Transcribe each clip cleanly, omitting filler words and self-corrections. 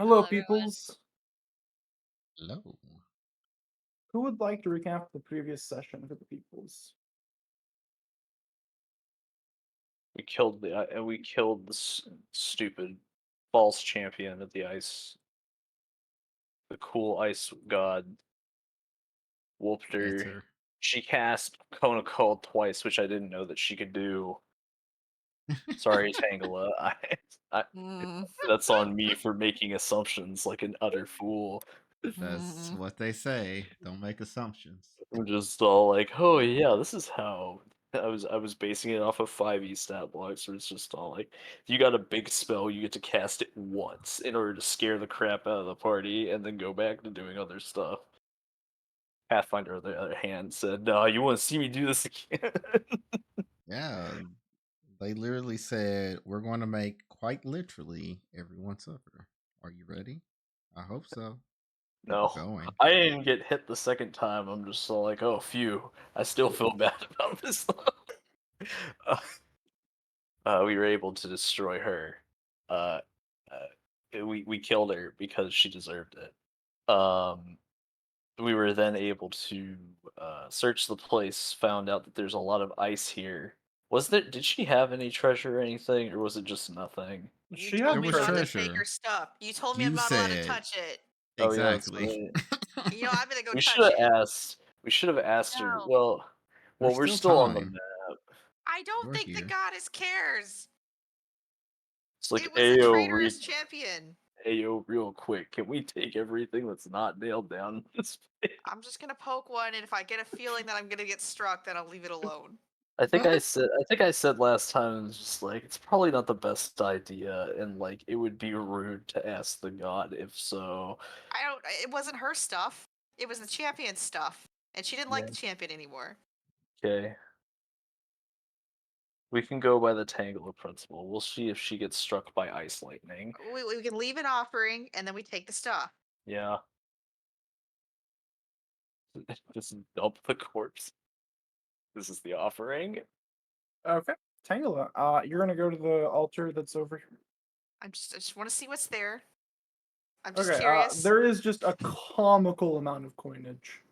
Hello, Hello, everyone. peoples. Hello. Who would like to recap the previous session for the peoples? We killed the stupid false champion of the ice. The cool ice god whooped It's her. her. She cast Kona Cold twice, which I didn't know that she could do. Sorry, Tangela. I Mm. that's on me for making assumptions like an utter fool. That's what they say. Don't make assumptions. I'm just all like, oh yeah, this is how I was basing it off of 5e stat blocks, where it's just all like, if you got a big spell, you get to cast it once in order to scare the crap out of the party, and then go back to doing other stuff. Pathfinder, on the other hand, said, "No, you want to see me do this again?" Yeah, they literally said we're going to make quite literally everyone suffer. Are you ready? I hope so. Keep it No, going. I didn't get hit the second time. I'm just all like, oh, phew. I still feel bad about this. uh, we were able to destroy her. Uh, we killed her because she deserved it. We were then able to search the place, found out that there's a lot of ice here. Was there? Did she have any treasure or anything, or was it just nothing? You She told There had me was not to treasure. take her treasure. stuff. You told me I'm You not allowed to said touch it. Oh yeah, that's exactly. right. You know, I'm gonna go We should touch have it. asked. We should have asked her. No, Well, There's we're still still on the time. map. I don't We're think the here. goddess cares. It's like, It was a traitorous Ayo, champion. Ayo, real quick, can we take everything that's not nailed down in this place? I'm just gonna poke one, and if I get a feeling that I'm gonna get struck, then I'll leave it alone. I think I said last time, it's just like, it's probably not the best idea, and like it would be rude to ask the god if so. I don't. It wasn't her stuff. It was the champion's stuff, and she didn't like Yeah. the champion anymore. Okay. We can go by the Tangela principle. We'll see if she gets struck by ice lightning. We can leave an offering, and then we take the stuff. Yeah. Just dump the corpse. This is the offering. Okay, Tangela, you're gonna go to the altar that's over here. I just want to see what's there. I'm just Okay, curious. there is just a comical amount of coinage.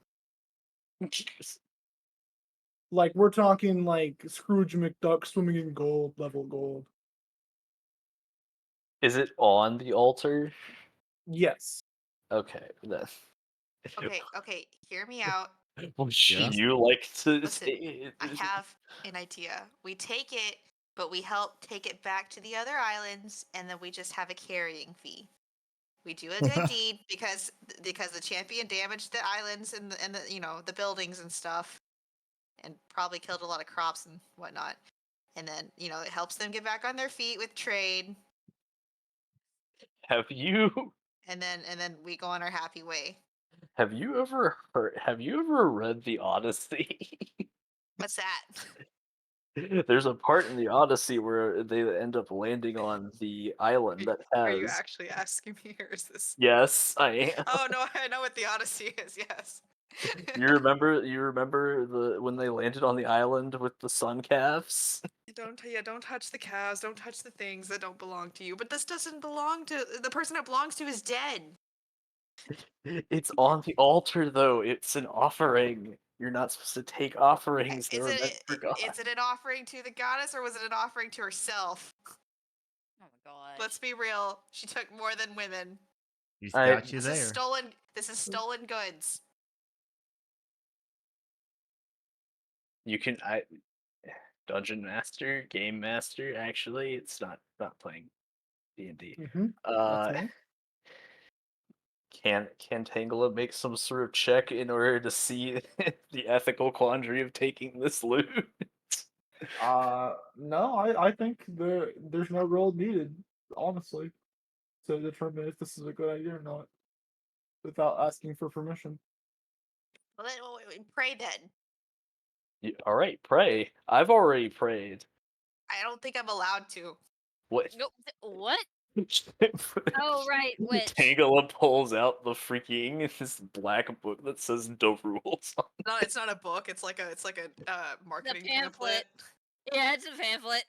Like we're talking like Scrooge McDuck swimming in gold level gold. Is it on the altar? Yes. Okay, then. Okay, hear me out. Would Yes. you like to Listen, say I have an idea. We take it, but we help take it back to the other islands, and then we just have a carrying fee. We do a good deed because the champion damaged the islands and the the buildings and stuff, and probably killed a lot of crops and whatnot. And then it helps them get back on their feet with trade, have you and then we go on our happy way. have you ever read the Odyssey? What's that? There's a part in the Odyssey where they end up landing on the island that Are you has. actually asking me, or is this? Yes, I am. Oh no, I know what the Odyssey is. Yes. You remember the when they landed on the island with the sun calves? Don't touch the cows. Don't touch the things that don't belong to you. But this doesn't belong to the person it belongs to is dead. It's on the altar though. It's an offering. You're not supposed to take offerings that Is are meant for it God. is it an offering to the goddess, or was it an offering to herself? Oh my god. Let's be real. She took more than women. He's I got you This is there. stolen. This is stolen goods. you can I Dungeon Master, Game Master. Actually, it's not playing D&D. Mm-hmm. That's Uh, me. can Tangela make some sort of check in order to see the ethical quandary of taking this loot? No, I think there's no role needed, honestly, to determine if this is a good idea or not, without asking for permission. Well, then pray then. All right, pray. I've already prayed. I don't think I'm allowed to. What? Nope. What? Oh, right, which? Tangela pulls out the freaking this black book that says the rules. No, it's not a book. It's like a marketing pamphlet. Yeah, it's a pamphlet.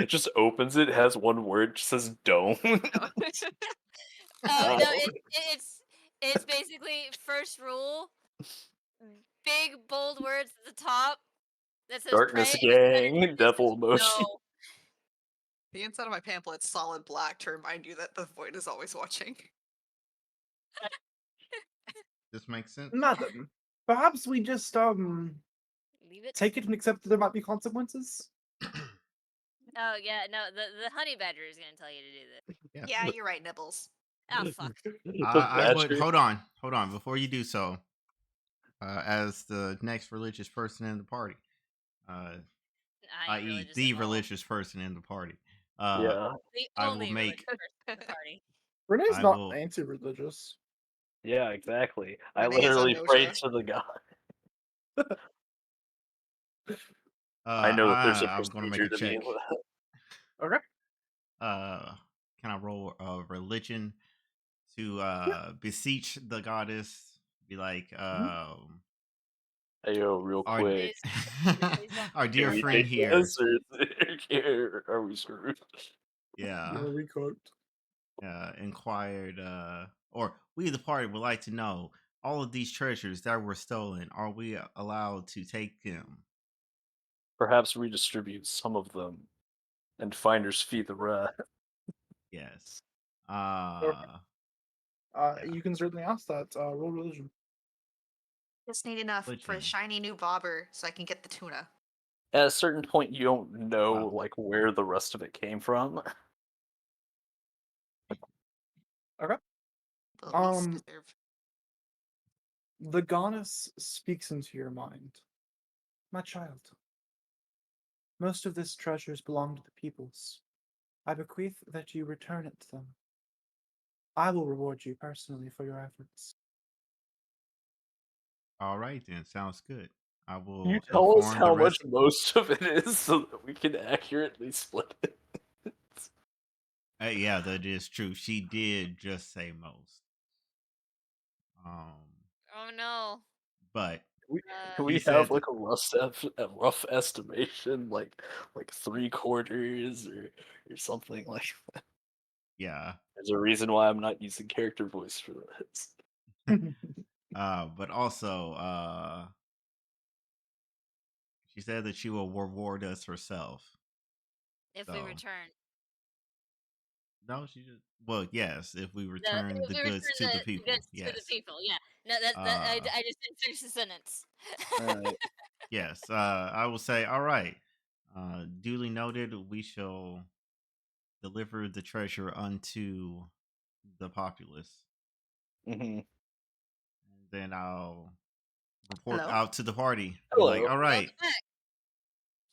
Just opens it, has one word, just says "don't." No. Oh no, Oh. it's basically first rule, big bold words at the top that says Darkness pray, and then Gang, devil emotion. no. The inside of my pamphlet's solid black to remind you that the void is always watching. This makes sense. Madam, perhaps we just Leave it. take it and accept that there might be consequences. Oh yeah, no, the honey badger is gonna tell you to do this. Yes. Yeah, you're right, Nibbles. Oh fuck. The I would badger. hold on before you do so. As the next religious person in the party, I ain't i.e., religious the at all. religious person in the party, Yeah. The I will only make- religious person in the party. Renee's I not will- anti-religious. Yeah, exactly. I Renee is a literally pray no-show. to the god. I know that there's a I'm going to make procedure a to be check. able to. Okay. Can I roll a religion to beseech the goddess? Be like, Hey, yo, real our, quick. our Can dear we friend take here. this, or are we screwed? Yeah. You're recooked. Inquired, or we the party would like to know all of these treasures that were stolen. Are we allowed to take them? Perhaps redistribute some of them, and finders fee the rest. Yes. You can certainly ask that. Roll religion. Just need enough for a Religion. shiny new bobber so I can get the tuna. At a certain point, you don't know Wow. like where the rest of it came from. Okay. The least Um, deserve. The goddess speaks into your mind. My child, most of this treasures belong to the peoples. I bequeath that you return it to them. I will reward you personally for your efforts. All right, then. Sounds good. I will Can you tell us inform how the rest. much most of it is so that we can accurately split it? Yeah, that is true. She did just say most. Oh no. But Can He we said have like a rough estimation, like 3/4 or something like that? yeah. There's a reason why I'm not using character voice for this. But also, she said that she will reward us herself. If we So- return. No, she just. Well, yes, if we No, return if the we goods to the people. goods Yes. to the people, yeah. No, that I just didn't finish the sentence. Alright. Yes. I will say, all right. Duly noted. We shall deliver the treasure unto the populace. Mhm. And then I'll report Hello? out to the party. Be Hello. like, all right. Welcome back.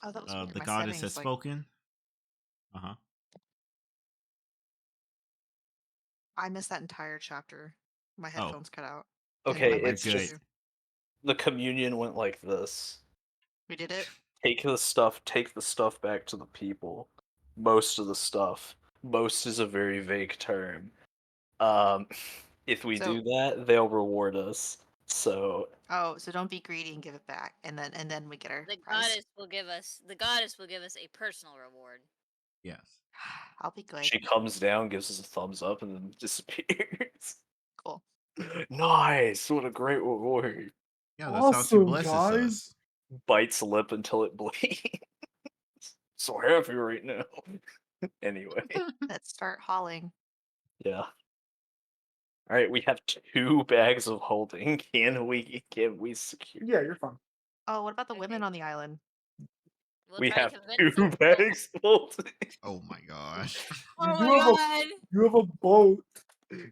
Oh, that was weird. The My goddess has settings, like, spoken. I missed that entire chapter. My Oh. headphones cut out. and Okay, my we're it's mic good. too. the communion went like this. We did it. Take the stuff back to the people. Most of the stuff. Most is a very vague term. If we So- do that, they'll reward us. So Oh, so don't be greedy and give it back, and then we get our The prize. goddess will give us a personal reward. Yes. I'll be good. she comes down, gives us a thumbs up, and then disappears. Cool. Nice! What a great reward. Yeah, that's how she Awesome, blesses guys. us. Bites lip until it bleeds. So happy right now. Anyway, Let's start hauling. yeah. All right, we have 2 bags of holding. Can we secure? Yeah, you're fine. Oh, what about the women Okay. on the island? We'll We try have to convince 2 them. bags of holding. Oh my gosh. Oh You my do have a- god! You have a boat.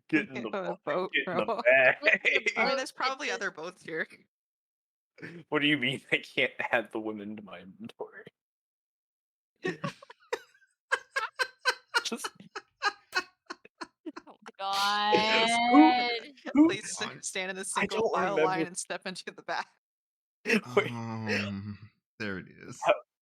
Get in the On a boat. boat, Get in the bro. bag. I mean, boat there's probably into- other boats here. What do you mean I can't add the women to my inventory? Just Oh my god! Please on. stand in the single don't file remember. line and step into the back. wait. There it is.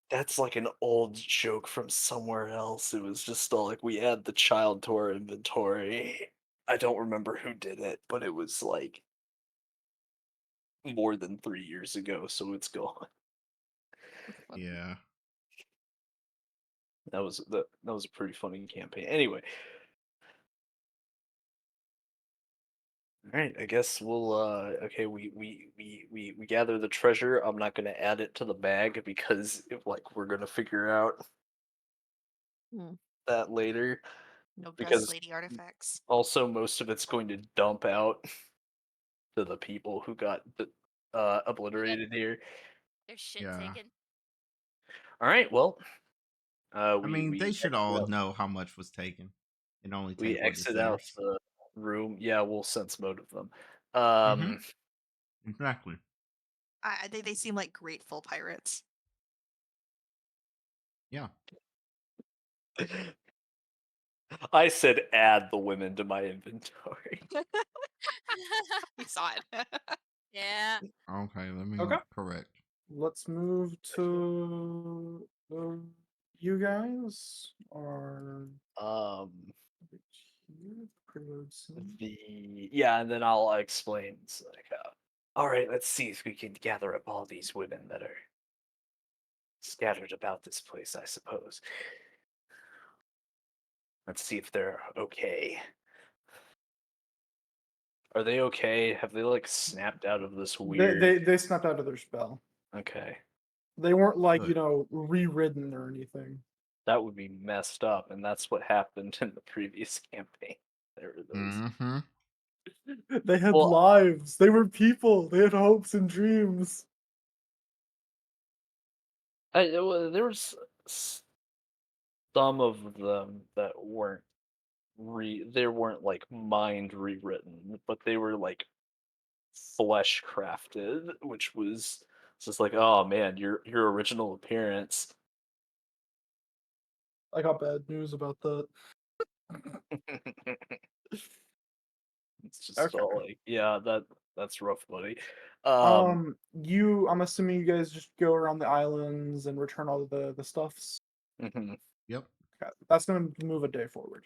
That's like an old joke from somewhere else. It was just all like we add the child to our inventory. I don't remember who did it, but it was like more than 3 years ago, so it's gone. Yeah. That was a pretty funny campaign. Anyway, All right, I guess we'll okay, we gather the treasure. I'm not gonna add it to the bag because if, like we're gonna figure out Hmm. that later. No dust Because lady artifacts. also most of it's going to dump out to the people who got obliterated here. Their shit Yeah. taken. All right, well, I mean, they should all know how much was taken. It only we take what it exit out says. the room. Yeah, we'll sense mode of them. Exactly. I think they seem like grateful pirates. Yeah. I said add the women to my inventory. We saw it. Yeah. Okay, let me Okay. correct. Let's move to you guys are Um, here. Preload scene. yeah, and then I'll explain. It's like, all right, let's see if we can gather up all these women that are scattered about this place. I suppose. Let's see if they're okay. Are they okay? Have they like snapped out of this weird? They snapped out of their spell. Okay, They weren't like Good. rewritten or anything. that would be messed up, and that's what happened in the previous campaign. There were those. Mm-hmm. They had Well, lives. They were people. They had hopes and dreams. there was some of them that weren't they weren't like mind rewritten, but they were like flesh crafted, which was just like, oh man, your original appearance. I got bad news about that. It's just Okay. all like, yeah, that's rough, buddy. I'm assuming you guys just go around the islands and return all the stuffs. Mhm. Yep. Okay. That's gonna move a day forward.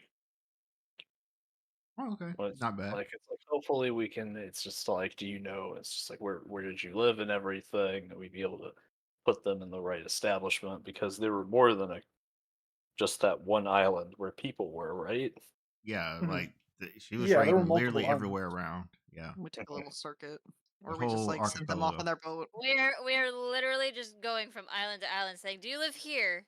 Oh, okay. But it's Not bad. like it's like hopefully we can. It's just like, do you know? It's just like where did you live and everything, that we'd be able to put them in the right establishment because there were more than a just that one island where people were, right? Yeah, Mhm. like she was Yeah, there were raiding multiple literally islands. everywhere around. Yeah. We took a little circuit. The Or we just whole like sent them off on archipelago. their boat. We're literally just going from island to island saying, "Do you live here?"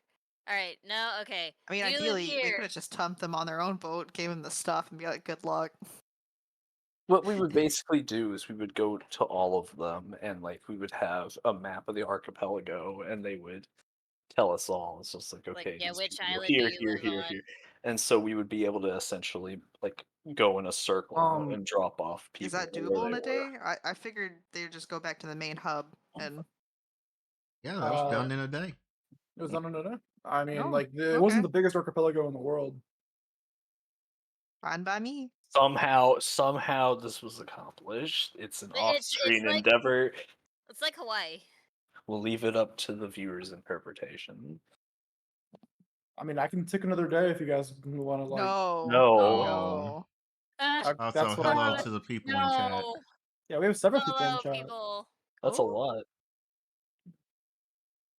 All right. No. Okay. I mean, Do you live ideally, we here? could have just dumped them on their own boat, gave them the stuff, and be like, good luck. What we would basically do is we would go to all of them and like we would have a map of the archipelago and they would tell us all. It's just like, Like, okay, yeah, these which people go island do here, you here, live here, on? here. And so we would be able to essentially like go in a circle and drop off Is people that where doable in they a were. day? I figured they'd just go back to the main hub and. Yeah, that was done in a day. It was done in a day. I mean, Oh, it okay. wasn't the biggest archipelago in the world. Fine by me. Somehow this was accomplished. It's an It's off-screen like endeavor. it's like Hawaii. We'll leave it up to the viewer's interpretation. I mean, I can take another day if you guys want to like. No. No. No. Also, That's what I hello thought. to the people in chat. No. Yeah, we have several people in Hello, chat. people. That's a Oh, lot.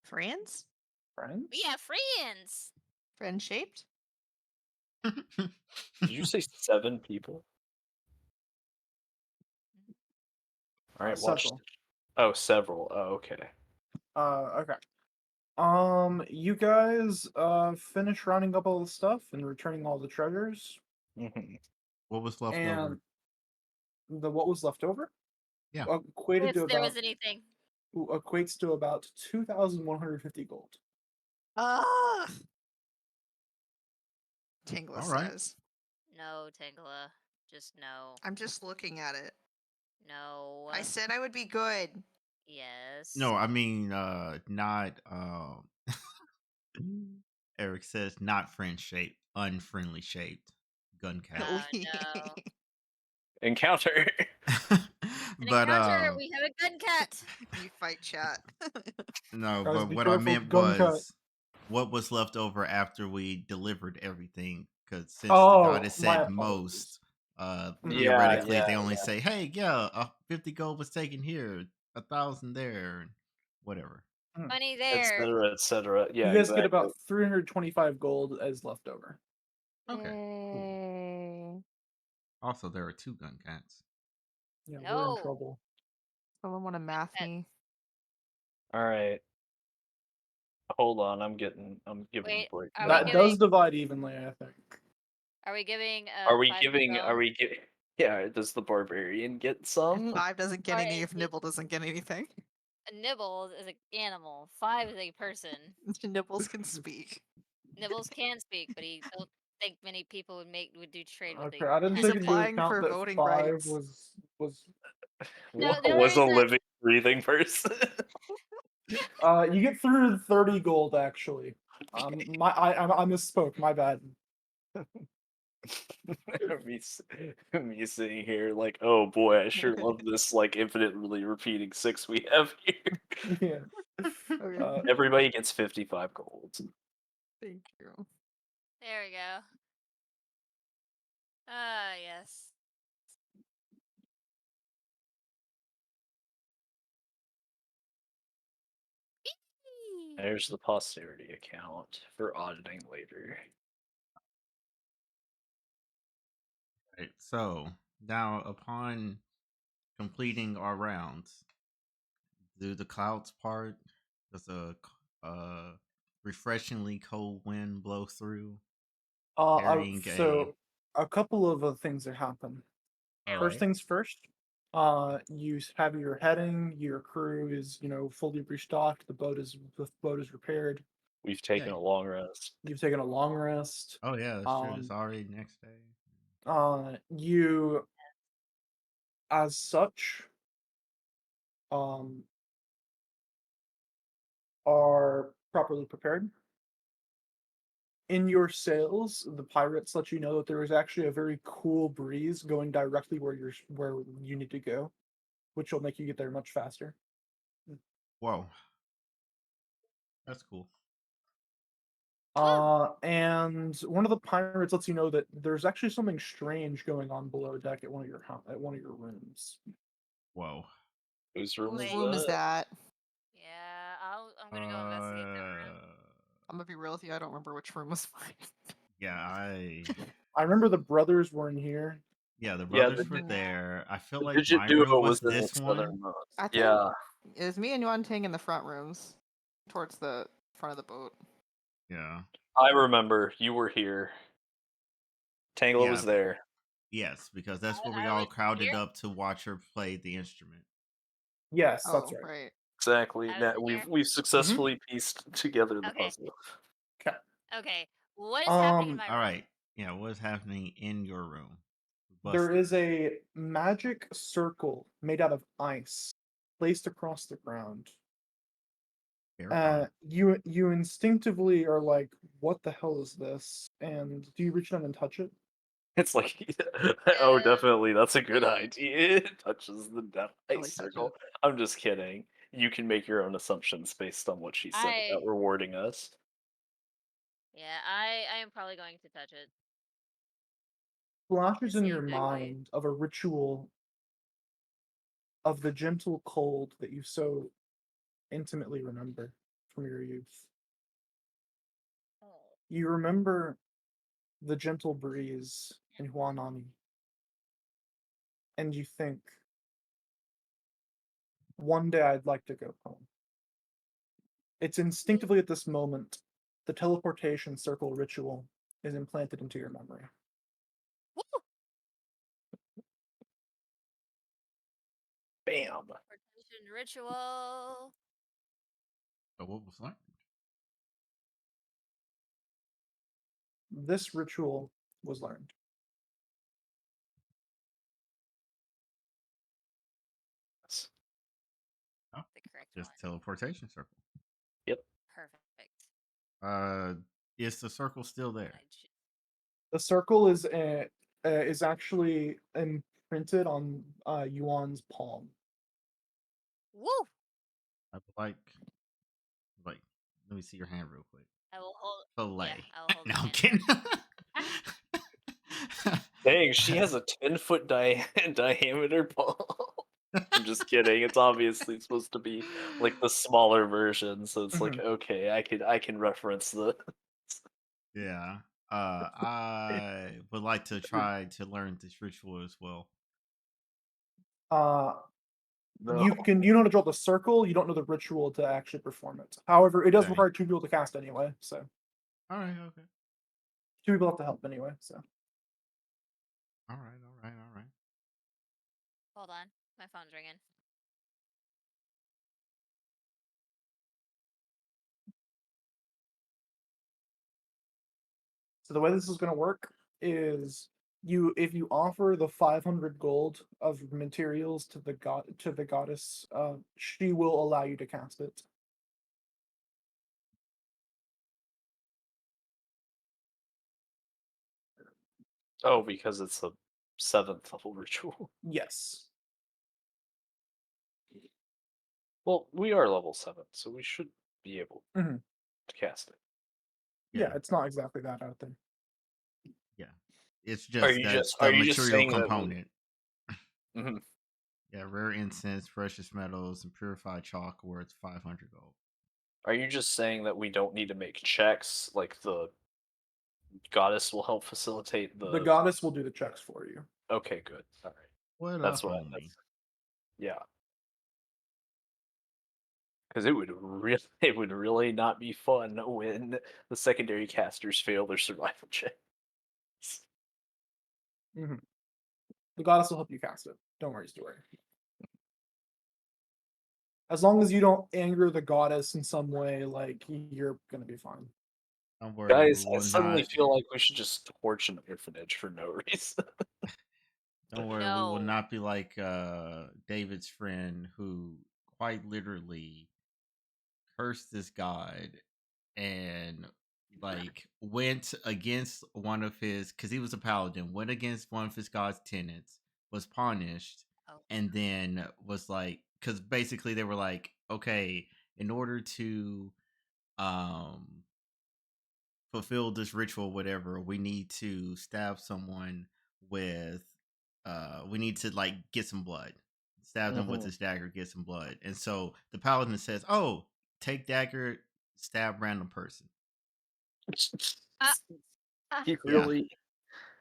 friends? Friends? Yeah, friends. Friend shaped? Did you say 7 people? All right, watch. Several. Oh, several. Oh, okay. Okay. You guys finish rounding up all the stuff and returning all the treasures, Mhm. What was left and over? what was left over Yeah. equated If to there about was anything. equates to about 2,150 gold. Ah! Tingla All right. says. No, Tangela. Just no. I'm just looking at it. No. I said I would be good. Yes. No, I mean not Eric says not friend shaped, unfriendly shaped gun cat. No. Encounter. An But encounter. We have a gun cat. You fight chat. no, Guys, but be what I careful, meant gun cut. was what was left over after we delivered everything. Because since the Oh, goddess my said apologies. most, Mhm. theoretically Yeah. they only say, "Hey, yeah, 50 gold was taken here, 1,000 there, and whatever." Money Et there. cetera, et cetera. Yeah, You guys get exactly. about 325 gold as leftover. Okay. Cool. Yay. Also, there are 2 gun cats. Yeah, we're in No. trouble. Someone want to math that- me? All right. Hold on, I'm giving Wait, break. are we That giving- does divide evenly, I think. Are we giving? Are we 5 giving? Nibble? Are we giving? Yeah. Does the barbarian get some? 5 doesn't get Or any is if he- Nibble doesn't get anything. Nibbles is an animal. 5 is a person. Nibbles can speak. Nibbles can speak, but he don't think many people would do trade with Okay, I didn't He's take into applying account for that voting 5 rights. was. No, the Was a reason- living, breathing person. You get through 30 gold actually. I misspoke. My bad. me sitting here like, oh boy, I sure love this like infinitely repeating 6 we have here. Yeah. Okay. Everybody gets 55 gold. Thank you. There we go. Ah, yes. Eee. There's the posterity account for auditing later. Right, so now, upon completing our rounds, do the clouds part? Does a refreshingly cold wind blow through? Carrying So a couple of things that happen. All First right. things first. You have your heading. Your crew is, fully restocked. The boat is repaired. We've taken Yeah. a long rest. You've taken a long rest. Oh yeah, that's true. It's already next day. You, as such, are properly prepared. In your sails, the pirates let you know that there is actually a very cool breeze going directly where you need to go, which will make you get there much faster. Whoa, that's cool. And one of the pirates lets you know that there's actually something strange going on below deck at one of your rooms. Whoa. Whose room Whose is room is that? Yeah, I'm gonna go investigate that room. I'm gonna be real with you. I don't remember which room was mine. Yeah, I remember the brothers were in here. yeah, the Yeah, brothers the- were there. I feel The like digit my duo room was in the this one. southernmost. I think Yeah, it was me and Yuan Ting in the front rooms, towards the front of the boat. Yeah. I remember you were here. Tangla Yeah. was there. Yes, because that's where we I all was crowded here. up to watch her play the instrument. Yes, Oh, that's right. right. Exactly. I was Now here. we've successfully pieced together the Okay. puzzle. Okay. Okay, what is happening in my All room? right. Yeah, what is happening in your room? There Busted. is a magic circle made out of ice placed across the ground. Terrifying. You instinctively are like, "What the hell is this?" And do you reach down and touch it? It's like, oh, Uh, definitely, that's a good idea. It touches the death I ice like touch circle. I'm just kidding. You can make your own assumptions based on what she said about I- rewarding us. Yeah, I am probably going to touch it. Flashes in see your exactly. mind of a ritual of the gentle cold that you so intimately remember from your youth. Oh. You remember the gentle breeze in Huanani, and you think, one day I'd like to go home. It's instinctively at this moment, the teleportation circle ritual is implanted into your memory. Woo! Bam. Protection ritual. So what was that? This ritual was learned. Oh, The correct just one. teleportation circle. Perfect. Is the circle still there? The circle is actually imprinted on Yuan's palm. Woo! I would like, let me see your hand real quick. I will hold. Fillet. Yeah, I'll hold No, the I'm hand. kidding. Dang, she has a 10-foot diameter ball. I'm just kidding. It's obviously supposed to be like the smaller version, so it's like, okay, I can reference the. Yeah. I would like to try to learn this ritual as well. You No. know how to draw the circle. You don't know the ritual to actually perform it. However, it does Okay. require 2 people to cast anyway. So All right. Okay. 2 people have to help anyway. So All right. All right. All right. Hold on, my phone's ringing. the way this is going to work is if you offer the 500 gold of materials to the goddess, she will allow you to cast it. Oh, because it's a 7th level ritual. Yes. Well, we are level 7, so we should be able Mhm. to cast it. Yeah, Yeah. it's not exactly that out there. Yeah. It's Are just you that's just the material saying that component. Mhm. Yeah, rare incense, precious metals, and purified chalk worth 500 gold. Are you just saying that we don't need to make checks, like the goddess will help facilitate The the goddess will do the checks for you. Okay, good. All right. What That's up, what homie? yeah. Because it would really not be fun when the secondary casters fail their survival checks. Mhm. The goddess will help you cast it. Don't worry, Story. As long as you don't anger the goddess in some way, like you're gonna be fine. Don't worry, we Guys, I will suddenly not. feel like we should just torch an orphanage for no reason. Don't worry, we will No. not be like David's friend who quite literally cursed this god and like went against one of his because he was a paladin, went against one of his god's tenants, was punished, Oh. and then was like, because basically they were like, okay, in order to um fulfill this ritual, whatever, we need to stab someone with we need to like get some blood. Stab them with Mhm. this dagger, get some blood. And so the paladin says, oh, take dagger, stab random person. Ah, ah. He Yeah. really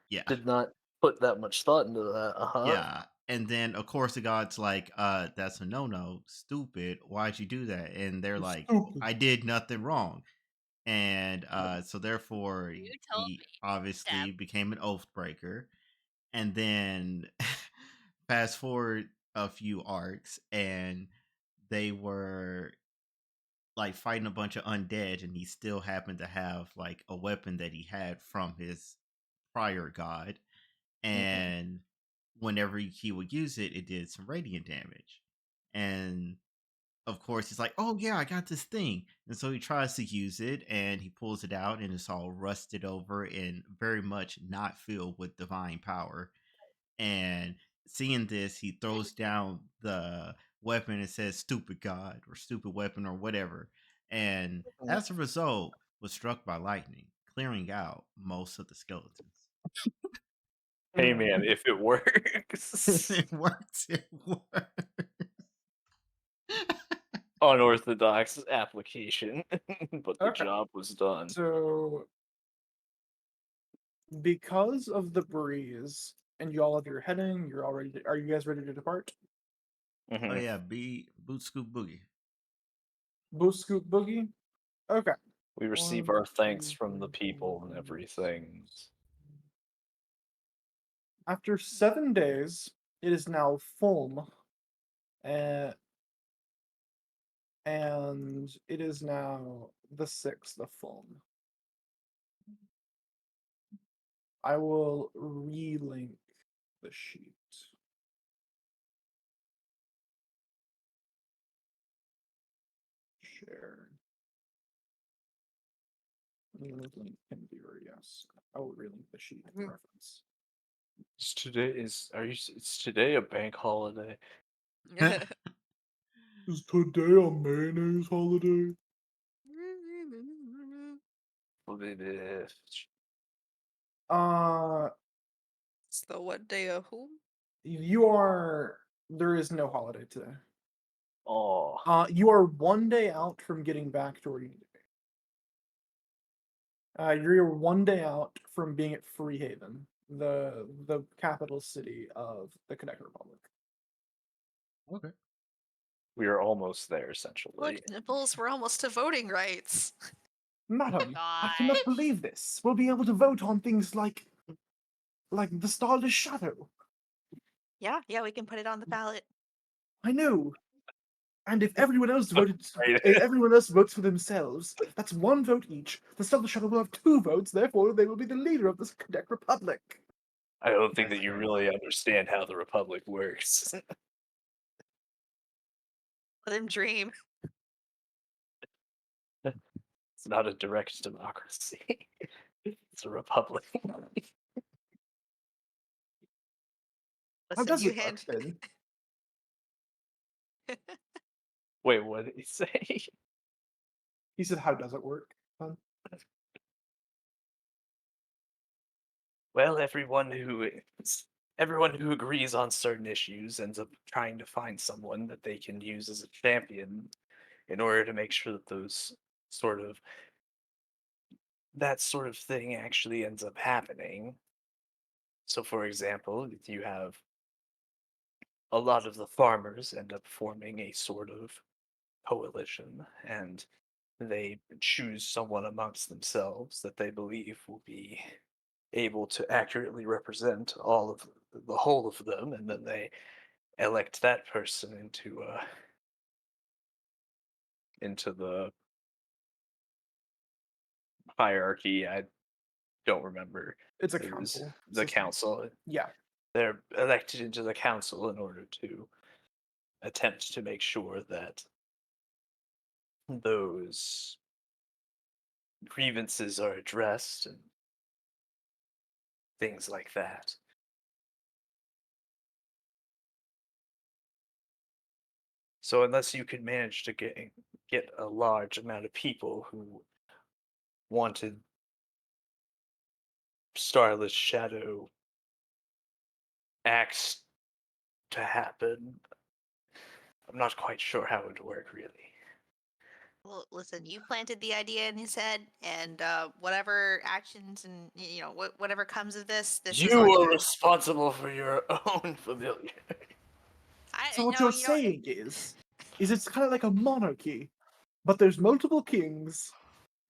Yeah. did not put that much thought into that. Yeah. And then of course the god's like, that's a no, stupid. Why'd you do that? And they're You're like, stupid. I did nothing wrong. And so therefore You told he me. obviously Stab. became an oath breaker. And then fast forward a few arcs and they were like fighting a bunch of undead and he still happened to have like a weapon that he had from his prior god, and whenever he would use it, it did some radiant damage. And of course he's like, oh yeah, I got this thing. And so he tries to use it and he pulls it out and it's all rusted over and very much not filled with divine power. And seeing this, he throws down the weapon and says, stupid god or stupid weapon or whatever. And as a result, was struck by lightning, clearing out most of the skeletons. Hey man, if it works. It works. It works. Unorthodox application, but the Okay. job was done. So because of the breeze and y'all have your heading, you're all ready to, are you guys ready to depart? Oh Mhm. yeah, be boot scoop boogie. Boost scoop boogie? Okay. We receive 1, our thanks 2, from the 3, 4, people and 5, everything. 6. After 7 days, it is now full. Uh, and it is now the 6th of full. I will relink the sheet. Share. Link can viewer, yes. I will relink the sheet for reference. It's today a bank holiday? Is today a mayonnaise holiday? Uh, It's the what day of who? you are. There is no holiday today. Oh, You are 1 day out from getting back to where you need to be. You're 1 day out from being at Freehaven, the capital city of the Connecticut Republic. Okay. We are almost there, essentially. Look, Nibbles, we're almost to voting rights. Madam, I Gosh. cannot believe this. We'll be able to vote on things like the Starless Shadow. Yeah, we can put it on the ballot. I know. And if everyone else Right. if everyone else votes for themselves, that's one vote each. The Starless Shadow will have 2 votes, therefore they will be the leader of this Cadet Republic. I don't think That's that you fair. really understand how the Republic works. Let him dream. It's not a direct democracy. It's a republic. How Listen, does you it work hand. then? Wait, what did he say? He said, how does it work? Well, everyone who agrees on certain issues ends up trying to find someone that they can use as a champion in order to make sure that sort of that sort of thing actually ends up happening. So, for example, you have a lot of the farmers end up forming a sort of coalition, and they choose someone amongst themselves that they believe will be able to accurately represent all of the whole of them, and then they elect that person into the hierarchy. I don't remember. It's a It was council the system. council. Yeah. They're elected into the council in order to attempt to make sure that those grievances are addressed and things like that. So unless you can manage to get a large amount of people who wanted Starless Shadow acts to happen, I'm not quite sure how it would work really. Well, listen, you planted the idea in his head, and whatever actions and whatever comes of this is You on are you. responsible for your own familiar. So what No, you're saying is it's kind of like a monarchy, but there's multiple kings,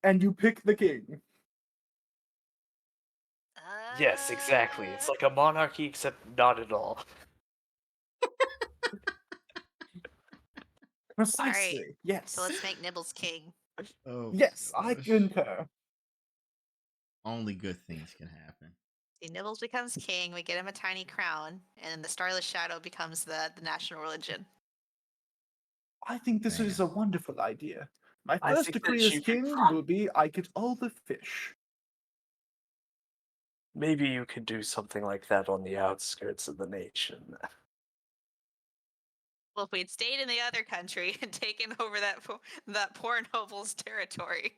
and you pick the king. Yes, exactly. It's like a monarchy, except not at all. Precisely. Yes. So let's make Nibbles king. Oh Yes, I gosh. concur. Only good things can happen. See, Nibbles becomes king. We get him a tiny crown, and then the Starless Shadow becomes the national religion. I think this is Damn. a wonderful idea. My I first think decree that as you could king will be I get all the fish. maybe you could do something like that on the outskirts of the nation. Well, if we'd stayed in the other country and taken over that poor noble's territory,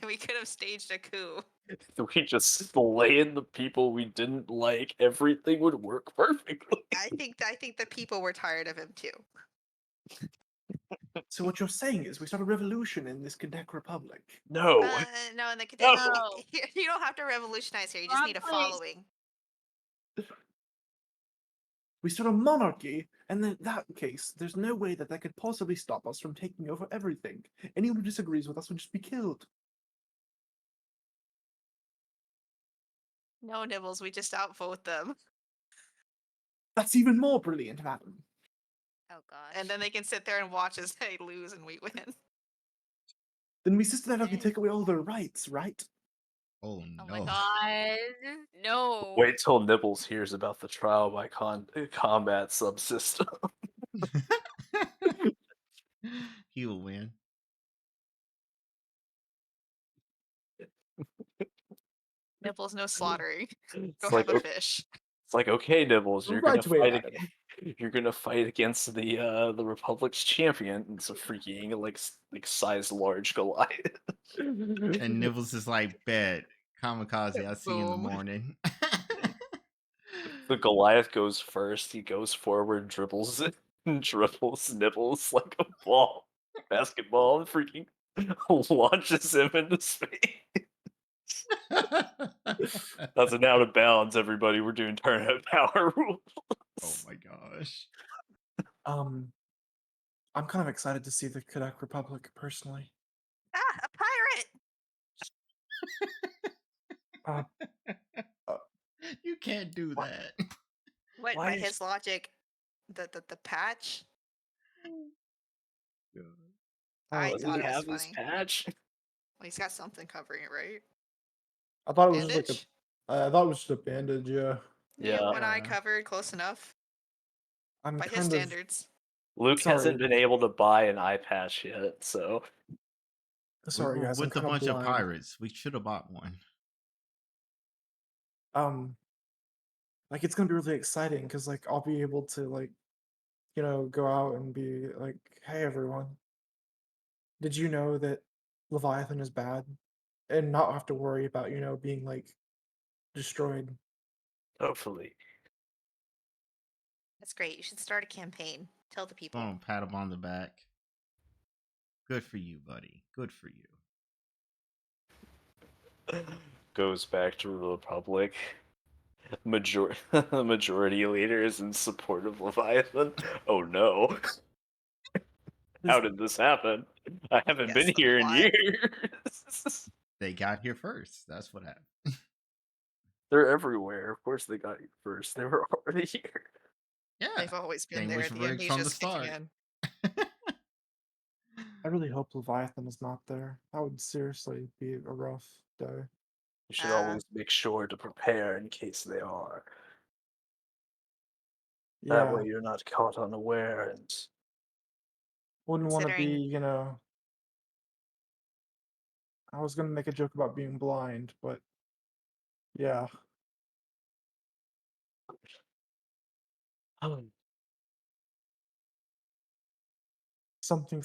we could have staged a coup. If we just slayed the people we didn't like, everything would work perfectly. I think the people were tired of him too. So what you're saying is we start a revolution in this Cadet Republic. No. No, in the No. you don't have to revolutionize here. You just need a Probably- following. We start a monarchy, and then in that case, there's no way that could possibly stop us from taking over everything. Anyone who disagrees with us would just be killed. No, Nibbles, we just outvote them. That's even more brilliant, madam. Oh gosh. And then they can sit there and watch as they lose and we win. Then we systematically Okay. take away all their rights, right? Oh Oh no. my god. No. Wait till Nibbles hears about the trial by combat subsystem. He will win. Nibbles, no slaughtering. It's Go like have a okay, fish. it's like okay, Nibbles, you're gonna Right away, fight. madam. You're gonna fight against the Republic's champion. It's a freaking like size large Goliath. And Nibbles is like, bet. Kamikaze, I'll see you in the Boom. morning. The Goliath goes first. He goes forward, dribbles it, dribbles Nibbles like a basketball, and freaking launches him into space. That's an out of bounds, everybody. We're doing turnout power rules. Oh my gosh. I'm kind of excited to see the Kodak Republic personally. Ah, a pirate! Uh, You can't do What? that. What, Why by is- his logic, the patch? I is Does he thought it it- was have his funny. patch? Well, he's got something covering it, right? I thought it was just like Bandage? I thought it was just a bandage. Yeah, You get Yeah. one eye Yeah. covered close enough I'm by his kind of standards. Luke Sorry. hasn't been able to buy an eye patch yet, so sorry, We were guys. I'm with a kind of bunch of blind. pirates. We should have bought one. Like it's gonna be really exciting because like I'll be able to like, go out and be like, hey everyone, did you know that Leviathan is bad, and not have to worry about being like destroyed. hopefully. That's great. You should start a campaign. Tell the people. Boom, pat him on the back. Good for you, buddy. Good for you. Goes back to the Republic. Majority leader is in support of Leviathan. Oh no. How did this happen? I haven't Yes, been the here in plot. years. They got here first. That's what happened. They're everywhere. Of course they got you first. They were already here. Yeah. They've always been Game there. was The rigged from the amnesia's kicking start. in. I really hope Leviathan is not there. That would seriously be a rough day. You should Uh, always make sure to prepare in case they are. That Yeah, way you're not caught unaware and wouldn't want to be, Considering- I was gonna make a joke about being blind, but yeah, something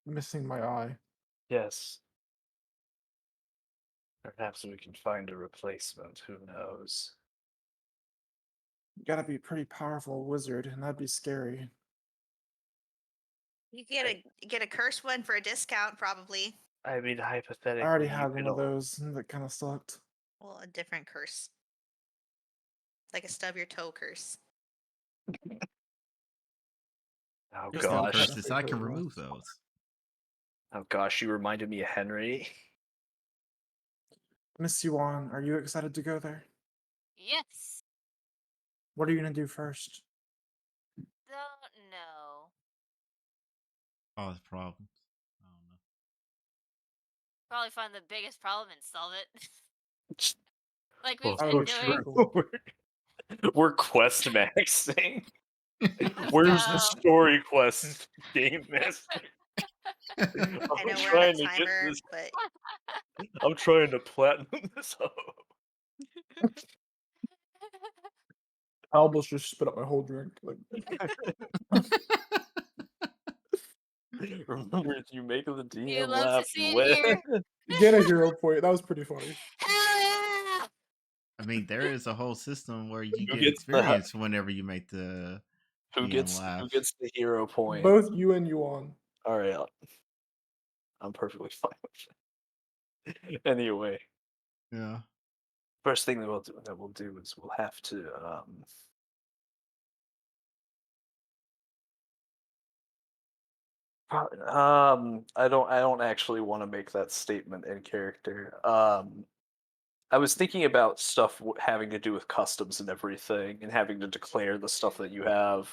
missing my eye. yes. Perhaps we can find a replacement, who knows? You gotta be a pretty powerful wizard, and that'd be scary. You get a curse one for a discount, probably. I mean, I hypothetically, already you had could one of al- those, and that kind of sucked. Well, a different curse. Like a stub your toe curse. Oh Just There's no not gosh. curses. I technically can really remove rough. those. Oh gosh, you reminded me of Henry. Miss Yuan, are you excited to go there? Yes. What are you gonna do first? Don't know. Cause problems. I don't know. Probably find the biggest problem and solve it. Like Well, we've Oh, been that's doing. pretty cool. we're quest maxing. Where's the go. story quest, game master? I I'm know we're on a trying to get timer, this. but I'm trying to platinum this up. I almost just spit up my whole drink. Like, Remember, if you make the DM You love laugh, to see you it win. here. get a hero point. That was pretty funny. Hell yeah! I mean, there is a whole system where you Who get gets the experience whenever you make the who DM gets laugh. who gets the hero point? Both you and Yuan. All right, I'm perfectly fine with it. Anyway, Yeah. first thing that we'll do is we'll have to I don't actually want to make that statement in character. I was thinking about stuff having to do with customs and everything, and having to declare the stuff that you have.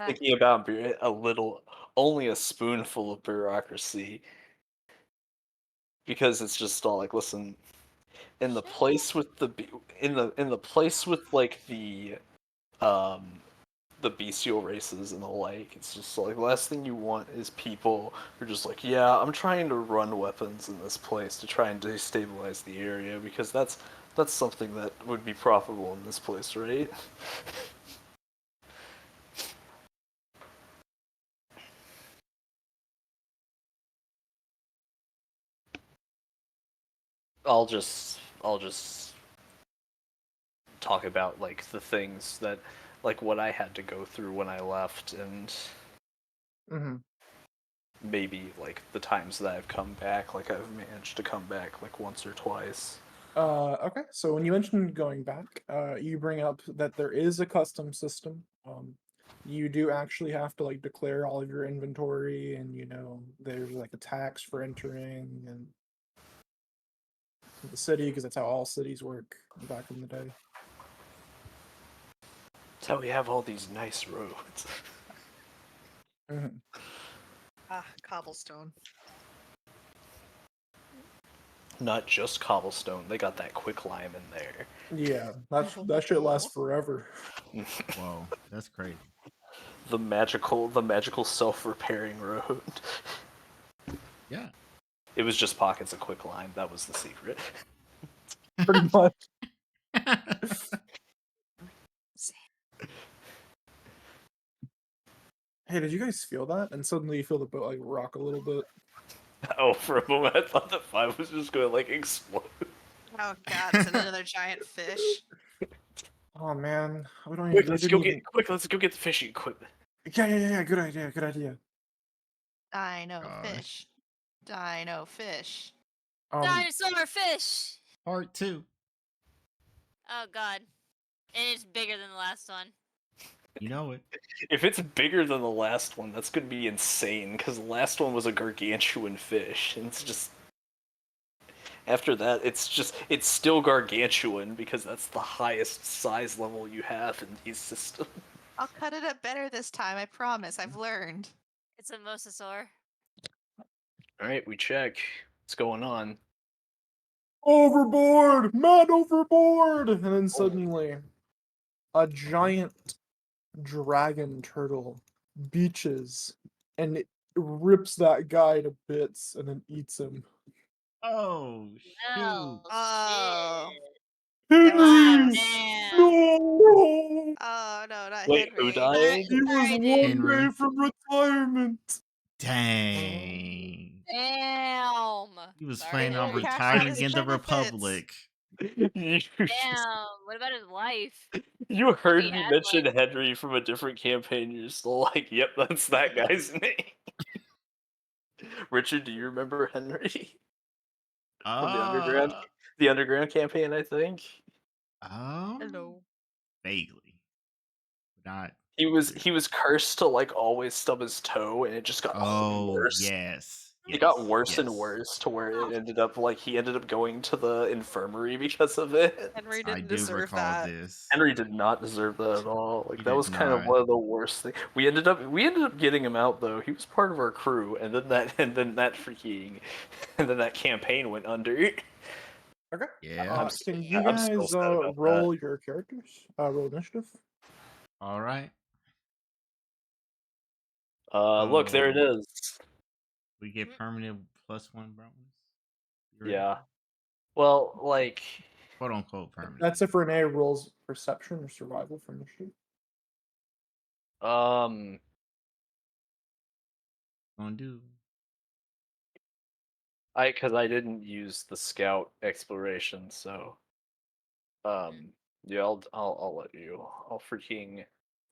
Thinking about a little, only a spoonful of bureaucracy, because it's just all like, listen, in the place with in the place with like um the bestial races and the like, it's just like the last thing you want is people who are just like, yeah, I'm trying to run weapons in this place to try and destabilize the area, because that's something that would be profitable in this place, right? I'll just talk about like the things that, like what I had to go through when I left, and Mm-hmm. maybe like the times that I've come back, like I've managed to come back like once or twice. Okay, so when you mentioned going back, you bring up that there is a custom system. You do actually have to like declare all of your inventory, and there's like a tax for entering and the city because that's how all cities work back in the day. That's how we have all these nice roads. Mhm. Ah, cobblestone. Not just cobblestone, they got that quick lime in there. Yeah, that shit lasts forever. Whoa, that's crazy. The magical self-repairing road. Yeah. It was just pockets of quick lime. That was the secret. Pretty much. Hey, did you guys feel that? And suddenly you feel the boat like rock a little bit. Oh, for a moment I thought that 5 was just going to like explode. Oh god, it's another giant fish. Oh man, we don't. Quick, We let's didn't go even. let's go get the fishing equipment. Yeah. Good idea. Good idea. Dino Gosh. fish. Dino fish. Dinosaur fish. Part 2. Oh god. And it's bigger than the last one. You know it. If it's bigger than the last one, that's going to be insane, because the last one was a gargantuan fish, and it's just... After that, it's still gargantuan, because that's the highest size level you have in these systems. I'll cut it up better this time, I promise. I've learned. It's a mosasaur. Alright, we check. What's going on? Overboard! Matt overboard! And then suddenly, a giant dragon turtle beaches and it rips that guy to bits and then eats him. Oh, shoot. Oh, Oh. shit. That was Ah, Henry! close. damn. No! Oh no, not Wait, Henry. who died? He was Alright, one dude. Henry. day from retirement. Dang. Damn. He was Sorry, playing on Henry Henry. cashed out retiring his in the benefits. Republic. You, Damn. What about his life? you If heard he me had mention one. Henry from a different campaign, you're still like, yep, that's that guy's name. Richard, do you remember Henry? From Uh, the underground campaign, I think? Hello. Vaguely. Not He really. was cursed to like always stub his toe, and it just got Oh, worse. yes. It got Yes. worse and Yes. worse to where it ended up like he ended up going to the infirmary because of it. Henry I didn't do deserve recall that. this. Henry did not deserve that at all. Like He that did was kind of not. one of the worst things. We ended up getting him out though. He was part of our crew, and then that freaking and then that campaign went under. Okay. Yeah. Can you I'm still guys sad about that. roll your characters? Roll initiative. All right. Look, there it So is. we get permanent +1 bonus. You ready? Yeah. Well, like, Quote unquote permanent. That's if Renee rolls perception or survival for initiative. Gonna do. because I didn't use the scout exploration, so yeah, I'll let you.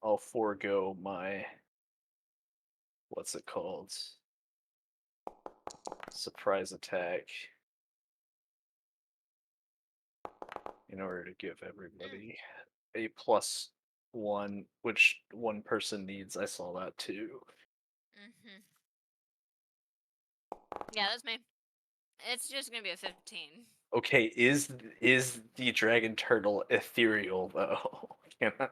I'll forego my what's it called? Surprise attack in order to give everybody a +1, which one person needs. I saw that too. Mm-hmm. Yeah, that's me. It's just gonna be a 15. Okay, is the dragon turtle ethereal though? Can I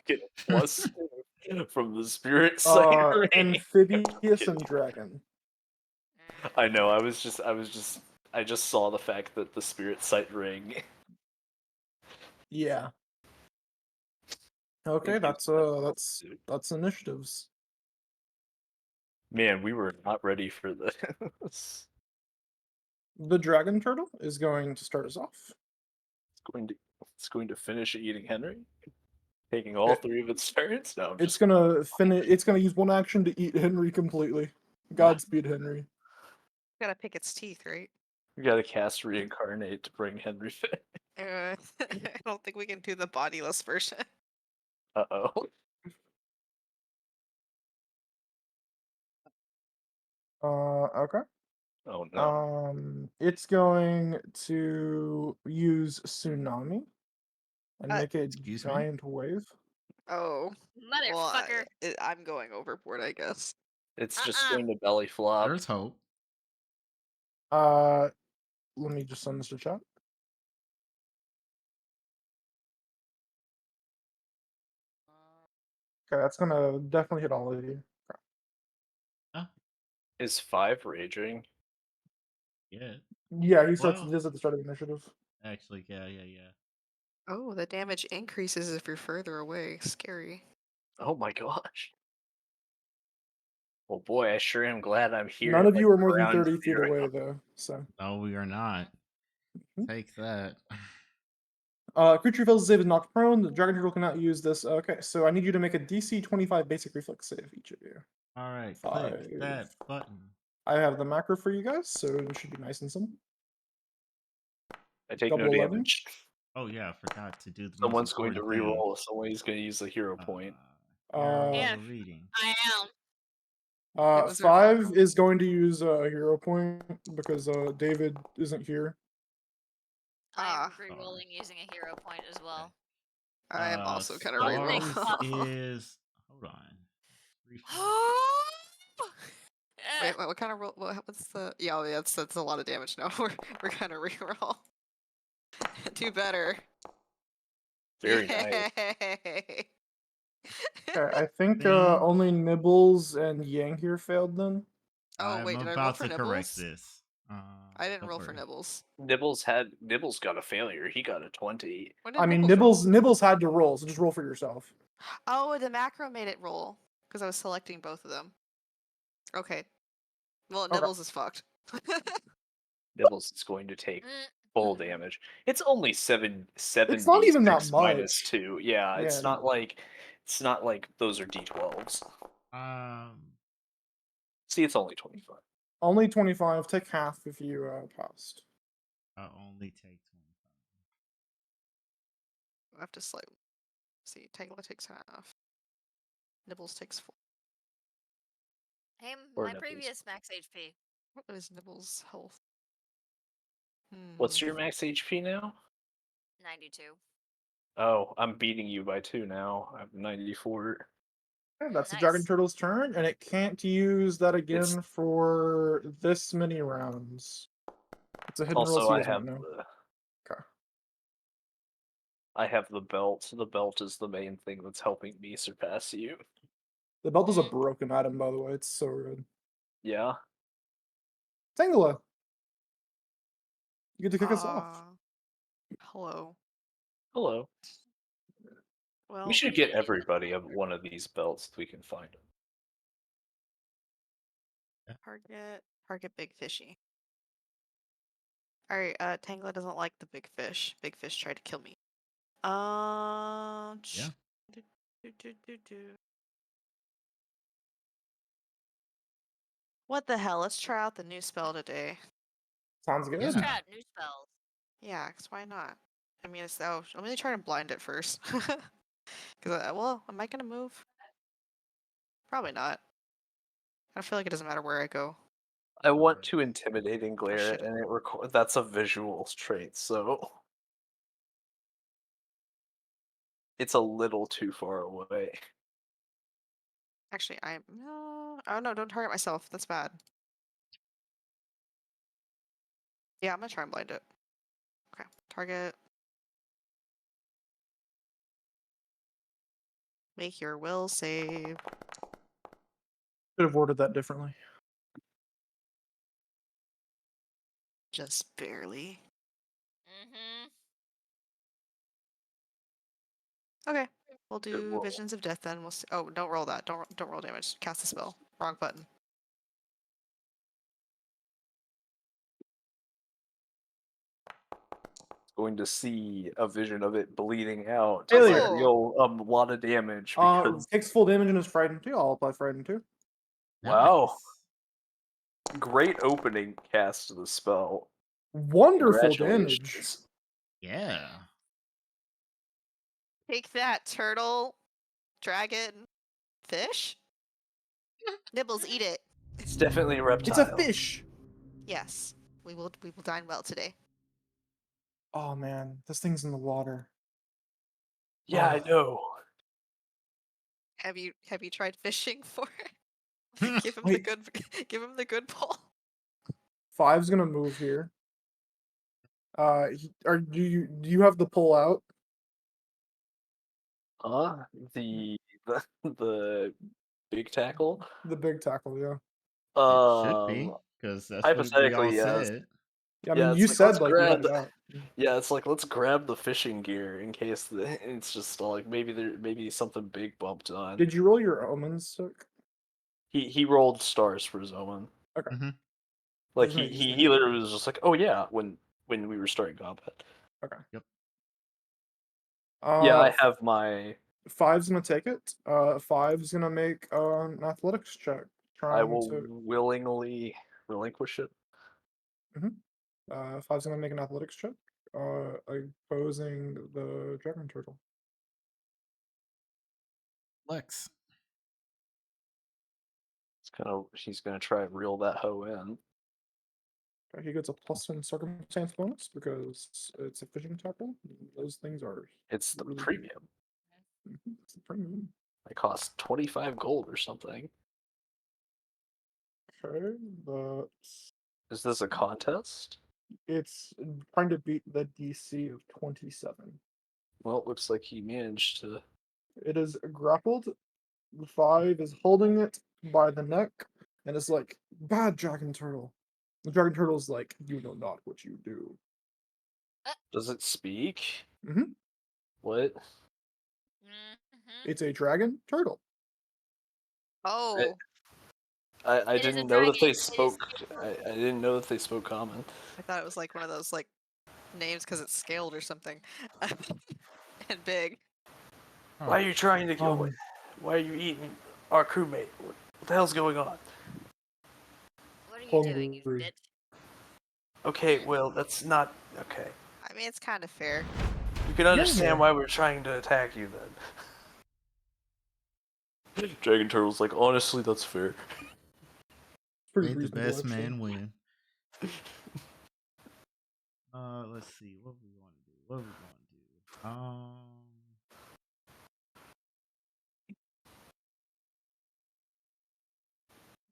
get a +2 from the spirit sight ring? Amphibious Kidding. and dragon. I know. I just saw the fact that the spirit sight ring. Yeah. Okay, It gives that's initiatives. Man, we were not ready for this. The dragon turtle is going to start us off. It's going to finish eating Henry, taking all It- 3 of its turns. No, I'm It's just gonna finish. It's gonna use one action to eat Henry completely. Godspeed, Henry. Gotta pick its teeth, right? we got to cast reincarnate to bring Henry fit. I don't think we can do the bodiless version. Uh-oh. Okay. Oh no. It's going to use tsunami and make a Excuse me? giant wave. Oh, well, Motherfucker. I'm going overboard, I guess. It's just going to belly flop. There's hope. Let me just send this to chat. Okay, that's gonna definitely hit all of you. Is 5 raging? Yeah. Yeah, he starts Well- this at the start of the initiative. Actually, yeah. Oh, the damage increases if you're further away. Scary. Oh my gosh. Well, boy, I sure am glad I'm here. None at, of you like, are more than ground 30 feet zero. away, though. So, No, we are not. Mhm. Take that. creature fails to save is knocked prone. The dragon turtle cannot use this. Okay, so I need you to make a DC 25 basic reflex save, each of you. All right, 5. click that button. I have the macro for you guys, so it should be nice and simple. I take no Double 11. damage. Oh yeah, I forgot to do the Someone's most going to important thing. reroll. Somebody's going to use the hero point. Hero Yeah. reading. I am. was there 5 is going to use a hero point because David isn't here. I'm Ah. re-rolling using a hero point as well. I am also kind of Oh, thank reroll. fuck. Is hold on. Refresh. Wait, what kind of roll? What's the? Yeah, oh, yeah, that's a lot of damage. No, we're gonna reroll. Do better. Very nice. Yay. Okay, I think Thing. only Nibbles and Yang here failed then. Oh I'm wait, did I roll about for to correct Nibbles? this. I didn't don't roll for worry. Nibbles. Nibbles got a failure. He got a 20. When did I mean, roll? Nibbles had to roll, so just roll for yourself. Oh, the macro made it roll because I was selecting both of them. Okay. Well, Okay. Nibbles is fucked. Nibbles is going to take full damage. It's only 7 It's not even that minus much. 2. Yeah, Yeah, it's not like those are d12s. See, it's only 25. Only 25. Take half if you passed. I'll only take 25. I have to slightly see. Tangela takes half. Nibbles takes 4. Hey, Or my Nibbles. previous max HP. What is Nibbles' health? What's your max HP now? 92. Oh, I'm beating you by 2 now. I'm 94. Okay, that's the Nice. Dragon Turtle's turn, and it can't use that again It's- for this many rounds. It's a hidden roll, Also, so you I guys have might know. Okay. I have the belt. The belt is the main thing that's helping me surpass you. The belt is a broken item, by the way. It's so good. Yeah. Tangela, you get to kick us off. Hello. Hello. Well, We should get everybody one of these belts if we can find them. target big fishy. Alright, Tangela doesn't like the big fish. Big fish tried to kill me. Yeah. What the hell? Let's try out the new spell today. Sounds good. Let's Yeah. try out new spells. Yeah, cause why not? I mean, it's I'm gonna try to blind it first. Cause well, am I gonna move? Probably not. I feel like it doesn't matter where I go. I want to intimidate and glare, shit. and that's a visual trait, so it's a little too far away. Actually, no. Oh no! Don't target myself. That's bad. Yeah, I'm gonna try and blind it. Okay, target. Make your will save. Could have ordered that differently. Just barely. Mm-hmm. Okay, we'll do roll. Visions of Death then. We'll see. Oh, don't roll that. Don't roll damage. Cast the spell. Wrong button. Going to see a vision of it bleeding out. Failure. Does a real lot of damage because Takes full damage and is frightened too. I'll apply frightened too. wow. Great opening cast of the spell. Wonderful damage. Congratulations. Yeah. Take that, turtle, dragon, fish. Nibbles, eat it. It's definitely a reptile. It's a fish. Yes, we will dine well today. Oh man, this thing's in the water. Yeah, I Ugh. know. Have you tried fishing for it? give him the Wait. good give him the good pull. Five's gonna move here. Do you have the pull out? Huh? The big tackle? The big tackle, yeah. It should Um, be, because that's what we all hypothetically, yes. said. Yeah, I Yeah, mean, it's you like, let's said like you had grab it out. Yeah, it's like let's grab the fishing gear in case it's just like maybe something big bumped on. Did you roll your omens, Sook? He rolled stars for his omen. Okay. Hmm. Like Just he making he, sure. he literally was just like, oh yeah, when we were starting combat. Okay. Yep. Yeah, I Uh, have my. Five's gonna take it. Five's gonna make an athletics check, I trying will to. willingly relinquish it. Five's gonna make an athletics check. Opposing the dragon turtle. Lex. He's gonna try and reel that hoe in. He gets a +1 circumstance bonus because it's a fishing tackle. Those things are It's the really premium. It's a premium. It costs 25 gold or something. Okay, but Is this a contest? it's trying to beat the DC of 27. Well, it looks like he managed to. It is grappled. Five is holding it by the neck and is like, bad dragon turtle. The dragon turtle's like, you know not what you do. Does it speak? Mhm. What? Mm-hmm. It's a dragon turtle. Oh, I It is a didn't know that dragon. they It is. spoke. I didn't know that they spoke common. I thought it was like one of those like names because it's scaled or something, and big. Why are you trying to kill? Um, Why are you eating our crewmate? What the hell's going on? What are you doing, you hungry. bitch? Okay, well that's not okay. I mean, it's kind of fair. You can understand why we're trying to attack you then. Dragon Turtle's like, honestly, that's fair. Pretty Made the reasonable, best actually. man win. Let's see. What we want to do? What we going to do?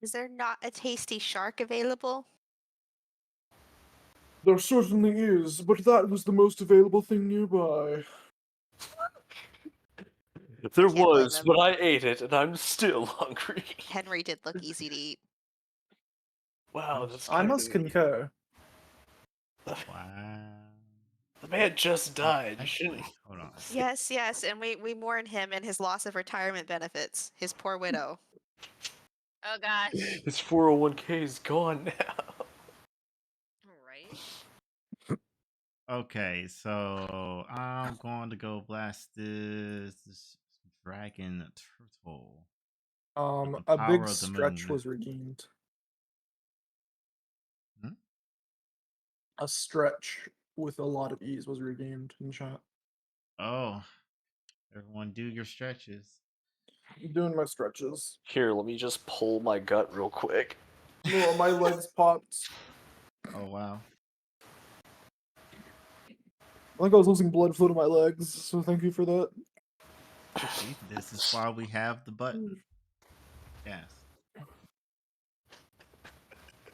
Is there not a tasty shark available? There certainly is, but that was the most available thing nearby. There Can't blame was, him. but I ate it, and I'm still hungry. Henry did look easy to eat. Wow, that's I kind must of concur. Wow. The man just Oh, died. You actually, shouldn't. hold on. Yes, yes, and we mourn him and his loss of retirement benefits. His poor widow. Oh gosh. His 401k is gone now. Right. Okay, so I'm going to go blast this dragon turtle. With the A power big of the stretch moon. was regained. Hmm? A stretch with a lot of ease was regained in chat. Oh, everyone do your stretches. I'm doing my stretches. Here, let me just pull my gut real quick. Oh, my legs popped. Oh, wow. I think I was losing blood flow to my legs, so thank you for that. See, this is why we have the button. Yes.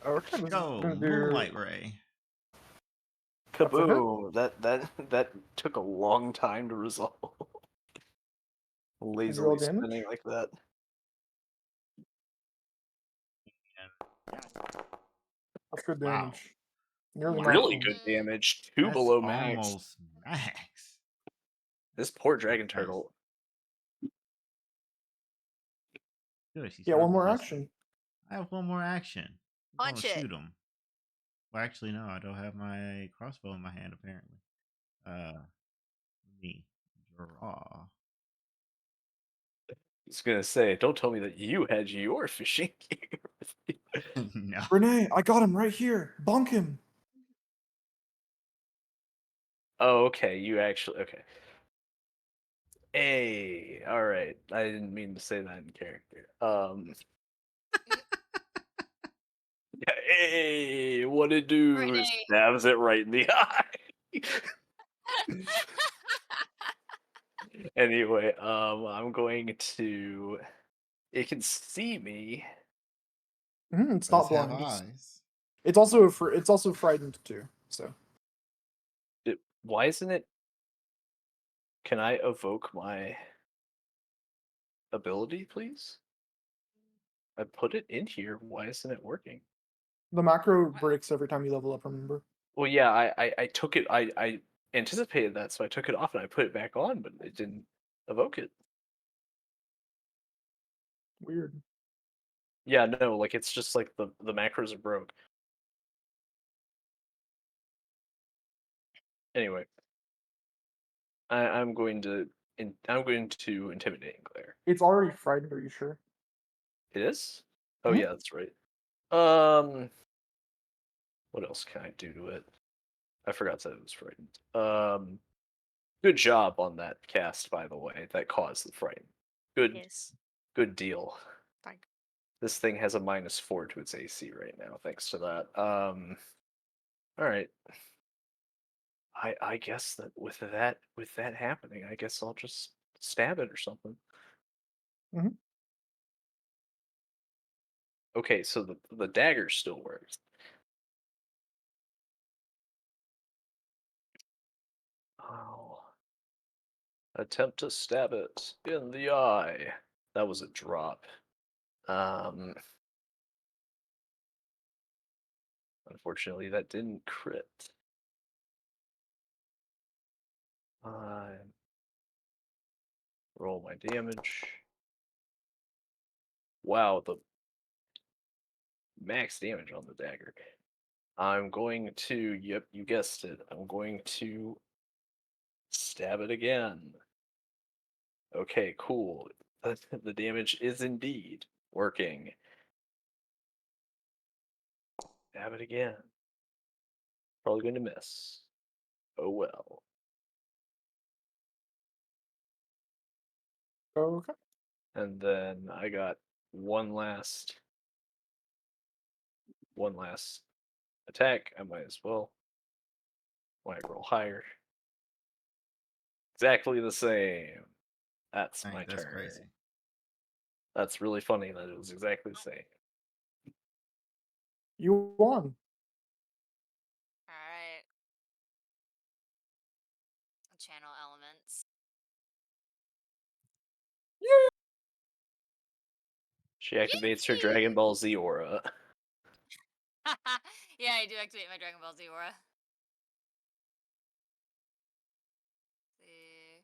Okay, this is Go, gonna do. Moonlight Ray. That's a hit. Kaboom! That took a long time to resolve. roll Lazily damage? spinning like that. That's good Wow. damage. Nearly Really maximum. good damage. Two That's below max. almost max. This poor dragon Nice. turtle. Good. She's Yeah, not one more resistant. action. I have one more action. I'm Punch gonna it. shoot him. Well, actually, no. I don't have my crossbow in my hand. Apparently. Me draw. I was gonna say, don't tell me that you had your fishing gear with you. No. Renee, I got him right here. Bonk him. Oh, okay. You actually okay. Hey, all right. I didn't mean to say that in character. Hey, what it do? Hooray. Stabs it right in the eye. Anyway, I'm going to. It can see me. It's Does not have blind. eyes. It's also frightened too. So Why isn't it? Can I evoke my ability, please? I put it in here. Why isn't it working? the macro breaks every time you level up. Remember? Well, yeah, I took it. I anticipated that, so I took it off and I put it back on, but it didn't evoke it. Weird. Yeah, no, like it's just like the macros are broke. Anyway, I'm going to intimidate Claire. It's already frightened. Are you sure? It is? Oh Mhm. yeah, that's right. What else can I do to it? I forgot that it was frightened. Good job on that cast, by the way. That caused the frighten. Yes. Good deal. Thank. This thing has a -4 to its AC right now, thanks to that. All right. I guess that with that happening, I guess I'll just stab it or something. Mhm. Okay, so the dagger still works. Oh. Attempt to stab it in the eye. That was a drop. Um Unfortunately that didn't crit. Roll my damage. Wow, the max damage on the dagger. I'm going to, yep, you guessed it. I'm going to stab it again. Okay, cool. The damage is indeed working. Stab it again. Probably going to miss. Oh well. Okay. And then I got one last attack. I might as well. Might roll higher. Exactly the same. That's Dang, my that's turn. crazy. That's really funny that it was exactly the same. You won. Alright. Channel elements. She activates her Yee! Dragon Ball Z aura. Yeah, I do activate my Dragon Ball Z aura. See.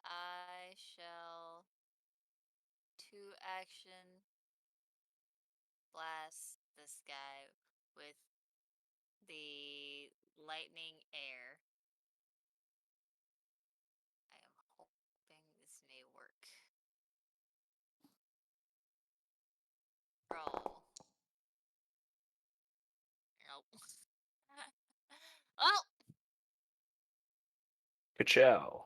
I shall 2-action blast this guy with the lightning air. I am hoping this may work. Roll. Nope. Oh! Ka-chow.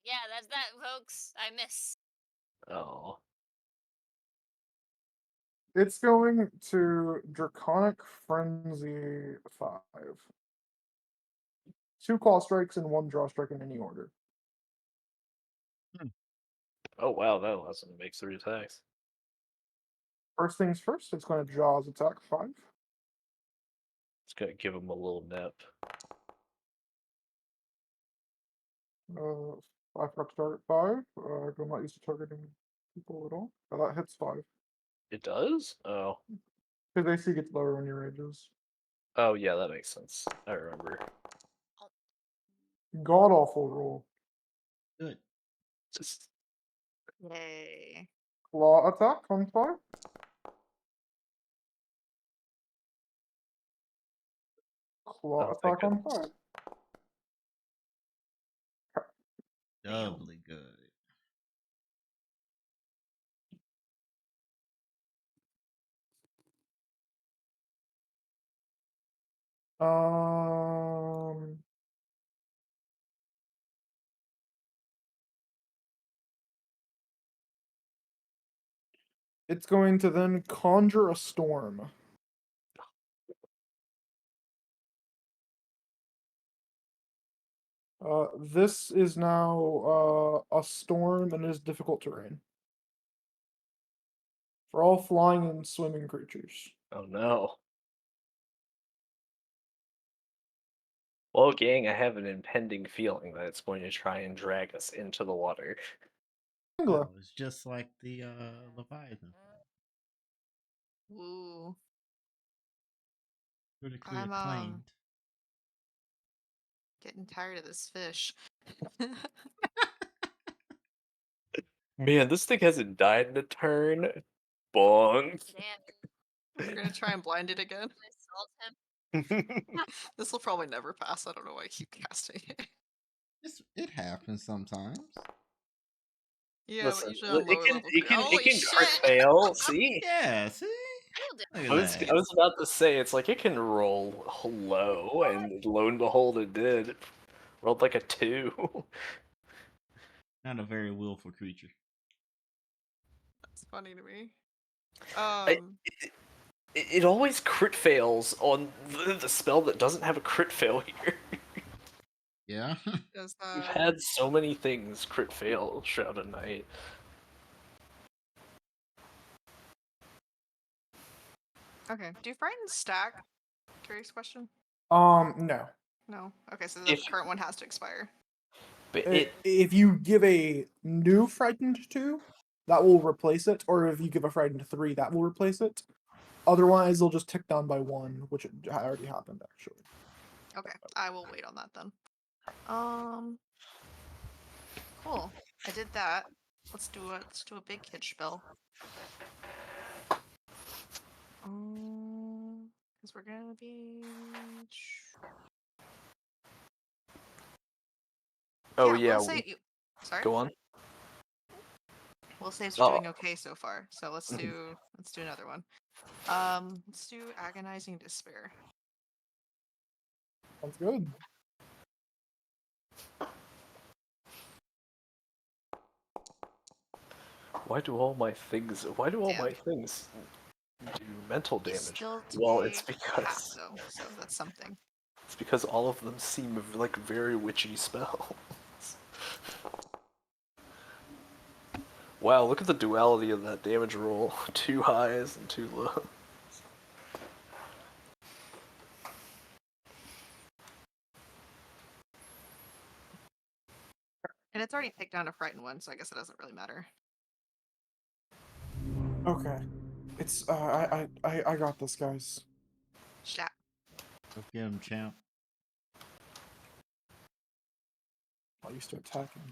Yeah, that's that, folks. I miss. Oh. It's going to Draconic Frenzy 5. 2 claw strikes and 1 draw strike in any order. Oh wow, that allows him to make 3 attacks. First things first, it's going to Jaws attack 5. It's gonna give him a little nip. I forgot to target 5. I'm not used to targeting people at all. Oh, that hits 5. It does? Oh. His AC gets lower when he rages. Oh yeah, that makes sense. I remember. God awful roll. Good. Just Yay. Claw attack on 5. Claw oh thank attack on goodness. 5. Doubly good. Um, It's going to then conjure a storm. This is now a storm and is difficult terrain for all flying and swimming creatures. Oh no. Well, gang, I have an impending feeling that it's going to try and drag us into the water. Angela, Oh, it's just like the Leviathan. Ooh. Critically I'm acclaimed. getting tired of this fish. Man, this thing hasn't died in a turn. Bonk. Damn. We're gonna try and blind it again. Assault him. This will probably never pass. I don't know why I keep casting it. It happens sometimes. Yeah, but Listen, usually on it lower can level. it can Holy it can crit shit! fail. See, Yeah, see? He'll do Look it. at that. I was about to say it's like it can roll low, and lo and behold, it did. It rolled like a 2. Not a very willful creature. That's funny to me. It always crit fails on the spell that doesn't have a crit failure. Yeah. Does We've had so many things crit fail Shroud of Night. okay. Do frightened stack? Curious question. no. No. Okay, so the If- current one has to expire. But If you give a new frightened 2, that will replace it, or if you give a frightened 3, that will replace it. Otherwise, they'll just tick down by 1, which already happened actually. Okay, I will wait on that then. Cool. I did that. Let's do a big kid spell. Because we're gonna be. oh yeah, yeah, we'll say. Sorry. go on. We'll say it's Oh. doing okay so far. So let's do another one. Let's do agonizing despair. Sounds good. Why do all my things do mental You damage? still Well, it's take half because though, so that's something. it's because all of them seem like very witchy spells. Wow, look at the duality of that damage roll. 2 highs and 2 lows. And it's already picked down a frightened one, so I guess it doesn't really matter. Okay. It's I got this, guys. Shat. Go get him, champ. I used to attacking.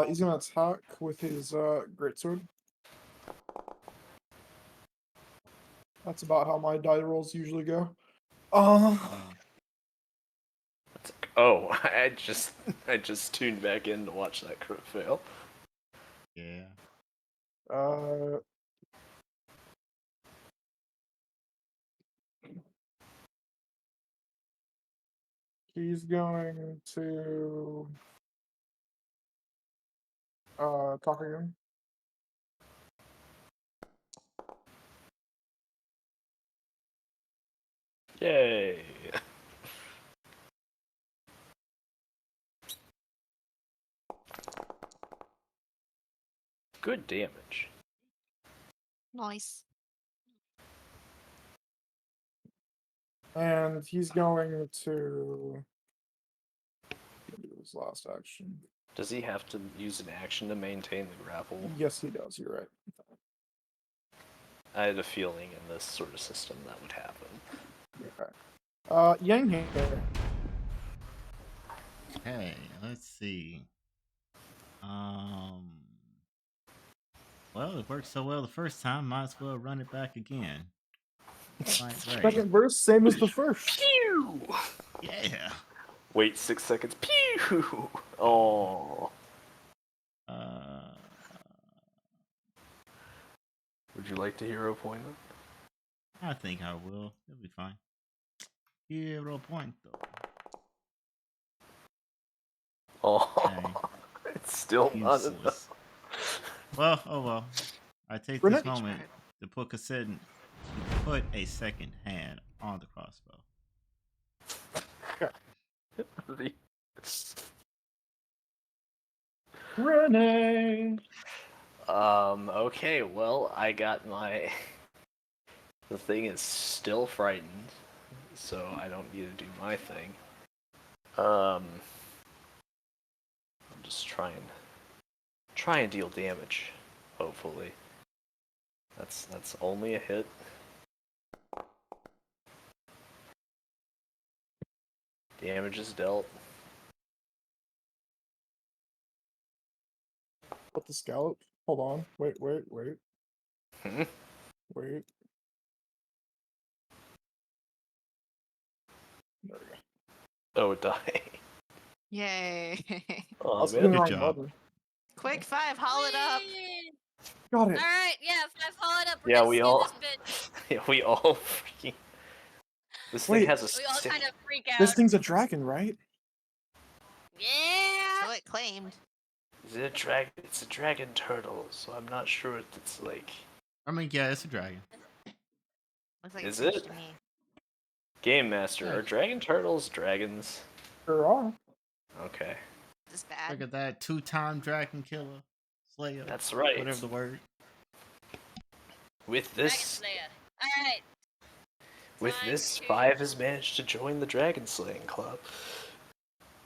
He's gonna attack with his greatsword. That's about how my die rolls usually go. Oh, I just tuned back in to watch that crit fail. Yeah. He's going to talk again. Yay! Good damage. Nice. And he's going to do his last action. Does he have to use an action to maintain the grapple? Yes, he does. You're right. I had a feeling in this sort of system that would happen. Okay. Yang here. Okay, let's see. Well, it worked so well the first time, might as well run it back again. Right. Second verse, same as the first. Pew! Yeah. Wait 6 seconds. Pew! Oh. Would you like to hero point it? I think I will. It'll be fine. Hero point though. Oh, Dang. it's still not enough. Useless. Well, oh well. I take Renee- this moment to put a second hand on the crossbow. The- Renee. Okay, well, I got my. The thing is still frightened, so I don't need to do my thing. I'm just try and deal damage, hopefully. That's only a hit. Damage is dealt. Put the scallop. Hold on. Wait. Hmm? Wait. There we go. Oh, die. Yay! I Oh was hitting the man. wrong job. button. Quick 5, haul it up. Whee! Got it. Alright, yeah, 5 followed up. We're Yeah, gonna we skin all. this bitch. Yeah, we all freaking. This thing Wait. has a We all stick. kind of freak out. This thing's a dragon, right? Yeah! So it claimed. Is it a dragon? It's a dragon turtle, so I'm not sure what it's like. I mean, yeah, it's a dragon. Looks like Is a fish it? to me. Game Master, Yeah. are dragon turtles dragons? Sure are. Okay, Is this bad? Look at that 2-time dragon killer, slayer. that's right. Whatever the word. With Dragon this, Slayer. Alright. with Time this, to- 5 has managed to join the dragon slaying club.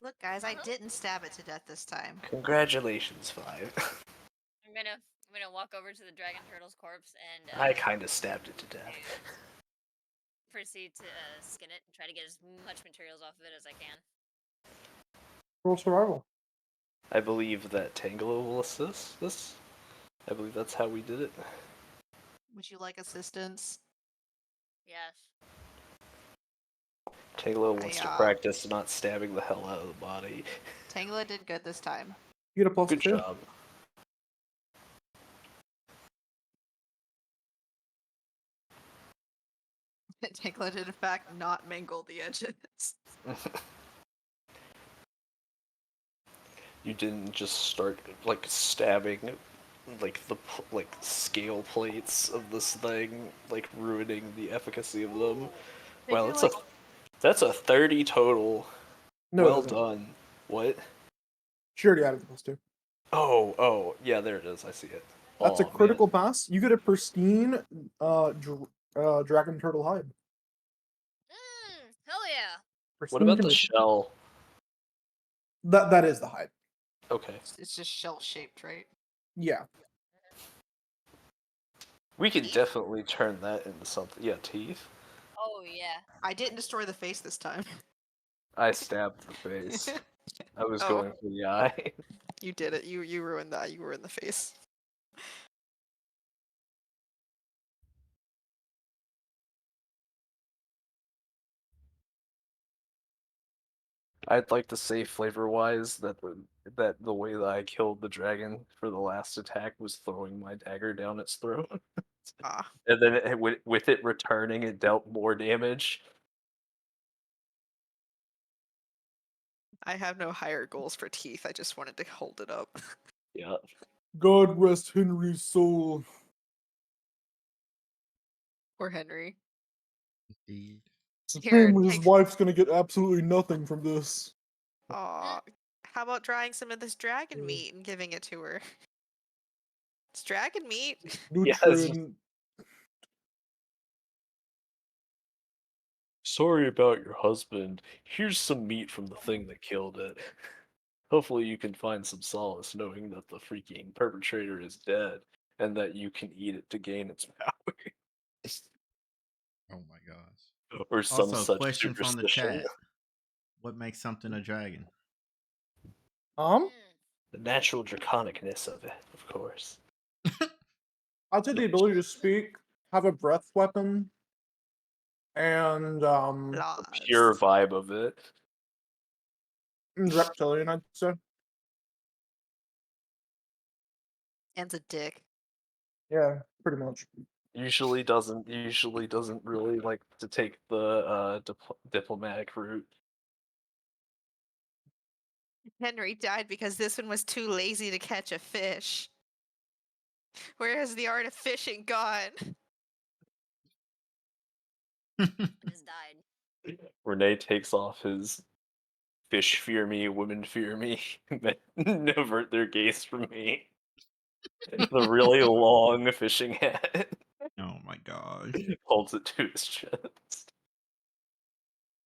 Look, guys, I didn't stab it to death this time. Congratulations, 5. I'm gonna walk over to the dragon turtle's corpse and I kind of stabbed it to death. proceed to skin it and try to get as much materials off of it as I can. Roll survival. I believe that Tangelo will assist this. I believe that's how we did it. Would you like assistance? Yes. Tangelo wants to I, practice not stabbing the hell out of the body. Tangela did good this time. You get a +2. Good job. Tangela did, in fact, not mangle the edges. You didn't just start like stabbing like the like scale plates of this thing, like ruining the efficacy of them. They Well, do it's like- that's a 30 total. No, it Well isn't. done. What? She already added the +2. Oh, yeah, there it is. I see it. That's Aw, a man. critical pass. You get a pristine dragon turtle hide. Hell yeah. What Pristine about the condition. shell? That is the hide. Okay. It's just shell shaped, right? Yeah. We could Teeth? definitely turn that into something. Yeah, teeth. Oh yeah. I didn't destroy the face this time. I stabbed the face. I was Oh. going for the eye. You did it. You ruined that. You ruined the face. I'd like to say flavor-wise that the way that I killed the dragon for the last attack was throwing my dagger down its throat, Ah. and then with it returning, it dealt more damage. I have no higher goals for teeth. I just wanted to hold it up. Yeah. God rest Henry's soul. Poor Henry. Indeed. Here, His take. wife's gonna get absolutely nothing from this. Aw. How about drying some of this dragon meat and giving it to her? It's dragon meat. Yes. Nutrient. Sorry about your husband. Here's some meat from the thing that killed it. Hopefully, you can find some solace knowing that the freaking perpetrator is dead and that you can eat it to gain its power. Oh my gosh. Or some Also, such question from the superstition. chat: what makes something a dragon? The natural draconicness of it, of course. I'd say the ability to speak, have a breath weapon, and Pure vibe of it. reptilian, I'd say. And a dick. Yeah, pretty much. Usually doesn't really like to take the diplomatic route. Henry died because this one was too lazy to catch a fish. Where has the art of fishing gone? I just died. Renee takes off his fish fear me, women fear me, men avert their gaze from me. The really long fishing hat. Oh my gosh. Holds it to his chest.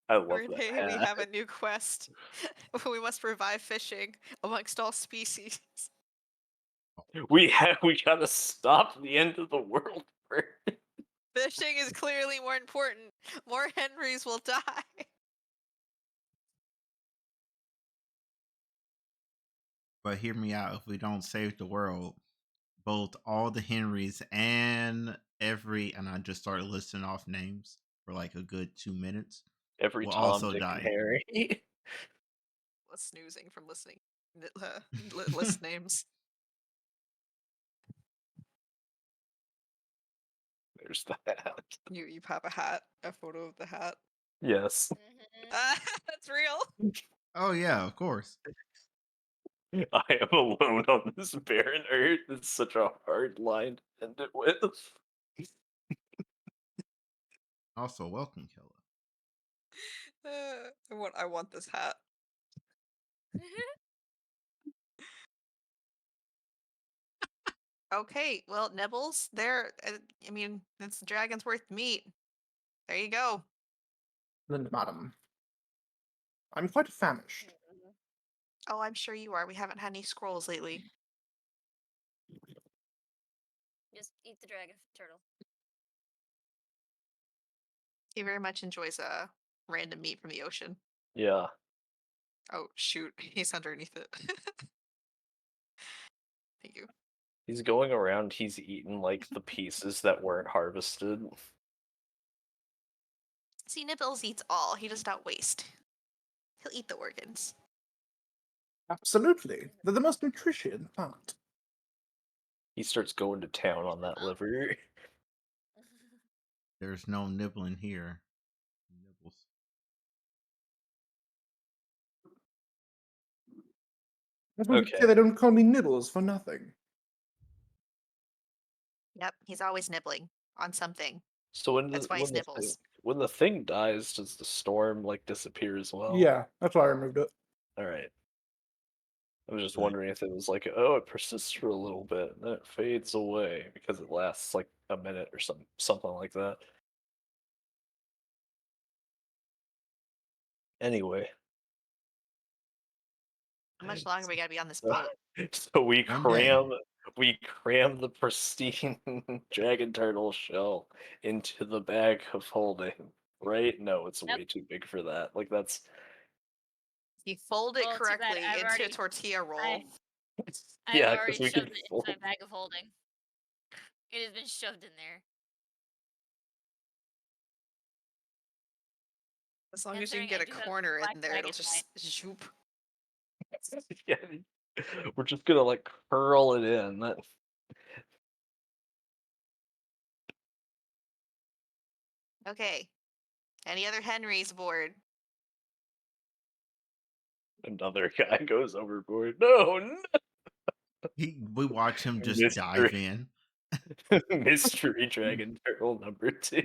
I love that Renee, we hat. have a new quest. We must revive fishing amongst all species. We gotta stop the end of the world first. Fishing is clearly more important. More Henrys will die. But hear me out. If we don't save the world, both all the Henrys and I just started listing off names for like a good 2 minutes, Every will Tom, also Dick, and die. Harry. Was snoozing from listening. List names. There's the hat. You have a hat, a photo of the hat. Yes. That's real. Oh yeah, of course. I am alone on this barren earth. It's such a hard line to end it with. Also, welcome, Kella. I want this hat. Okay, well, Nibbles, there. I mean, it's dragon's worth meat. There you go. Then, madam, I'm quite famished. Oh, I'm sure you are. We haven't had any scrolls lately. Just eat the dragon turtle. He very much enjoys random meat from the ocean. Yeah. Oh shoot, he's underneath it. Thank you. He's going around, he's eaten like the pieces that weren't harvested. See, Nibbles eats all. He does not waste. He'll eat the organs. Absolutely. They're the most nutritious part. He starts going to town on that liver. There's no nibbling here. Nibbles. That's why Okay. they don't call me Nibbles for nothing. Yep, he's always nibbling on something. So when That's why he's Nibbles. when the thing dies, does the storm like disappear as well? Yeah, that's why I removed it. All right. I was just Right. wondering if it was like, oh, it persists for a little bit, and then it fades away because it lasts like a minute or something like that. Anyway, How much longer we gotta be on this boat? so we One day. cram the pristine dragon turtle shell into the bag of holding. Right? No, it's Yep. way too big for that. Like that's You fold it Well, too bad. correctly I've into a already- tortilla roll. I've yeah, already because we shoved can it fold. into my bag of holding. It has been shoved in there. As long as you can Considering get I a do have corner black in there, it'll dragon just zoop. Yeah, we're just gonna like curl it in. That Okay. Any other Henrys aboard? another guy goes overboard. No, We watch him just Mystery. dive in. Mystery Dragon Turtle number 2.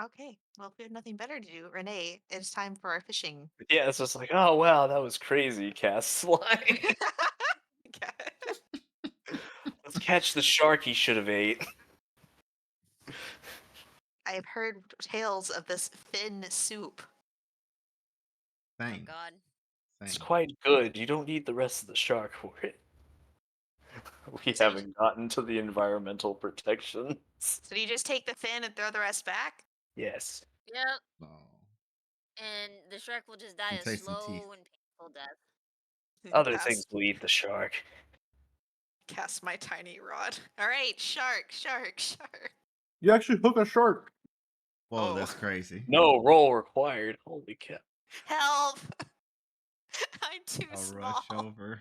Okay. Well, if we have nothing better to do, Renee, it's time for our fishing. Yeah, it's just like, oh wow, that was crazy. Cast slide. Let's catch the shark he should have ate. I have heard tales of this fin soup. Oh Same. God. It's Same. quite good. You don't need the rest of the shark for it. We So you- haven't gotten to the environmental protections. So do you just take the fin and throw the rest back? Yes. Yep. Oh. And the shark will just die And a taste some teeth. slow and painful death. Other things will eat the shark. Cast my tiny rod. All right, shark, shark, shark. You actually hook a shark. Whoa, Oh. that's crazy. No roll required. Holy cow. Help! I'm too I'll small. rush over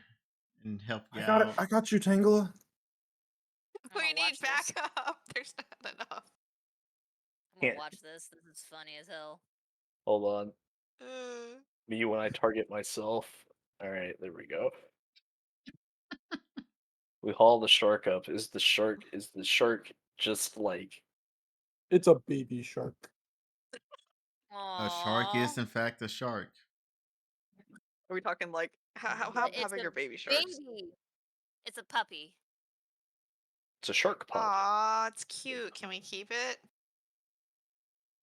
and help you I got it. out. I got you, Tangela. We gonna need watch this. backup. There's not enough. I'm gonna Can't- watch this. This is funny as hell. Hold on. Me when I target myself. All right, there we go. We haul the shark up. Is the shark just like It's a baby shark. A shark Aww. is, in fact, a shark. Are we talking like how But it's big a are baby sharks? baby. It's a puppy. it's a shark pup? Aw, it's cute. Can we keep it?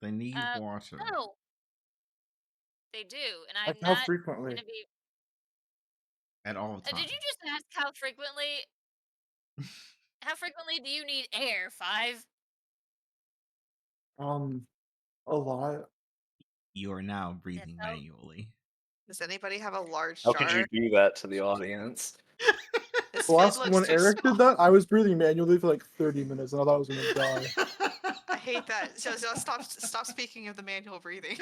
They need Uh, water no, they do, and Like I'm how not frequently? gonna be. at all Did times. you just ask how frequently? How frequently do you need air? 5. A lot. You are now That's breathing how. manually. Does anybody have a large How jar? could you do that to the audience? This The feed last looks when too Eric small. did that, I was breathing manually for like 30 minutes, and I thought I was gonna die. I hate that. So stop speaking of the manual breathing.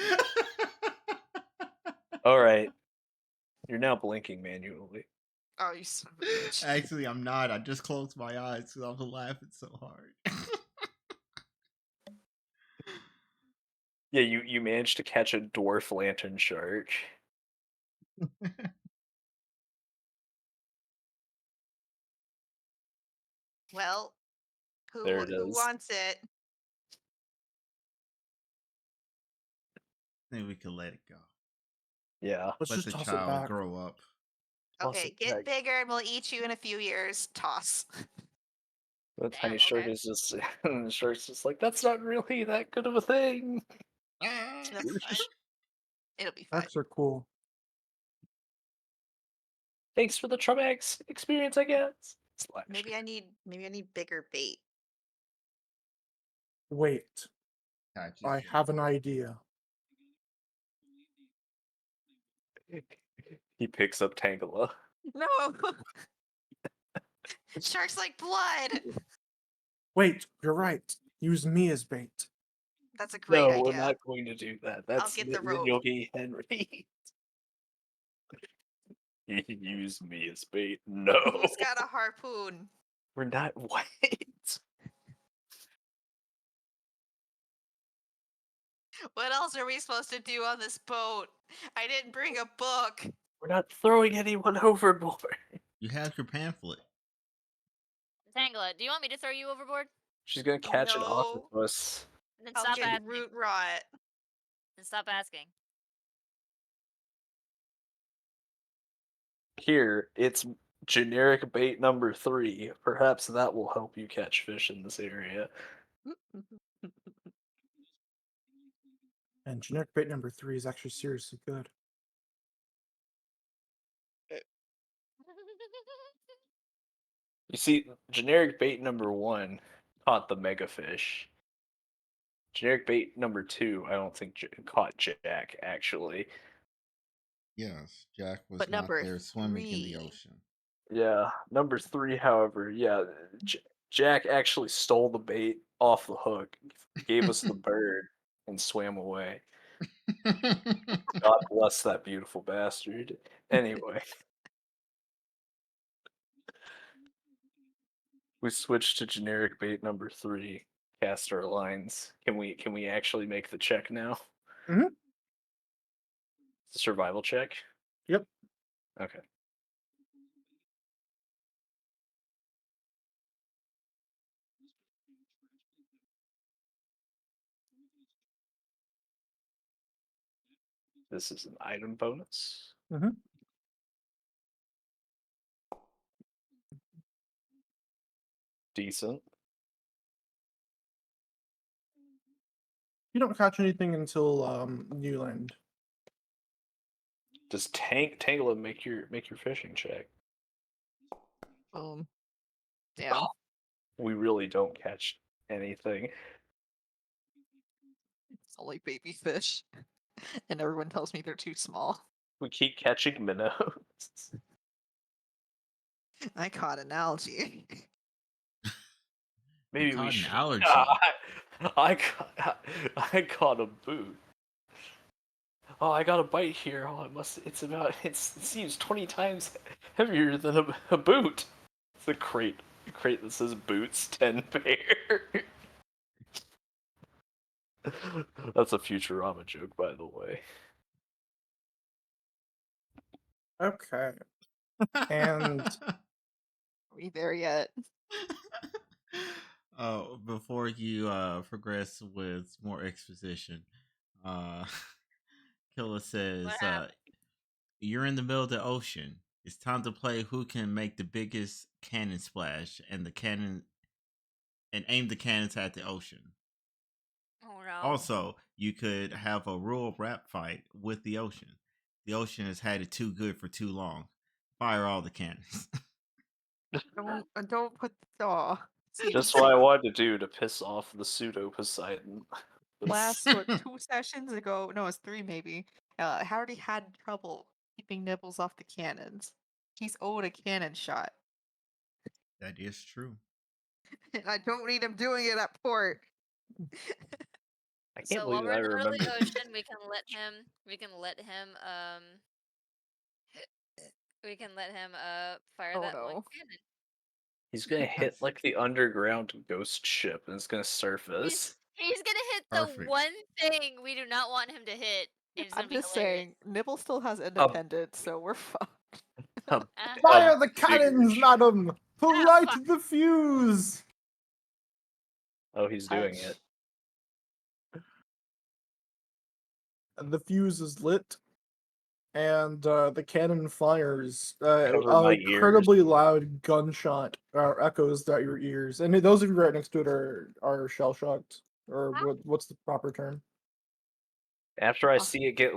All right, you're now blinking manually. Oh, you son of a bitch. Actually, I'm not. I just closed my eyes because I was laughing so hard. Yeah, you managed to catch a dwarf lantern shark. Well, There it who is. wants it? Then we could let it go. Yeah. Let's Let just the toss it child back. grow up. Toss Okay, it get back. bigger and we'll eat you in a few years. Toss. The Damn. tiny shark Okay. is just and the shark's just like, that's not really that good of a thing. Ah! That's fine. It'll be fine. Sharks are cool. Thanks for the traumatic experience, I guess. Slash. Maybe I need bigger bait. Wait, Catches I it. have an idea. He picks up Tangela. No. Sharks like blood. Wait, you're right. Use me as bait. That's a great No, we're idea. not going to do that. I'll get the Then rope. you'll be Henry. He used me as bait. No, Who's got a harpoon? we're not. What? What else are we supposed to do on this boat? I didn't bring a book. We're not throwing anyone overboard. You have your pamphlet. Tangela, do you want me to throw you overboard? She's gonna catch an No. octopus. Then I'll stop get asking. root rot. Then stop asking. Here, it's generic bait number 3. Perhaps that will help you catch fish in this area. And generic bait number 3 is actually seriously good. You see, generic bait number 1 caught the mega fish. Generic bait number 2, I don't think caught Jack, actually. Yes, Jack was But not number there swimming in the 3. ocean. Yeah, number 3, however, yeah, Jack actually stole the bait off the hook, gave us the bird, and swam away. God bless that beautiful bastard. Anyway, we switched to generic bait number 3. Cast our lines. Can we actually make the check now? Mhm. Survival check. Yep. Okay. This is an item bonus. Mhm. Decent. You don't catch anything until you land. Does Tangela make your fishing check? Boom. Damn. We really don't catch anything. It's only baby fish. And everyone tells me they're too small. We keep catching minnows. I caught an algae. Maybe we caught an should. allergy. I caught a boot. Oh, I got a bite here. Oh, it seems 20 times heavier than a boot. It's a crate that says boots 10 pair. That's a Futurama joke, by the way. Okay. And Are we there yet? Oh, before you progress with more exposition, uh Killa What says, happened? you're in the middle of the ocean. It's time to play who can make the biggest cannon splash and aim the cannons at the ocean. Oh no. Also, you could have a rural rap fight with the ocean. The ocean has had it too good for too long. Fire all the cannons. Don't put oh. Just what I wanted to do to piss off the pseudo Poseidon. Last 2 sessions ago, no, it's 3 maybe. I already had trouble keeping Nibbles off the cannons. He's owed a cannon shot, That is true. and I don't need him doing it at port. I can't So while believe we're I in the middle of remember. the ocean, we can let him. We can let him. We can let him. Fire Oh, that one no. cannon. He's gonna hit like the underground ghost ship, and it's gonna surface. He's gonna hit Perfect. the one thing we do not want him to hit. And it's I'm gonna be just hilarious. saying, Nibble still has independence, so we're fucked. A, fire a the bigger cannons, ship. madam! To Ah, light fuck. the fuse! Oh, he's doing Touch. it. And the fuse is lit, and the cannon fires. Cover An my ears. incredibly loud gunshot echoes throughout your ears, and those of you right next to it are shell shocked, or what's the proper term? After I see it get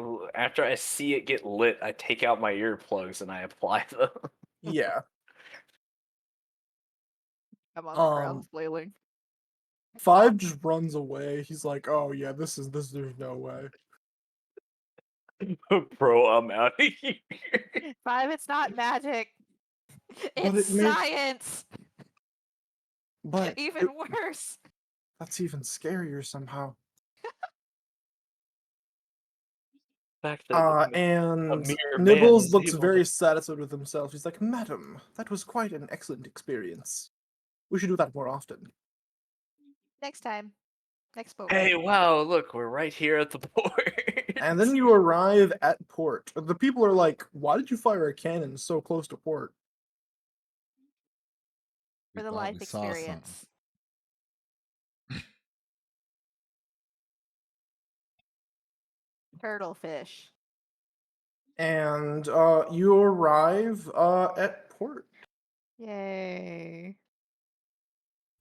lit, I take out my earplugs and I apply them. Yeah. I'm on the ground Um, flailing. 5 just runs away. He's like, "Oh yeah, this. There's no way." Bro, I'm out of here. 5, it's not magic. But It's it makes. science. But Even worse. that's even scarier somehow. Fact that a And mere man Nibbles is looks able very to. satisfied with himself. He's like, "Madam, that was quite an excellent experience. We should do that more often." Next time. Next boat Hey, ride. wow! Look, we're right here at the port. And then you arrive at port. The people are like, "Why did you fire a cannon so close to port?" We For the thought life we saw something. experience. Turtle fish. And you arrive at port. Yay.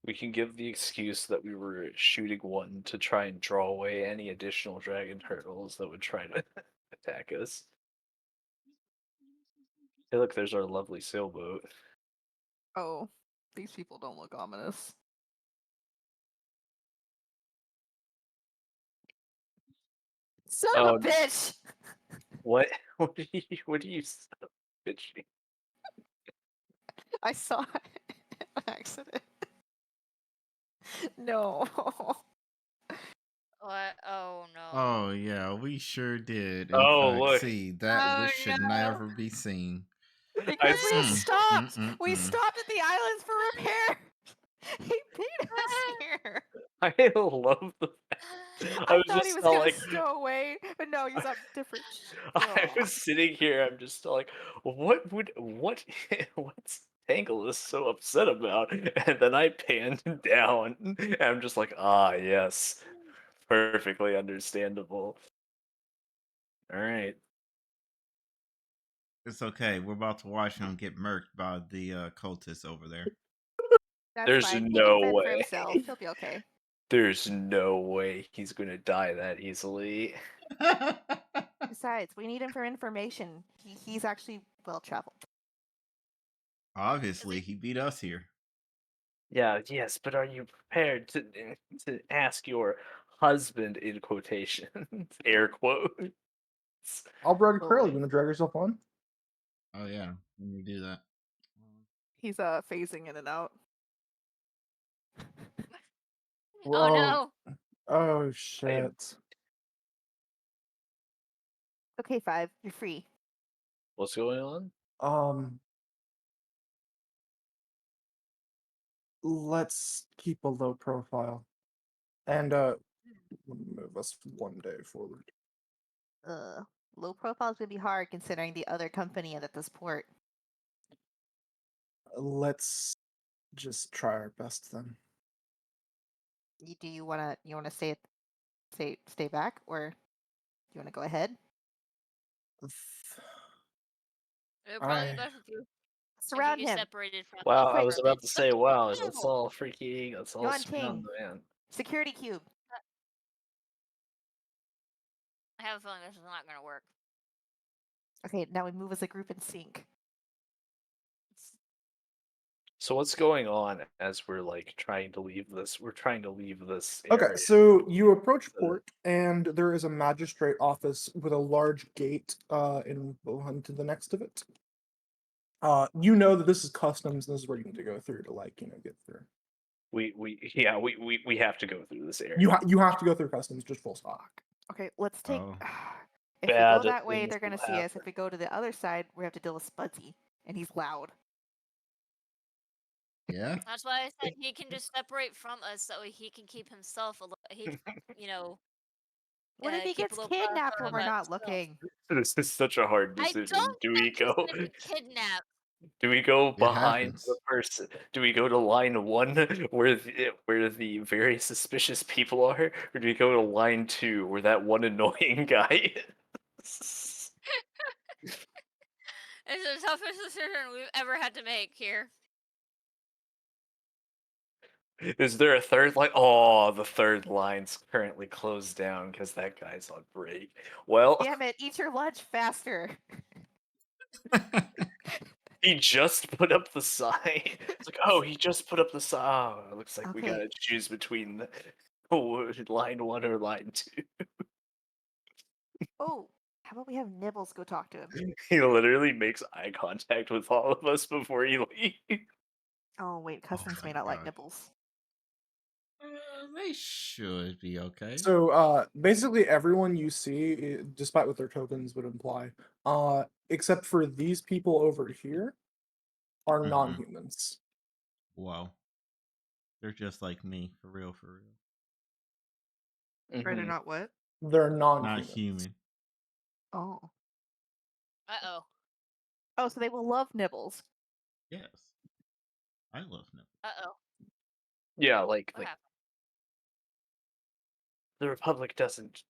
We can give the excuse that we were shooting one to try and draw away any additional dragon turtles that would try to attack us. Hey, look, there's our lovely sailboat. Oh, these people don't look ominous. Son of Oh, a bitch! what? What do you bitching? I saw it on accident. No. What? Oh no. Oh yeah, we sure did. In Oh, fact, look. see that Oh which should no. never be seen. Because we Mm, stopped! We mm. stopped at the islands for repair! He beat us here! I love the. I I was thought he just was all gonna like, stow away, but no, he's on different. I Oh. was sitting here. I'm just like, what what's Tangle is so upset about? And then I panned down, and I'm just like, ah, yes, perfectly understandable. All right. It's okay. We're about to watch him get murked by the cultists over there. That's There's fine. He no can fend for way. himself. He'll be okay. There's no way he's gonna die that easily. Besides, we need him for information. He's actually well traveled. Obviously, he beat us here. Yeah, yes, but are you prepared to ask your husband in quotations, air quotes? Albright Curly, you Boy. wanna drag yourself on? Oh yeah, let me do that. He's phasing in and out. Oh Well, no. oh I am shit. Okay, 5. You're free. What's going on? Um, let's keep a low profile. And move us one day forward. Low profile is gonna be hard considering the other company at this port. Let's just try our best then. Do you wanna stay back, or do you wanna go ahead? Th- It would probably be I best if you Surround him. separated from Wow, us I for was a about bit. to say, wow, let's Careful. all freaking, let's all Yuan surround Ting. the man. Security cube. I have a feeling this is not gonna work. Okay, now we move as a group in sync. So what's going on as we're like trying to leave this? We're trying to leave this Okay, area. so you approach Uh, port, and there is a magistrate office with a large gate in to the next of it. You know that this is customs, and this is where you need to go through to get through. we have to go through this area. You have to go through customs, just full stop. Okay, let's take. Oh. If we Bad go that way, things they're gonna will see us. happen. If we go to the other side, we have to deal with Spudsy, and he's loud. Yeah. That's why I said he can just separate from us so he can keep himself a little. He, What if he keep a gets little kidnapped buffer when we're about not himself. looking? This is such a hard I decision. don't Do we think he's go? gonna be kidnapped. Do we go It behind the happens. person? Do we go to line 1 where the very suspicious people are, or do we go to line 2 where that one annoying guy is? It's the toughest decision we've ever had to make here. Is there a third line? Oh, the third line's currently closed down because that guy's on break. Well, Damn it! Eat your lunch faster. he just put up the sign. It's like, oh, he just put up the sign. Oh, it looks like we Okay. gotta choose between line 1 or line 2. Oh, how about we have Nibbles go talk to him? He literally makes eye contact with all of us before he leaves. Oh wait, customs my may not like God. Nibbles. They should be okay. So basically everyone you see, despite what their tokens would imply, except for these people over here, are Mhm. non-humans. Wow. They're just like me, for real, for real. Right or not what? They're Not non-humans. human. Oh. Uh-oh. Oh, so they will love Nibbles. Yes. I love them. Uh-oh. Yeah, like What happened? the Republic doesn't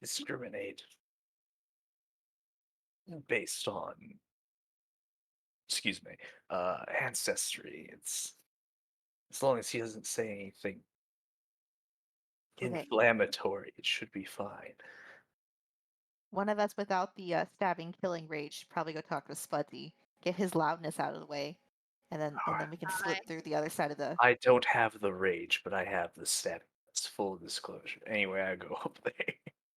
discriminate based on, excuse me, ancestry. It's as long as he doesn't say anything Okay. inflammatory, it should be fine. One of us without the stabbing, killing rage should probably go talk to Spudsy, get his loudness out of the way, and then we can slip Hi. through the other side of the. I don't have the rage, but I have the status. Full disclosure. Anyway, I go up there.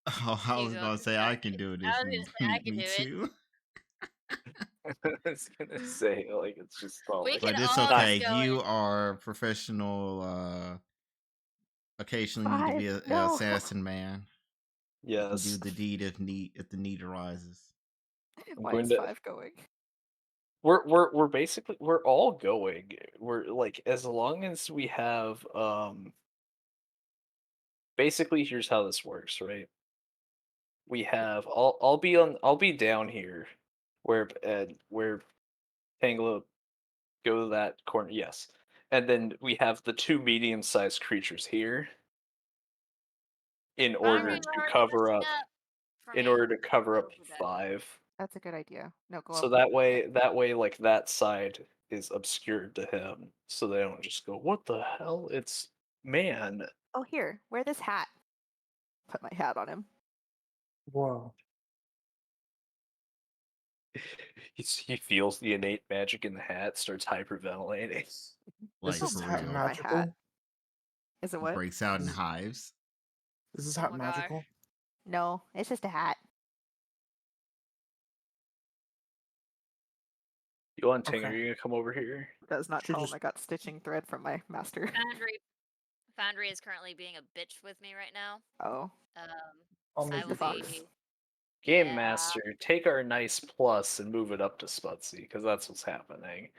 Oh, I You was go about to say I can do it I if was you gonna say I need can me do it. to. I was gonna say, like, it's just all We like, can But it's all not- okay. just go You in. are professional. Occasionally need to be 5, a no. assassin man. You can do yes. the deed if the need arises. I'm Why going is to. 5 going? We're basically we're all going. We're like, as long as we have basically, here's how this works, right? We have I'll be down here where Tangela go to that corner, yes. And then we have the two medium-sized creatures here in order Foundry's to already cover messing up up for me. up Look at that. 5. That's a good idea. No, go So up. that way like that side is obscured to him. So they don't just go, "What the hell? It's man." Oh, here, wear this hat. Put my hat on him. Whoa. He feels the innate magic in the hat, starts hyperventilating. Like Is this for hat real. My hat. magical? Is it what? Breaks out in Is- hives. Is this Oh hat my gosh. magical? No, it's just a hat. You want Ting, are Okay. you gonna come over here? Does not Should tell him just- I got stitching thread from my master. Foundry is currently being a bitch with me right now. Oh. I'll I make will you fox. be. Game Yeah. Master, take our nice plus and move it up to Spudsy, because that's what's happening.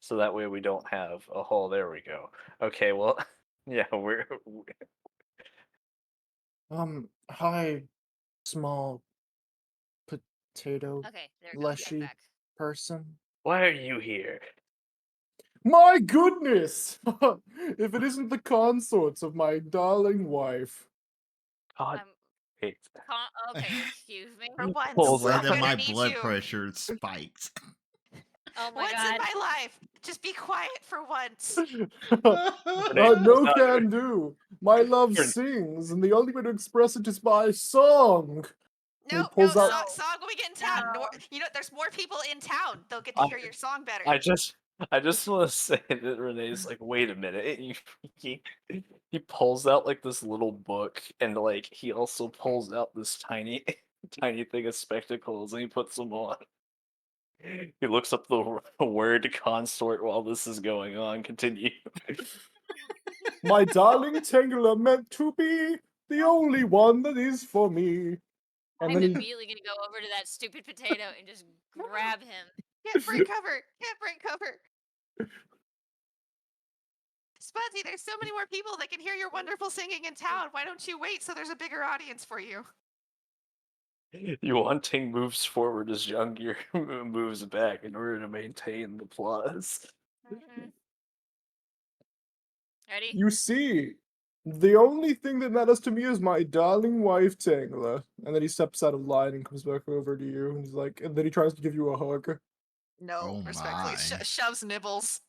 So that way we don't have a hole. There we go. Okay, well, yeah, Hi, small potato Okay, there it goes. I'm fleshy back. person. Why are you here? My goodness! If it isn't the consorts of my darling wife. God, I'm hate. okay, excuse me. For He once, pulls Glad I'm out that gonna my need blood you. pressure spiked. Oh my Once in god. my life, just be quiet for once. Renee pulls No out can do. My love Ren- sings, and the only way to express it is by song. And he No, pulls out. No. song when we get in town. No. You know, there's more people in town. They'll get to I- hear your song better. I just want to say that Renee's like, wait a minute. He pulls out like this little book, and like he also pulls out this tiny tiny thing of spectacles, and he puts them on. He looks up the word consort while this is going on. Continue. My darling Tangela meant to be the only one that is for me. And I'm then he, immediately gonna go over to that stupid potato and just grab him. Can't break cover. Can't break cover. Spudsy, there's so many more people that can hear your wonderful singing in town. Why don't you wait so there's a bigger audience for you? Yuan-Ting moves forward as Youngir moves back in order to maintain the plus. Mhm. Ready? you see, the only thing that matters to me is my darling wife Tangela. And then he steps out of line and comes back over to you, and he's like, and then he tries to give you a hug. No, Oh respectfully. my. Shoves Nibbles.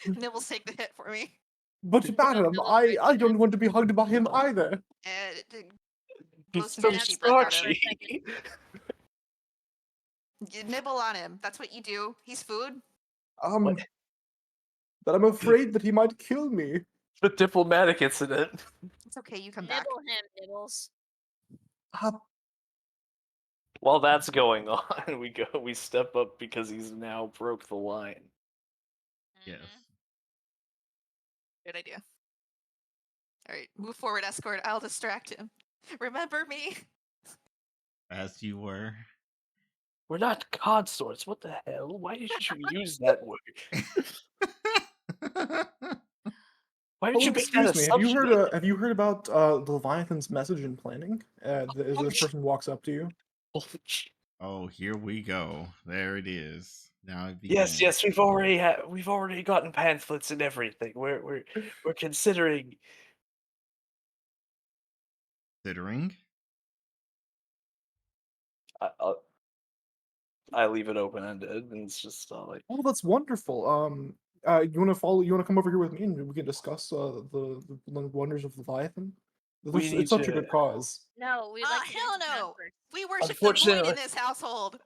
Nibbles take the hit for me. But madam, Nibbles I right don't want to be hugged by him either. And it He's blows some so fishy That's breath out of for a him. starchy. You nibble on him. That's what you do. He's food. What? But I'm afraid that he might kill me. The diplomatic incident. It's okay. You come back. Nibble him, Nibbles. Uh, While that's going on, we step up because he's now broke the line. Yes. Mhm. Good idea. All right, move forward, escort. I'll distract him. Remember me? As you were. We're not consorts. What the hell? Why did you use that word? Why did oh, you make that excuse me. assumption? Have you heard about the Leviathan's message and planning? As this person walks up to you. Holy shit. Oh, here we go. There it is. Now it Yes, begins. yes, we've already gotten pamphlets and everything. We're considering. Considering. I leave it open ended, and it's just like Oh, that's wonderful. You want to follow? You want to come over here with me, and we can discuss the wonders of Leviathan. we need It's such a to. good cause. No, we'd Oh, like to hell visit town no. first. We worship the void Unfortunately- in this household.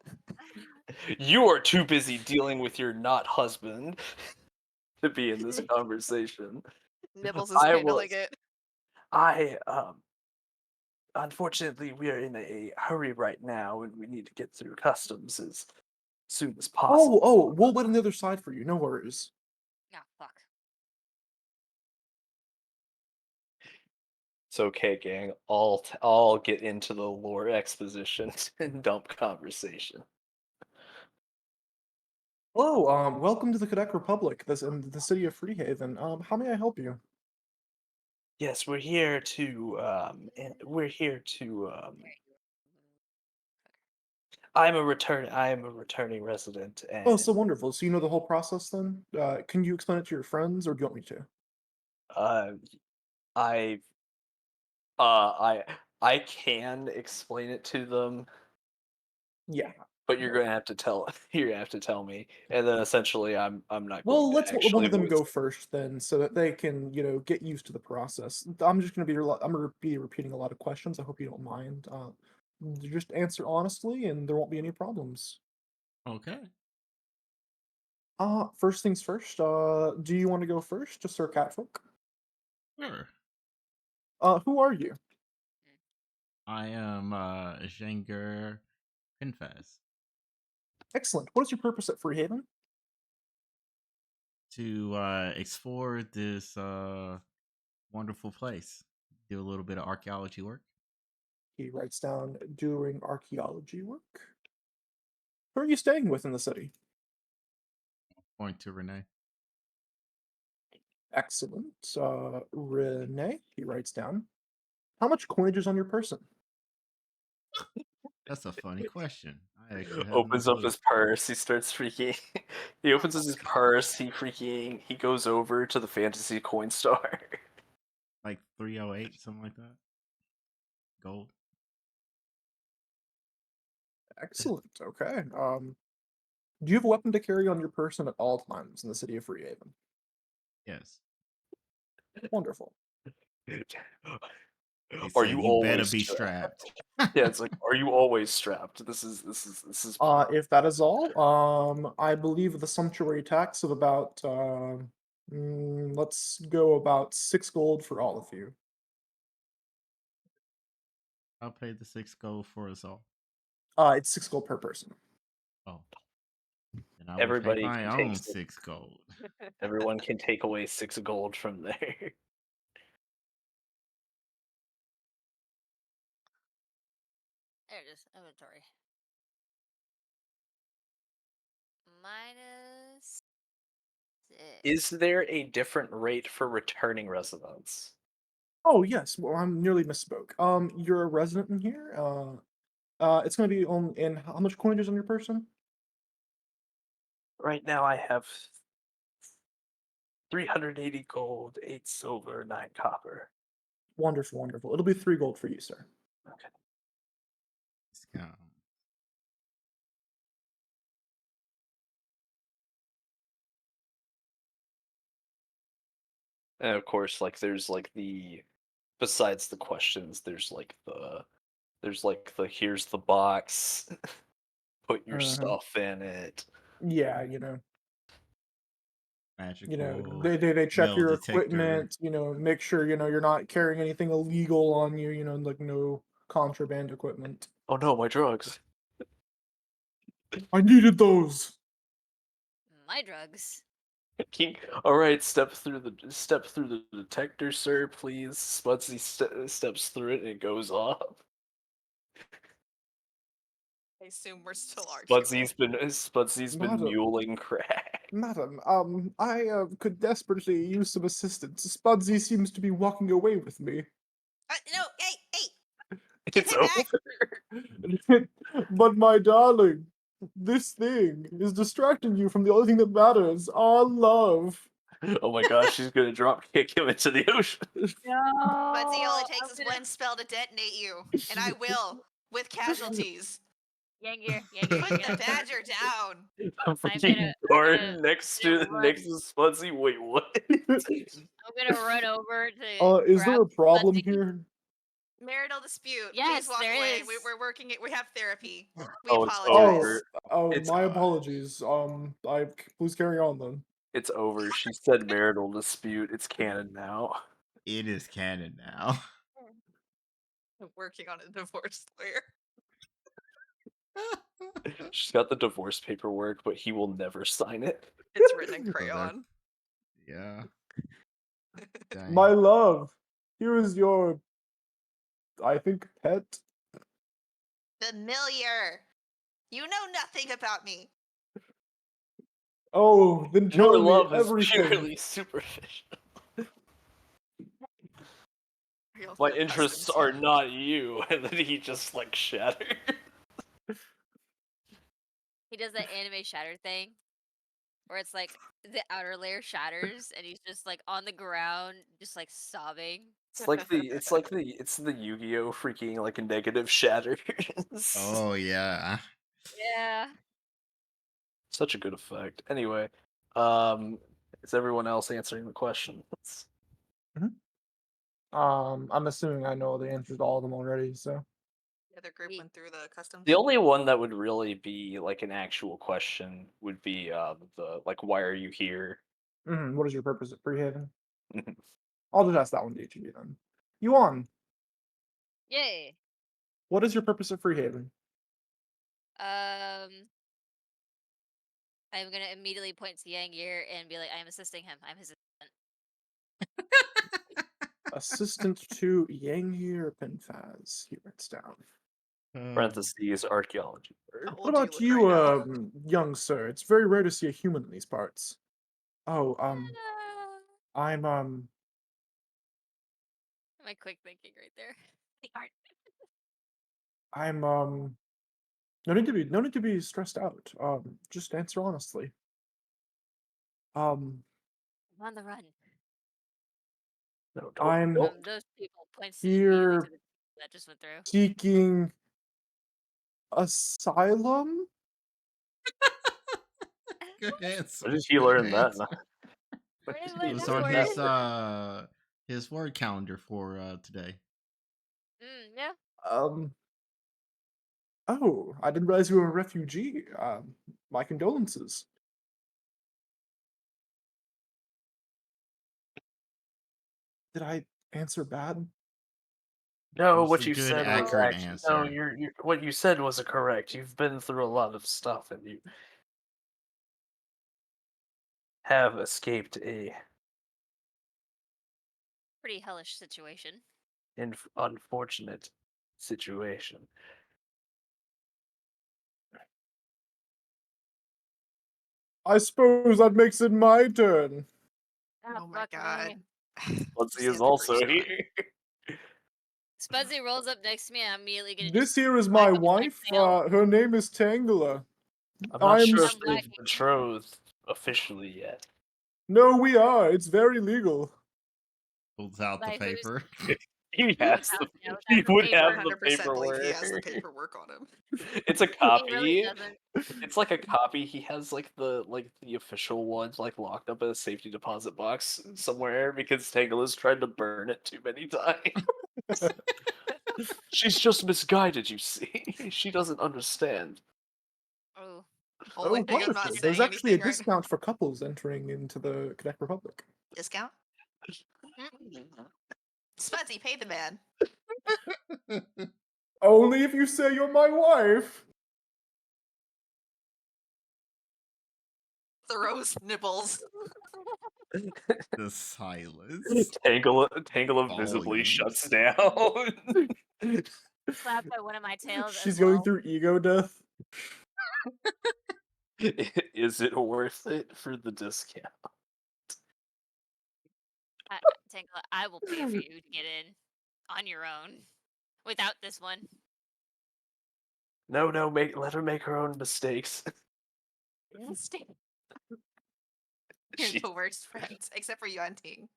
You are too busy dealing with your not husband to be in this conversation. Nibbles is I handling was- it. Unfortunately, we are in a hurry right now, and we need to get through customs as soon as possible. We'll wait on the other side for you. No worries. Oh, fuck. It's okay, gang. I'll get into the lore exposition and dump conversation. Hello, welcome to the Quebec Republic, this in the city of Freehaven. How may I help you? Yes, we're here to I am a returning resident, and Oh, so wonderful. So you know the whole process then? Can you explain it to your friends, or do you want me to? uh, I I can explain it to them, Yeah. but you're gonna have to tell you're gonna have to tell me, and then essentially I'm not Well, going to let's one actually of them voice go it. first then, so that they can, get used to the process. I'm just gonna be I'm gonna be repeating a lot of questions. I hope you don't mind. Just answer honestly, and there won't be any problems. Okay. First things first. Do you want to go first, just Sir Catfolk? Sure. Who are you? I am Jenger Confess. Excellent. What is your purpose at Freehaven? To explore this wonderful place. Do a little bit of archaeology work. He writes down doing archaeology work. Who are you staying with in the city? Point to Renee. Excellent. Renee, he writes down. How much coinage is on your person? That's a funny question. I actually have no Opens up clue. his purse. He starts freaking. He opens his purse. He goes over to the fantasy coin star. Like 308, something like that. Gold. Excellent. Okay. Do you have a weapon to carry on your person at all times in the city of Freehaven? Yes. Wonderful. He Are said, you "You better always be strapped? strapped." Yeah, it's like, are you always strapped? This is. If that is all, I believe the sumptuary tax of about, let's go about 6 gold for all of you. I'll pay the 6 gold for us all. It's 6 gold per person. Oh, and I will pay Everybody my can own take 6 gold. Everyone can take away 6 gold from there. There it is. Inventory. Minus 6. Is there a different rate for returning residents? Oh yes, well I'm nearly misspoke. You're a resident in here. It's gonna be on in how much coinage is on your person? Right now, I have 380 gold, 8 silver, 9 copper. Wonderful, wonderful. It'll be 3 gold for you, sir. Okay. Discount. And of course, like there's like besides the questions, there's like the here's the box, put your Uh-huh. stuff in it. Yeah, Magical they check metal your detector. equipment, make sure, you're not carrying anything illegal on you, like no contraband equipment. Oh no, my drugs. I needed those. My drugs. All right, step through the detector, sir, please. Spudsy steps through it and it goes off. I assume we're still arguing. Spudsy's been Madam, muling crack. madam, I could desperately use some assistance. Spudsy seems to be walking away with me. No, hey, give It's him over. back. But my darling, this thing is distracting you from the only thing that matters, our love. Oh my gosh, she's gonna drop kick him into the ocean. No. But it only takes us one spell to detonate you, and I will with casualties. Yangier. Put the badger down. I'm I'm freaking gonna guard next to run. Spudsy. Wait, what? I'm gonna run over to Is there grab a problem Spudsy. here? Marital dispute. Yes, Please walk there away. is. We're working it. We have therapy. We Oh, it's apologize. over. It's My apologies. Please carry on then. It's over. She said marital dispute. It's canon now. It is canon now. I'm working on a divorce lawyer. She's got the divorce paperwork, but he will never sign it. It's written in So they're- crayon. yeah. Dang. My love, here is your, I think, pet. Familiar. You know nothing about me. Oh, then Your tell me love is everything. purely superficial. Real My feel interests customs are here. not you. And then he just like shattered. He does that anime shatter thing, where it's like the outer layer shatters and he's just like on the ground, just like sobbing. It's the Yu-Gi-Oh freaking like negative shatters. Oh yeah. Yeah. Such a good effect. Anyway, is everyone else answering the questions? I'm assuming I know the answers to all of them already, so. The other group We- went through the customs. The only one that would really be like an actual question would be the like why are you here? What is your purpose at Freehaven? I'll just ask that one to each of you then. Yuan, Yay. what is your purpose at Freehaven? I'm gonna immediately point to Yangier and be like, I am assisting him. I'm his Assistant to Yangir Pinfaz. He writes down. Parentheses archaeology. How What old do you about look you, right now? young sir? It's very rare to see a human in these parts. Oh, I'm My quick thinking right there. I'm No need to be stressed out. Just answer honestly. I'm on the run No, I'm don't. from those people. Points immediately here to the people that just went through. seeking asylum. Good answer. Where did he Good learn that? answer. Where did I It learn was this on word? his word calendar for today. Yeah. Oh, I didn't realize you were a refugee. My condolences. Did I answer bad? No, It's what a you good, said was accurate actually no. answer. You're what you said was correct. You've been through a lot of stuff, and you have escaped a Pretty hellish situation. unfortunate situation. I suppose that makes it my turn. Oh my Fuck god. me. Let's see This is is the also first one. here. Spuzzy rolls up next to me, and I'm immediately gonna This just here is whack my him with my wife. tail. Her name is Tangela. I'm not I'm sure I'm if they've whacking. betrothed officially yet. No, we are. It's very legal. Pulls out the By who's paper. He has without, the yeah, he without the would have paper. the 100% believe he paperwork. has the paperwork on him. It's a He really copy. doesn't. It's like a copy. He has like the official ones like locked up in a safety deposit box somewhere because Tangela's tried to burn it too many times. She's just misguided, you see. She doesn't understand. Oh, Only Oh, thing I'm not wonderful. There's saying actually a anything right now. discount for couples entering into the Quebec Republic. Discount? Spuzzy, pay the man. Only if you say you're my wife. Throws nibbles. The silence. Tangela visibly shuts down. slapped by one of my tails She's as going well. through ego death. Is it worth it for the discount? Tangle, I will pay for you to get in on your own without this one. No, let her make her own mistakes. Mistake. You're She- the worst friends, except for Yuan-Ting.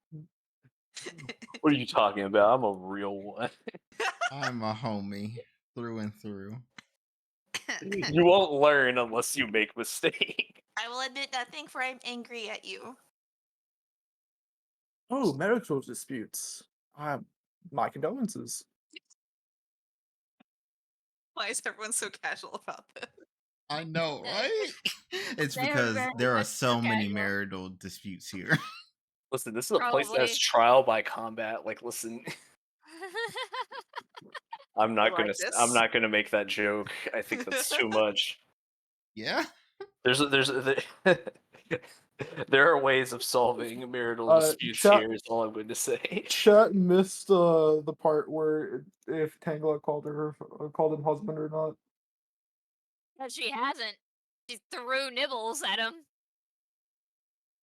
What are you talking about? I'm a real one. I'm a homie through and through. You won't learn unless you make mistakes. I will admit nothing, for I'm angry at you. Oh, marital disputes. My condolences. Why is everyone so casual about this? I know, right? It's They are because very there are much so so many casual. marital disputes here. Listen, this is a place that has Probably. trial by combat. Like, listen, I'm not Like gonna I'm this? not gonna make that joke. I think that's too much. Yeah. There are ways of solving marital disputes Chat here. Is all I'm going to say. chat missed the part where if Tangela called him husband or not. But she hasn't. She threw nibbles at him.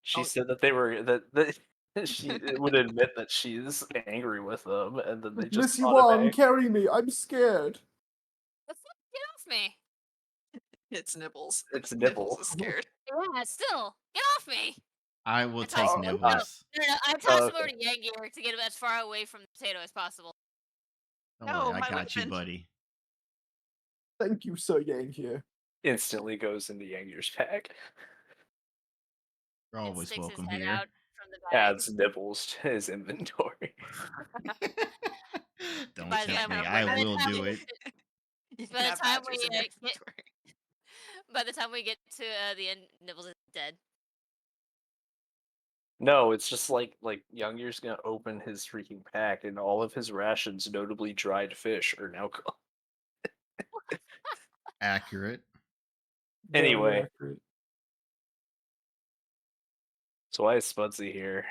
She Oh. said that that she would admit that she's angry with them, and then they just Missy fought it Wong, back. carry me. I'm scared. The fuck? Get off me. It's Nibbles. It's Nibbles nibble. is scared. Yeah, still. Get off me. I will I take toss, Oh, no, nibbles. no, I toss Oh, him over okay. to Yangier to get him as far away from the potato as possible. Don't No, worry, I my got you, weapon. buddy. Thank you, Sir Yang here. Instantly goes into Yangir's pack. You're And always sticks his welcome head here. out from the bag. Adds nibbles to his inventory. Don't By the tempt time, me. have I by the will time, do it. You can by the have time badgers we in your get, inventory. by the time we get to the end, Nibbles is dead. No, it's just like Youngier's gonna open his freaking pack, and all of his rations, notably dried fish, are now gone. Accurate. Very Anyway. accurate. So why is Spudsy here?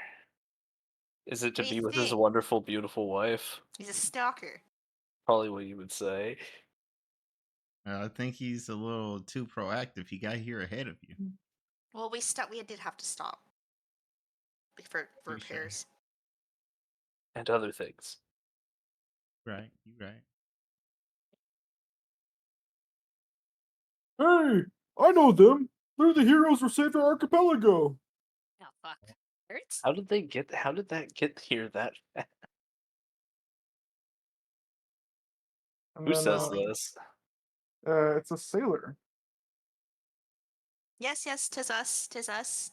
Is it to What do be you with his think? wonderful, beautiful wife? He's a stalker. Probably what you would say. I think he's a little too proactive. He got here ahead of you. Well, we did have to stop for Touche. repairs. And other things. Right, you right. Hey, I know them. They're the heroes who saved our archipelago. Oh fuck. Hurts? How did that get here that fast? And Who then, says this? it's a sailor. Yes, yes, tis us, tis us.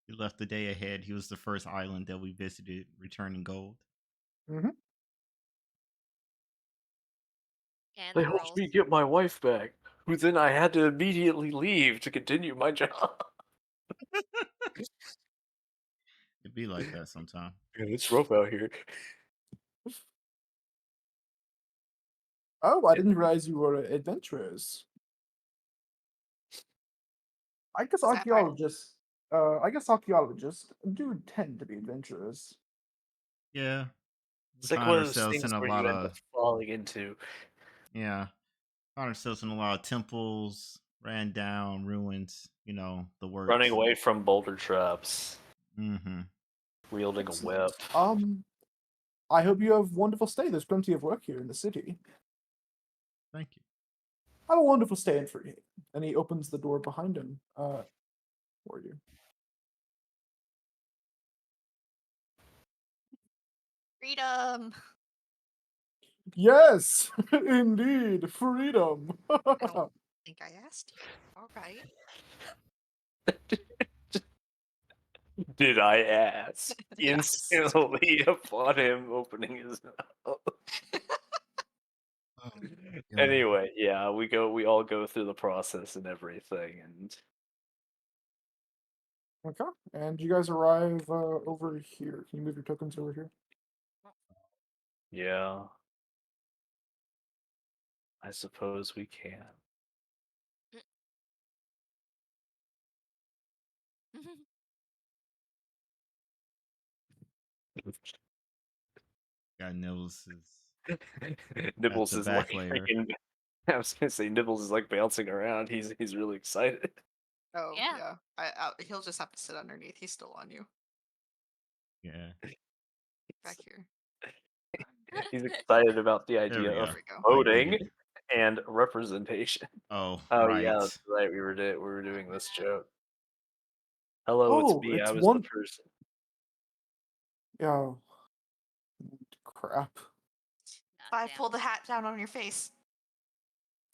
He left the day ahead. He was the first island that we visited, returning gold. Mm-hmm. And They the helped rolls. me get my wife back, who then I had to immediately leave to continue my job. It'd be like that sometime. Man, it's rough out here. Oh, I didn't realize you were adventurers. I guess Is that part? archaeologists do tend to be adventurers. Yeah, we It's like find one of those ourselves things in a where lot you end of up falling into. yeah, find ourselves in a lot of temples, ran down, ruins. You know the Running works. away from boulder traps, Mm-hmm. wielding a whip. Excellent. I hope you have a wonderful stay. There's plenty of work here in the city. Thank you. Have a wonderful stay in Freehaven. And he opens the door behind him, for you. Freedom. Yes, indeed, freedom. I don't think I asked you. All right. Did I ask? Did I ask? Instantly upon him opening his mouth. Oh, God. Anyway, yeah, we all go through the process and everything, and Okay, and you guys arrive over here. Can you move your tokens over here? yeah, I suppose we can. Got Nibbles is at Nibbles the is like back layer. freaking. I was gonna say Nibbles is like bouncing around. He's really excited. Oh Yeah. yeah. He'll just have to sit underneath. He's still on you. Yeah. Back here. He's excited about the There idea we go. of There we go. I get voting it. and representation. Oh, Oh yeah, right. that's right. We were doing this joke. Hello, it's Oh, me. I it's was the one. person. Oh, crap. Five, Damn. pull the hat down on your face.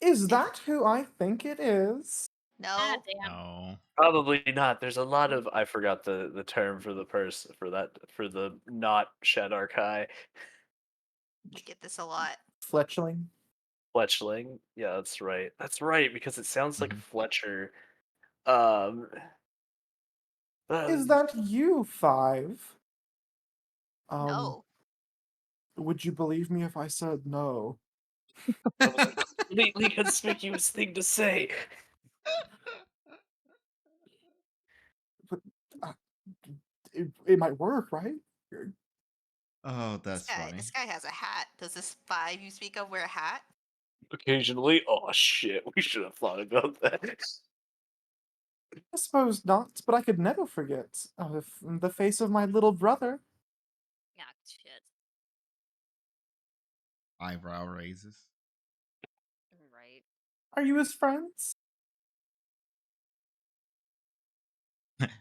Is that who I think it is? Ah, No. damn. No. Probably not. There's a lot of I forgot the term for the person for that for the not Shadarkai We get this a lot. Fletchling? Fletchling. Yeah, that's right. That's right because it sounds like Mhm. Fletcher. Um, Is that you, Five? No. Would you believe me if I said no? that was a completely conspicuous thing to say. But uh, it might work, right? Oh, that's funny. This guy has a hat. Does this five you speak of wear a hat? Occasionally, oh shit, we should have thought about that. I suppose not, but I could never forget the face of my little brother. Yeah, shit. Eyebrow raises. Right. Are you his friends?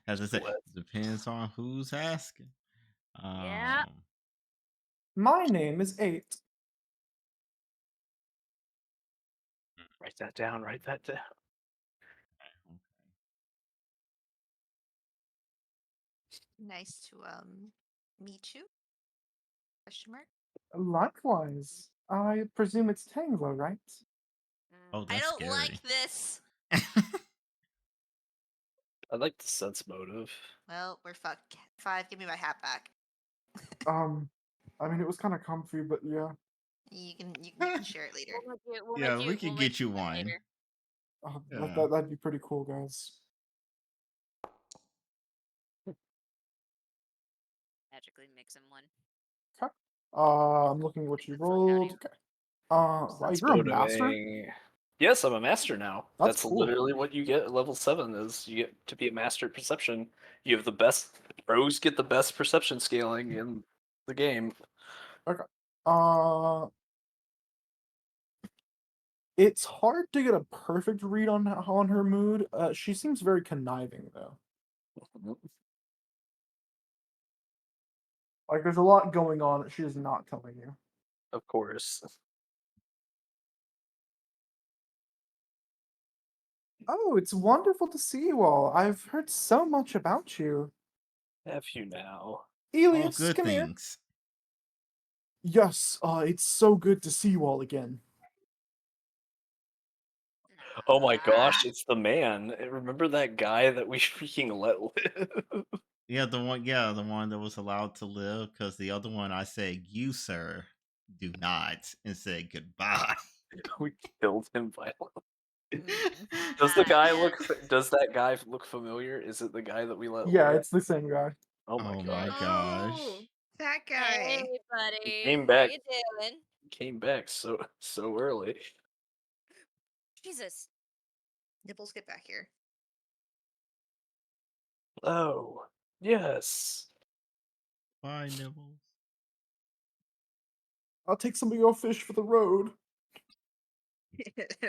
As I said, What? depends on who's asking. Yeah. My name is Eight. Write that down. Write that down. Okay. Nice to meet you. Question mark. Likewise. I presume it's Tanglo, right? Oh, I that's don't scary. like this. I like the sense motive. Well, we're fucked. Five, give me my hat back. I mean, it was kind of comfy, but yeah. You can share it later. Yeah, we could get you one one. later. Yeah. That'd be pretty cool, guys. Magically mix him one. Okay. I'm looking at what you Get the fuck outta rolled. here. Okay. Wow, Sense you're a master? motiving. Yes, I'm a master now. That's That's cool. literally what you get at level 7 is you get to be a master at perception. You have the best pros get the best perception scaling in the game. Okay. Uh, It's hard to get a perfect read on her mood. She seems very conniving though. Like there's a lot going on that she is not telling you. Of course. Oh, it's wonderful to see you all. I've heard so much about you. Have you now? All Elias, good come here. things. Yes, it's so good to see you all again. Oh my gosh, Ah, it's the man. Remember that guy that we freaking let live? Yeah, the one that was allowed to live, because the other one I said, "You, sir, do not," and said goodbye. We killed him violently. Mm. Does the guy look? yes. Does that guy look familiar? Is it the guy that we let Yeah, live? it's the same guy. Oh my Oh my god, Oh, gosh. that Hey, guy. he buddy. came How back. you doing? Came back so early. Jesus. Nibbles, get back here. Oh yes. Bye, Nibbles. I'll take some of your fish for the road.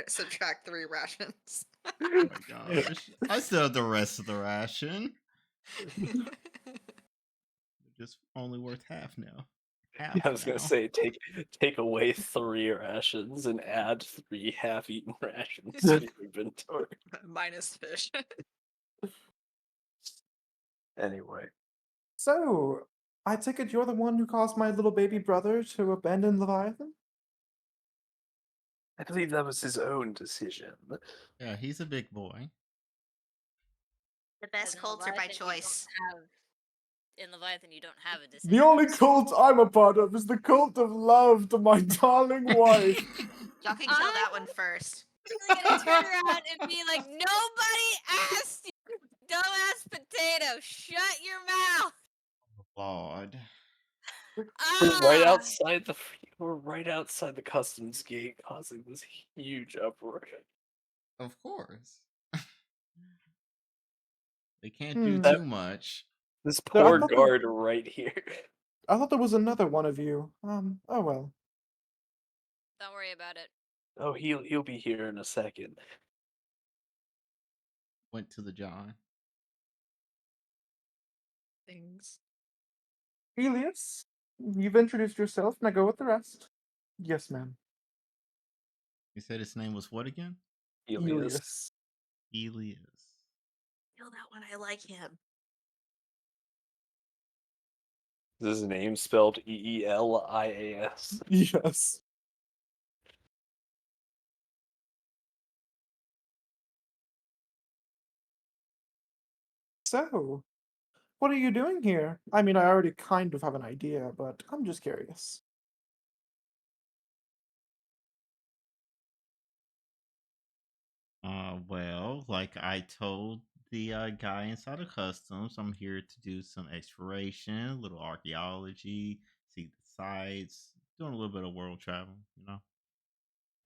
Subtract 3 rations. Oh my gosh. I still have the rest of the ration. They're just only worth half now. Half I was gonna now. say take away 3 rations and add 3 half-eaten rations to your inventory. Minus fish. Anyway, So, I take it you're the one who caused my little baby brother to abandon Leviathan? I believe that was his own decision. Yeah, he's a big boy. The Because best cults are by choice. In Leviathan, you don't have a decision. The only cult I'm a part of is the cult of love to my darling wife. Y'all can kill that one first. Really gonna turn around and be like, nobody asked you, dumbass potato. Shut your mouth. Lord. Ah. We're right outside the customs gate, causing this huge uproar. Of course. They can't do Hmm. That too much. this There, I poor thought guard right here. I thought there was another one of you. Oh well. Don't worry about it. Oh, he'll be here in a second. Went to the John. Things. Elias, you've introduced yourself, now go with the rest. Yes, ma'am. He said his name was what again? Elias. Elias. Kill that one. I like him. Is his name spelled Elias? Yes. So, what are you doing here? I mean, I already kind of have an idea, but I'm just curious. Well, like I told the guy inside of customs, I'm here to do some exploration, a little archaeology, see the sites, doing a little bit of world travel, you know.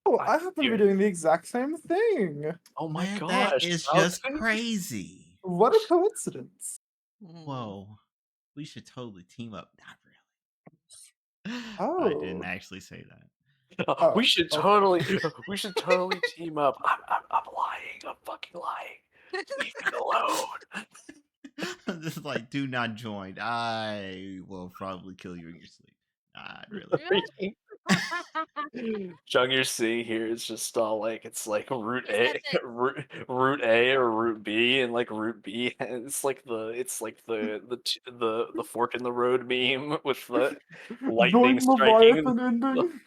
Oh, I I happen to be hear- doing the exact same thing. Oh my Man, that gosh! is I was just gonna- crazy. What a coincidence. Whoa, we should totally team up. Not really. I didn't Oh. actually say that. Oh, we should totally team up. I'm lying. I'm fucking lying. Leave me alone. This is like, do not join. I will probably kill you in your sleep. Not really. Chung, you're seeing here is just all like it's like route Is A, that the route A or route B, and like route B, it's like the fork in the road meme with the lightning join striking. Leviathan ending.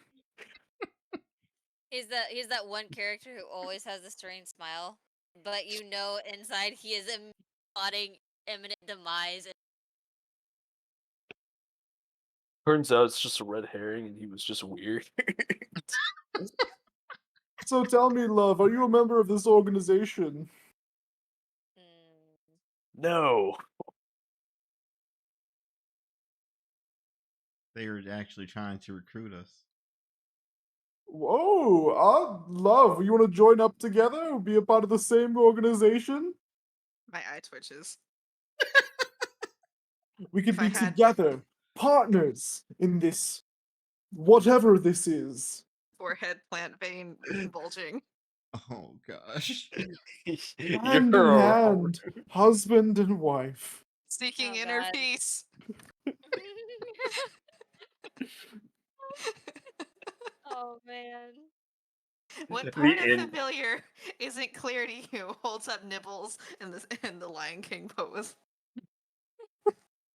he's that one character who always has a strange smile, but you know inside he is plotting imminent demise. Turns out it's just a red herring, and he was just weird. So tell me, love, are you a member of this organization? Mm, No. They were actually trying to recruit us. Whoa, love, you want to join up together? Be a part of the same organization? My eye twitches. We could If I be had- together, partners in this, whatever this is. Forehead, plant vein bulging. Oh gosh. Hand You're in a hand, husband and wife. Seeking Oh, inner God. peace. Oh man. What The part of end. familiar isn't clear to you? Holds up nibbles in the Lion King pose.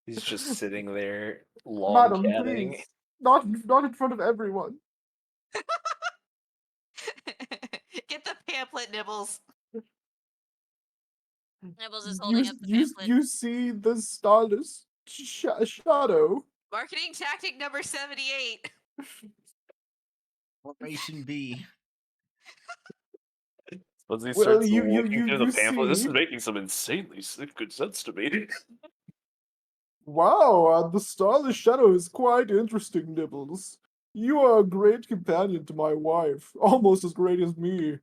He's just sitting there, long Madam, catting. please. Not in front of everyone. Get the pamphlet, Nibbles. Nibbles is holding up the pamphlet. You see the starless shadow. Marketing tactic number 78. Formation B. Once he Well, starts looking through the you pamphlet, this see. is making some insanely good sense to me. Wow, the starless shadow is quite interesting, Nibbles. You are a great companion to my wife, almost as great as me.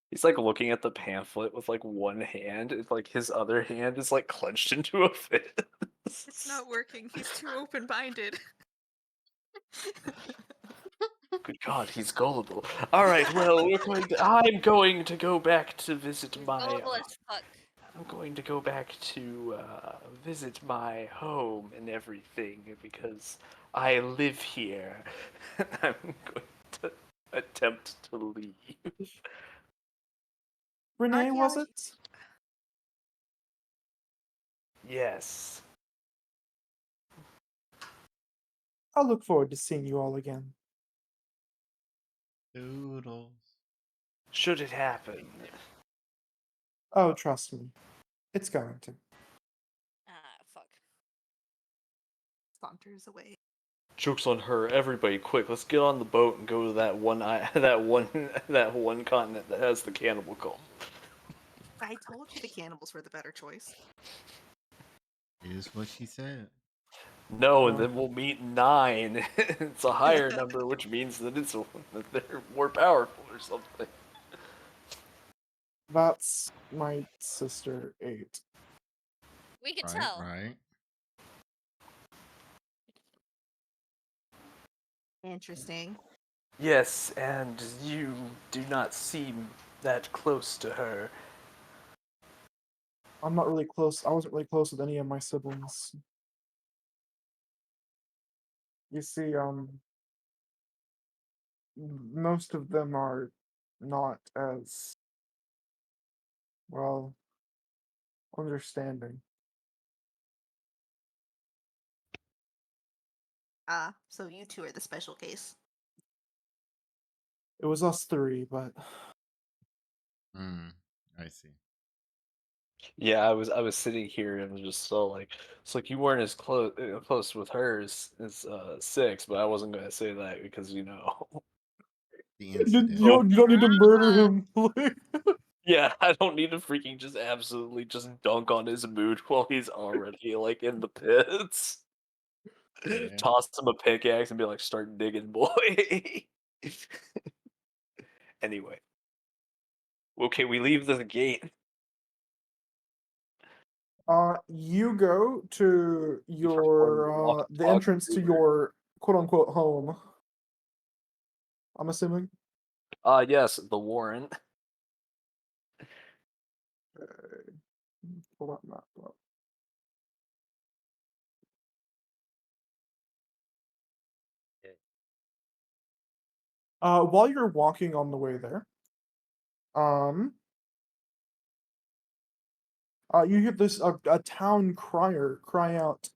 He's like looking at the pamphlet with like one hand. It's like his other hand is like clenched into a fist. It's not working. He's too open-minded. Good God, he's gullible. All right, well, I'm going to go back to visit He's my. gullible as fuck. I'm going to go back to visit my home and everything because I live here. I'm going to attempt to leave. Renee, was Archaeology. it? Yes. I'll look forward to seeing you all again. Doodles. Should it happen? Oh, trust me. It's going to. Ah, fuck. Saunters away. Joke's on her. Everybody, quick! Let's get on the boat and go to that one, that one continent that has the cannibal cult. I told you the cannibals were the better choice. Is what she said. No, and then we'll meet 9. It's a higher number, which means that that they're more powerful or something. That's my sister 8. We could Right, tell. right. Interesting. Yes, and you do not seem that close to her. I'm not really close. I wasn't really close with any of my siblings. You see, most of them are not as, well, understanding. So you two are the special case. It was us 3, but I see. Yeah, I was sitting here and was just so like it's like you weren't as close with her as 6, but I wasn't gonna say that because The you, incident. Oh, you don't need to murder him. yeah, I don't need to freaking just absolutely just dunk on his mood while he's already like in the pits. Yeah. Toss him a pickaxe and be like, "Start digging, boy." Anyway, okay, we leave the gate. You go to We perform the your walk the talk entrance to maneuver. your quote unquote home. I'm assuming. Yes, the Warren. Pull that map up. While you're walking on the way there, um, you hear this a town crier cry out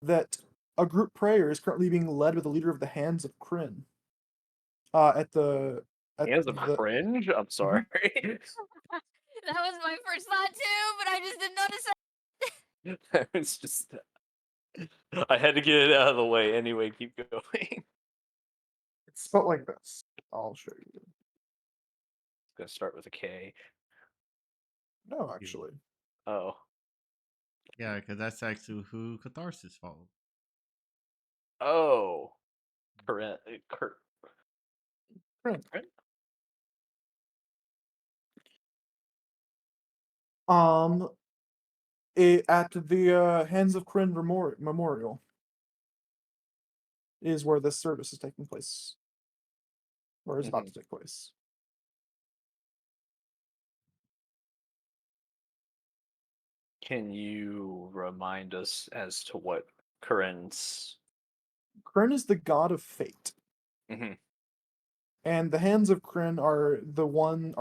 that a group prayer is currently being led by the leader of the Hands of Kryn. At the at Hands of the cringe. I'm sorry. That was my first thought too, but I just didn't notice it. It's just I had to get it out of the way. Anyway, keep going. it's spelled like this. I'll show you. Gonna start with a K. No, actually. Oh. Yeah, because that's actually who Catharsis followed. Oh. Correct. Kryn. Correct. Um, at the Hands of Kryn Memorial. is where this service is taking place, or is about to take place. Can you remind us as to what Corinne's? Kryn is the god of fate, Mhm. and the hands of Kryn are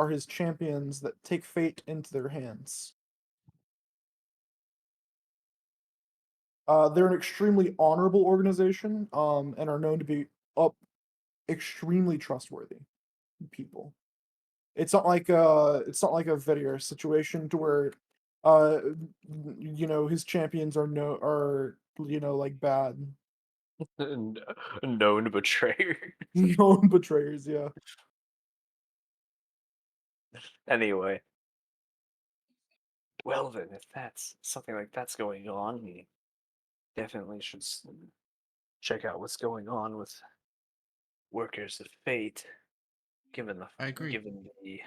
his champions that take fate into their hands. They're an extremely honorable organization, and are known to be extremely trustworthy people. It's not like a video situation to where, uh, his champions are like bad, Known betrayer. known betrayers. Yeah. Anyway, well then, if that's something like that's going on, we definitely should check out what's going on with workers of fate, given the I agree. given the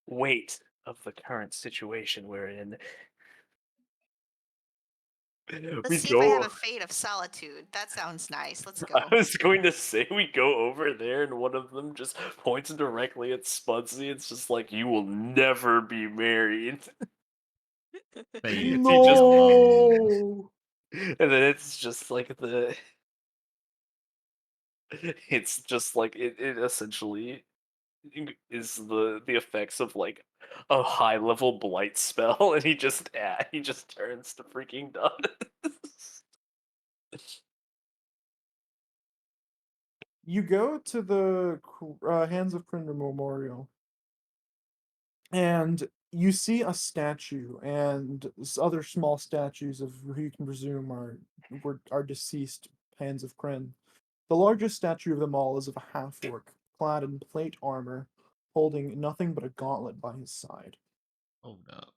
weight of the current situation we're in. Let's We see if I have go. a fate of solitude. That sounds nice. Let's I go. was going to say we go over there and one of them just points directly at Spudsy. It's just like, you will never be married. Fate, He just come on. No. and then it's just like it's just like it essentially is the effects of like a high level blight spell, and he just turns to freaking dust. You go to the Hands of Kryn Memorial, and you see a statue and other small statues of who you can presume are deceased Hands of Kryn. The largest statue of them all is of a half-orc, clad in plate armor, holding nothing but a gauntlet by his side. Hold up.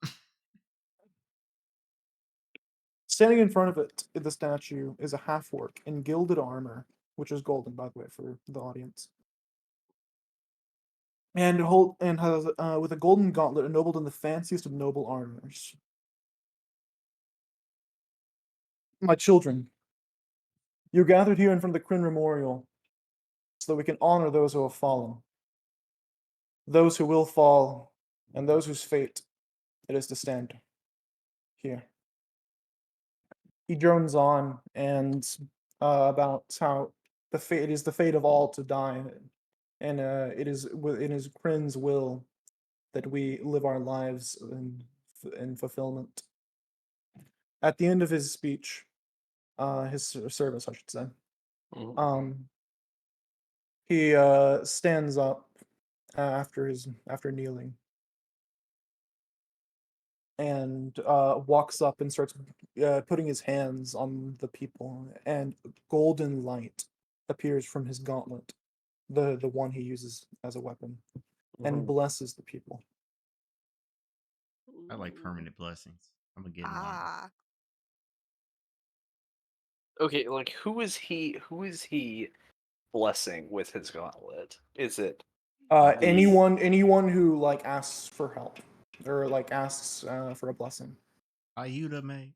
Standing in front of the statue, is a half-orc in gilded armor, which is golden, by the way, for the audience. And has with a golden gauntlet ennobled in the fanciest of noble armors. My children, you're gathered here in front of the Kryn Memorial so that we can honor those who have fallen, those who will fall, and those whose fate it is to stand here. He drones on and about how it is the fate of all to die, and it is within his Kryn's will that we live our lives in fulfillment. At the end of his speech, his service, I should say, Mhm. he stands up after kneeling and walks up and starts putting his hands on the people, and golden light appears from his gauntlet, the one he uses as a weapon, and Mhm. blesses the people. I like permanent blessings. I'm gonna get in line. Ah. Okay, like who is he? Who is he blessing with his gauntlet? Is it the Anyone who like asks for help or like asks for a blessing. Ayuda me.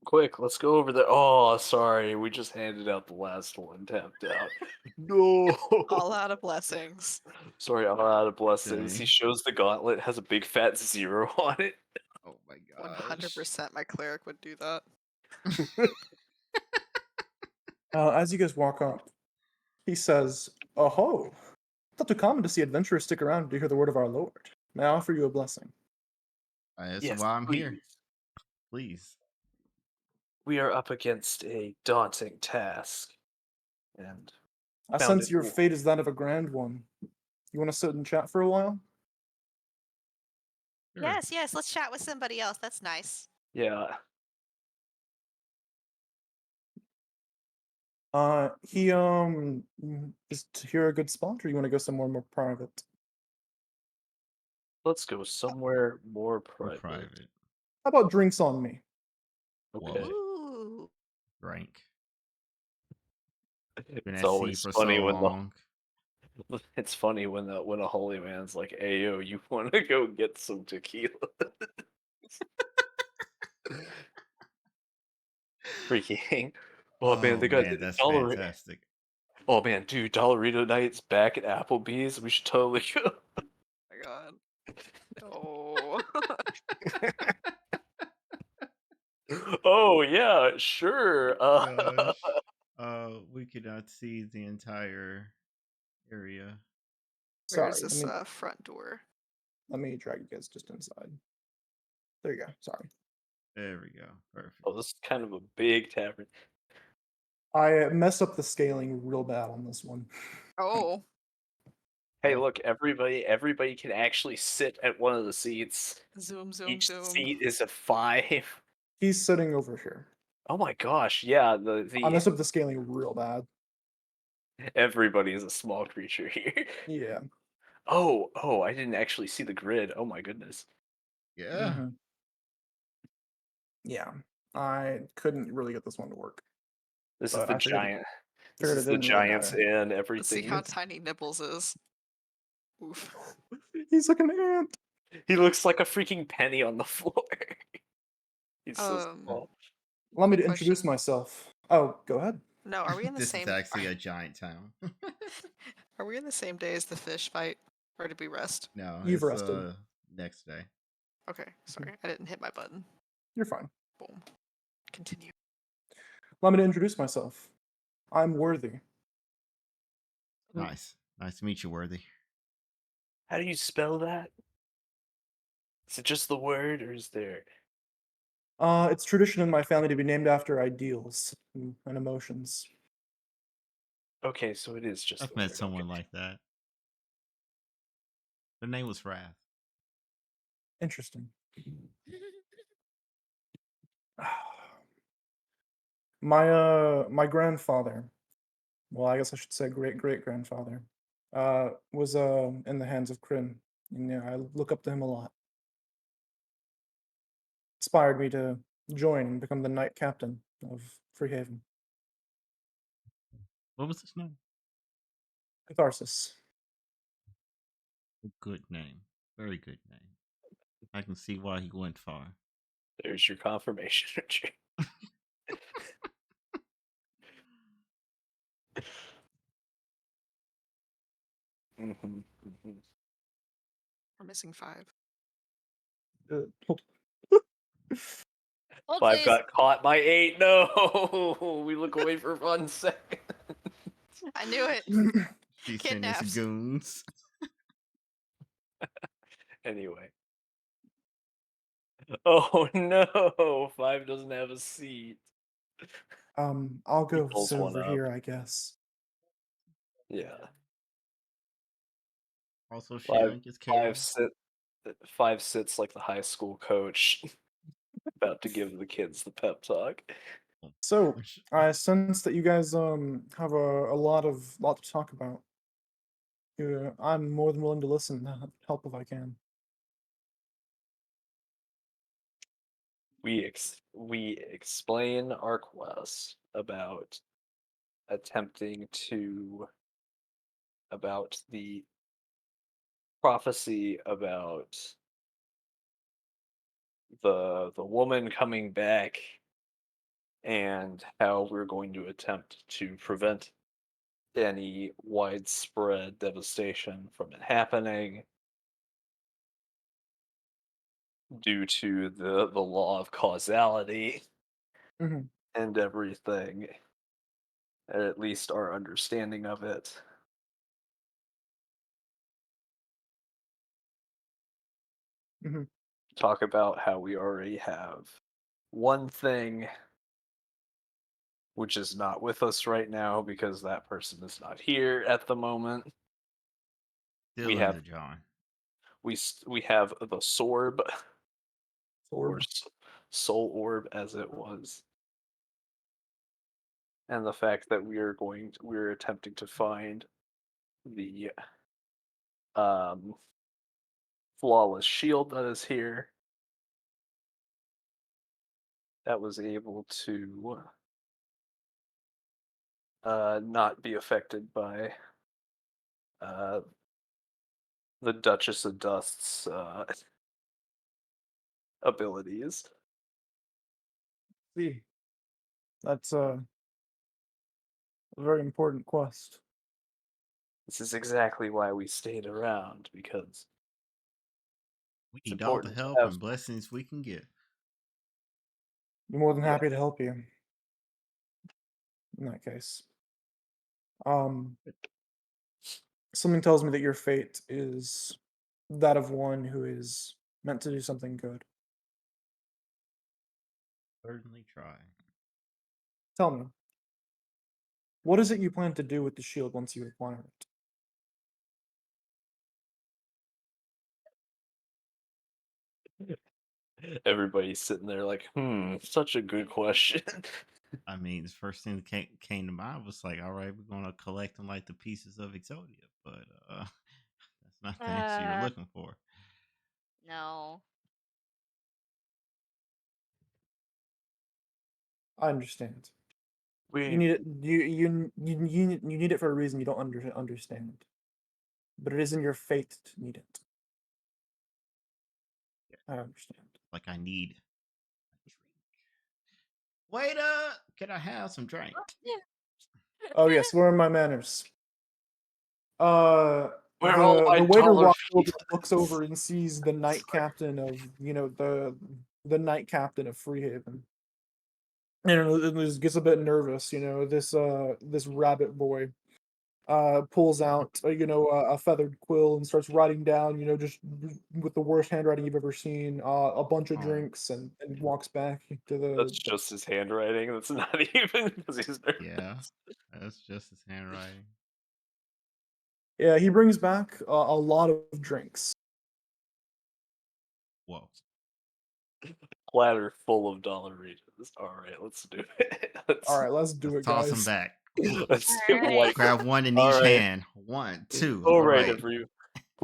quick? Let's go over there. Oh, sorry, we just handed out the last one. Tapped out. No. All out of blessings. Sorry, I'm out of blessings. He Dang. shows the gauntlet has a big fat 0 on it. Oh my gosh. 100% my cleric would do that. As you guys walk up, he says, "Oh ho! It's not too common to see adventurers stick around to hear the word of our Lord. May I offer you a blessing?" That's Yes, why I'm please. here. Please. We are up against a daunting task, and I found sense it. your fate is that of a grand one. You want to sit and chat for a while? Sure. Yes, yes. Let's chat with somebody else. That's nice. Yeah. He is here a good spot, or you want to go somewhere more private? Let's go somewhere more Or private. private. How about drinks on me? Okay. Ooh. Rank. Been It's at sea always for funny so when long. it's funny when a holy man's like, "Ayo, you want to go get some tequila?" Freaking Oh man, Oh they got man, that's Dollar. fantastic. Oh man, dude, Dollarito nights back at Applebee's. We should totally go. my god. No. Oh yeah, sure. Gosh. We could not see the entire area. Where's Sorry, this front door? let me drag you guys just inside. There you go. Sorry. There we go. Perfect. Oh, this is kind of a big tavern. I messed up the scaling real bad on this one. Oh. Hey, Oh. look, everybody can actually sit at one of the seats. Zoom, zoom, Each zoom. seat is a 5. He's sitting over here. Oh my gosh, yeah, I the messed up the scaling real bad. everybody is a small creature here. Yeah. Oh, I didn't actually see the grid. Oh my goodness. Yeah. Mhm. Yeah. I couldn't really get this one to work. This is But the I figured giant. This figured it is the didn't really giants matter. and Let's see everything. how tiny Nibbles is. Oof. He's like an ant. He looks like a freaking penny on the floor. He's so Um, small. Allow me quick to introduce question. myself. Oh, go ahead. No, are we in the This is same actually a giant town. are we in the same day as the fish fight? Or did we rest? No, You've it's rested. next day. Okay, sorry. I didn't hit my button. You're fine. Boom. Continue. Allow me to introduce myself. I'm Worthy. Nice. Nice to meet you, Worthy. How do you spell that? Is it just the word, or is there? It's tradition in my family to be named after ideals and emotions. Okay, so it is just I've the met word. someone Okay. like that. Their name was Wrath. Interesting. My grandfather, well, I guess I should say great grandfather, was in the hands of Kryn. And yeah, I look up to him a lot. Inspired me to join and become the knight captain of Freehaven. What was his name? Catharsis. A good name. Very good name. I can see why he went far. There's your confirmation. Mhm, mhm. We're missing 5. Hold- Hold, 5 please. got caught by 8. No, we look away for 1 second. I knew it. He sent his Kidnaps. goons. Anyway. Oh no, 5 doesn't have a seat. I'll He go pulls sit one over up. here, I guess. Yeah. Also, 5, sharing his care. 5 sits like the high school coach, about to give the kids the pep talk. Oh, So gosh. I sense that you guys have a lot to talk about. I'm more than willing to listen and help if I can. We explain our quest about attempting to about the prophecy about the woman coming back and how we're going to attempt to prevent any widespread devastation from it happening due to the law of causality Mhm, and everything, at least our understanding of it. mhm, Talk about how we already have one thing which is not with us right now because that person is not here at the moment. We Still in have the John. we have the sorb or Sorb. soul orb as it was, and the fact that we're attempting to find the um flawless shield that is here that was able to not be affected by uh the Duchess of Dust's abilities. See, that's A very important quest. This is exactly why we stayed around, because We it's need all the important to help have and blessings we can get. Be more than Yeah. happy to help you. In that case. Um, something tells me that your fate is that of one who is meant to do something good. Certainly try. Tell me, what is it you plan to do with the shield once you acquire it? everybody's sitting there like, such a good question. I mean, the first thing that came to mind was like, all right, we're gonna collect them like the pieces of Exodia, but that's not the answer you're looking for. No. I understand. You We need it. You need it for a reason you don't understand. But it is in your fate to need it. I understand. Like, I need a drink. Waiter, can I have some drink? Oh yes, where are my manners? Where are all my The waiter dollar walks over, looks fields? over, and sees the knight captain of the knight captain of Freehaven. And gets a bit nervous. This rabbit boy pulls out a feathered quill and starts writing down, just with the worst handwriting you've ever seen, a bunch of Oh, drinks, and walks back to That's the just his handwriting. That's not even because he's nervous. yeah, that's just his handwriting. yeah, he brings back a lot of drinks. Whoa. Platter full of dollaritas. All right, let's do it. All right, let's do Let's it, toss him guys. back. Let's get Alright. white. Grab one in All each right. hand. 1, 2. All All right, right.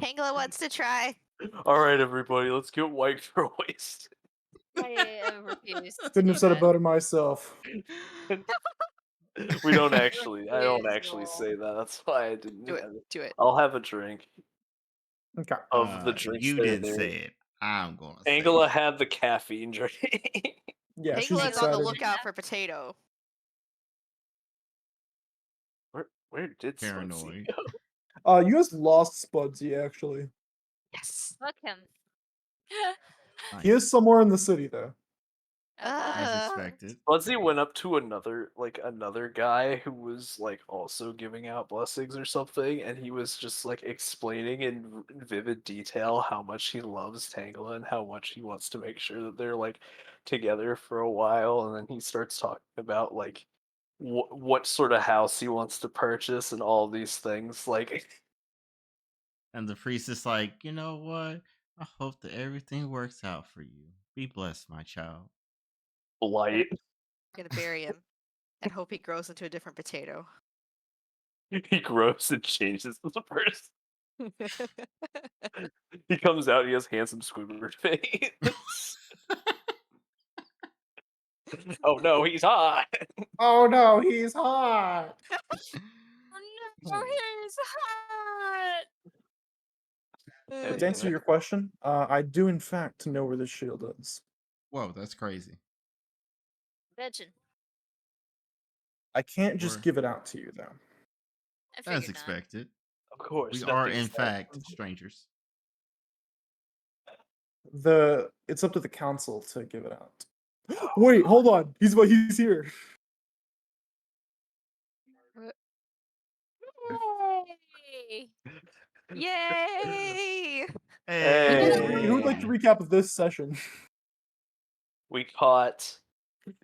Tangela wants to try. all right, everybody. Let's get white for wasted. I refuse to Couldn't do have said it that. better myself. We don't actually. I don't actually Refusal. say that. That's why I didn't. Do it. have it. Do it. I'll have a drink Okay. of the drinks You that are didn't there. say it. I'm gonna say Angela it. had the caffeine drink. Yeah, she's Tangela's on the excited. lookout for potato. Where did Spudsy Paranoid. go? You guys lost Spudsy, actually. Yes. Fuck him. Nice. He is somewhere in the city, though. As Uh, expected. Spudsy went up to another guy who was like also giving out blessings or something, and he was just like explaining in vivid detail how much he loves Tangela and how much he wants to make sure that they're like together for a while, and then he starts talking about like what sort of house he wants to purchase and all these things like And the priest is like, you know what? I hope that everything works out for you. Be blessed, my child. blight. gonna bury him and hope he grows into a different potato. He grows and changes as a person. He comes out, he has handsome Squidward face. Oh no, he's hot. Oh no, he's hot. Oh no, he's hot. But to answer your question, I do in fact know where this shield is. Whoa, that's crazy. Bitchin'. I can't just Or give it out to you, though. I as figured not. expected. Of course, We are in nothing's that- fact strangers. It's up to the council to give it out. Wait, hold on. He's here. Yay! Yay! Hey. Who would like to recap of this session? We caught.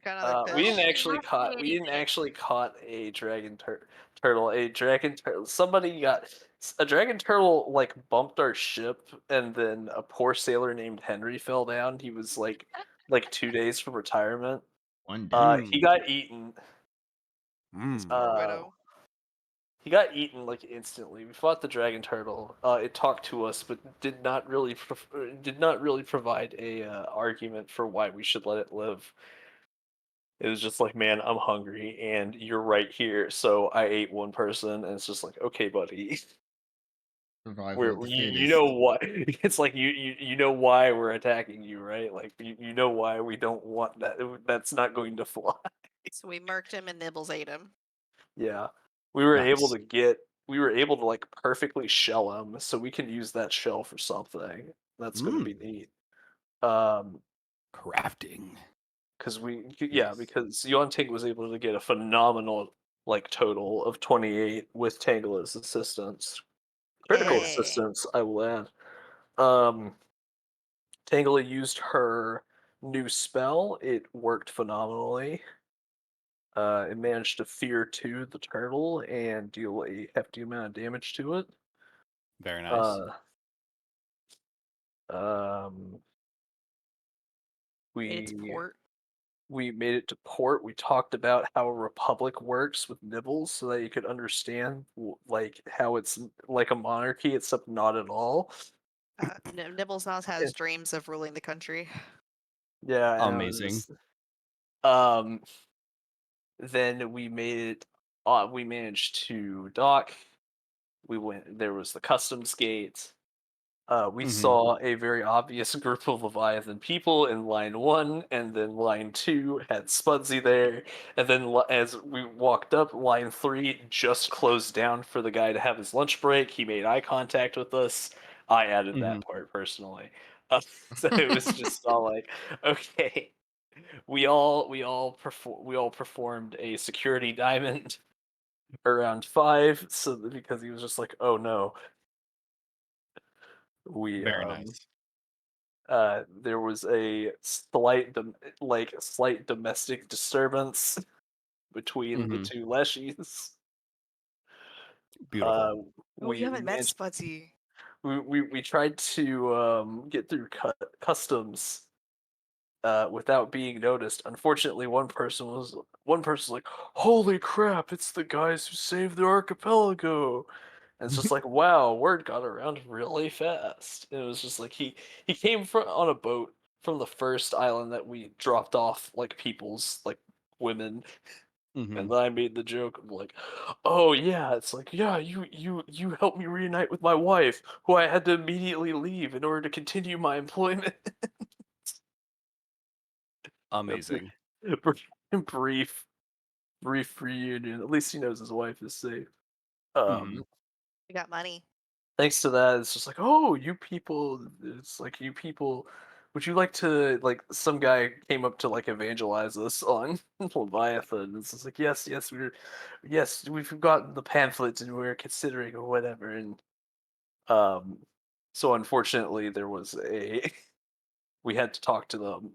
Got another We fish. didn't actually Not caught. doing We didn't anything. actually caught a turtle. A dragon turtle. Somebody got a dragon turtle. Like bumped our ship, and then a poor sailor named Henry fell down. He was like 2 days from retirement. One day. He got eaten. Poor widow. He got eaten like instantly. We fought the dragon turtle. It talked to us, but did not really provide a argument for why we should let it live. It was just like, man, I'm hungry, and you're right here. So I ate one person, and it's just like, okay, buddy. Survival of the You fittest. know what? It's like you know why we're attacking you, right? Like you know why we don't want that. That's not going to fly. So we murked him and Nibbles ate him. Yeah, we were able Nice. to get. We were able to like perfectly shell them, so we can use that shell for something. That's going to be neat. Crafting. Because Nice. because Yonting was able to get a phenomenal like total of 28 with Tangela's assistance. Critical Yay. assistance, I will add. Um, Tangela used her new spell. It worked phenomenally. It managed to fear 2 the turtle and deal a hefty amount of damage to it. Very nice. Um, It's we port. we made it to port. We talked about how Republic works with nibbles, so that you could understand like how it's like a monarchy, except not at all. Nibbles now has dreams of ruling the country. Yeah, I know, Amazing. um, then we made it. We managed to dock. We went. There was the customs gate. We Mhm. saw a very obvious group of Leviathan people in line 1, and then line 2 had Spudsy there, and then as we walked up, line 3 just closed down for the guy to have his lunch break. He made eye contact with us. I added that part personally. So it was just all like, okay, we all performed a security diamond around 5, because he was just like, oh no, we Very nice. there was a slight domestic disturbance between the Mhm. 2 leshies. Beautiful. Oh, you We haven't met managed, Spudsy. we tried to get through customs without being noticed. Unfortunately, one person was like, "Holy crap! It's the guys who saved the archipelago." And it's just like, wow, word got around really fast. And it was just like he came from on a boat from the first island that we dropped off like people's like women. And Mhm. then I made the joke of like, oh yeah, it's like, yeah, you helped me reunite with my wife, who I had to immediately leave in order to continue my employment. A Amazing. brief brief reunion. At least he knows his wife is safe. Mhm. We got money. Thanks to that, it's just like, oh, you people. It's like, you people. Would you like to like? Some guy came up to like evangelize us on Leviathan. It's just like, yes, we've gotten the pamphlets and we're considering or whatever. And um, so unfortunately, there was a we had to talk to them.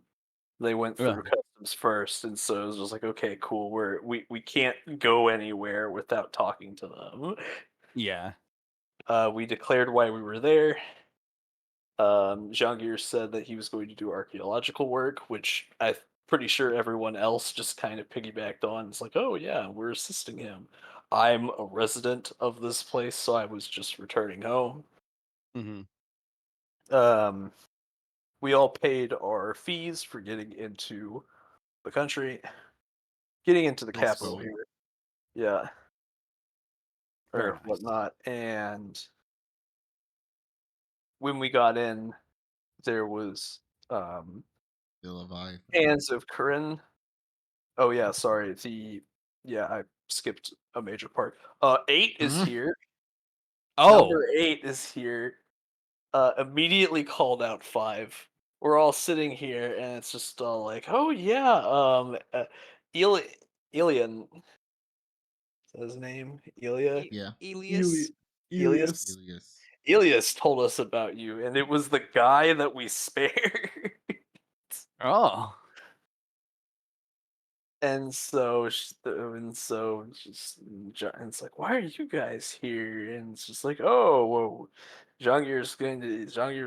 They went Yeah. through customs first, and so it was just like, okay, cool. We can't go anywhere without talking to them. Yeah. We declared why we were there. Jangir said that he was going to do archaeological work, which I'm pretty sure everyone else just kind of piggybacked on. It's like, oh yeah, we're assisting him. I'm a resident of this place, so I was just returning home. Mhm. Um, we all paid our fees for getting into the country, getting into the That's capital cool. here. Yeah, Very or nice. whatnot. And when we got in, there was The Leviathan. Hands of Corinne. Oh yeah, sorry. I skipped a major part. 8 is Mhm. here. Oh. Number 8 is here. Immediately called out 5. We're all sitting here, and it's just all like, oh yeah, Eli- Elian, is that his name? Elia? Yeah. Elias. Elias? Elias. Elias told us about you, and it was the guy that we spared. Oh. And it's like, why are you guys here? And it's just like, oh, whoa. Jangir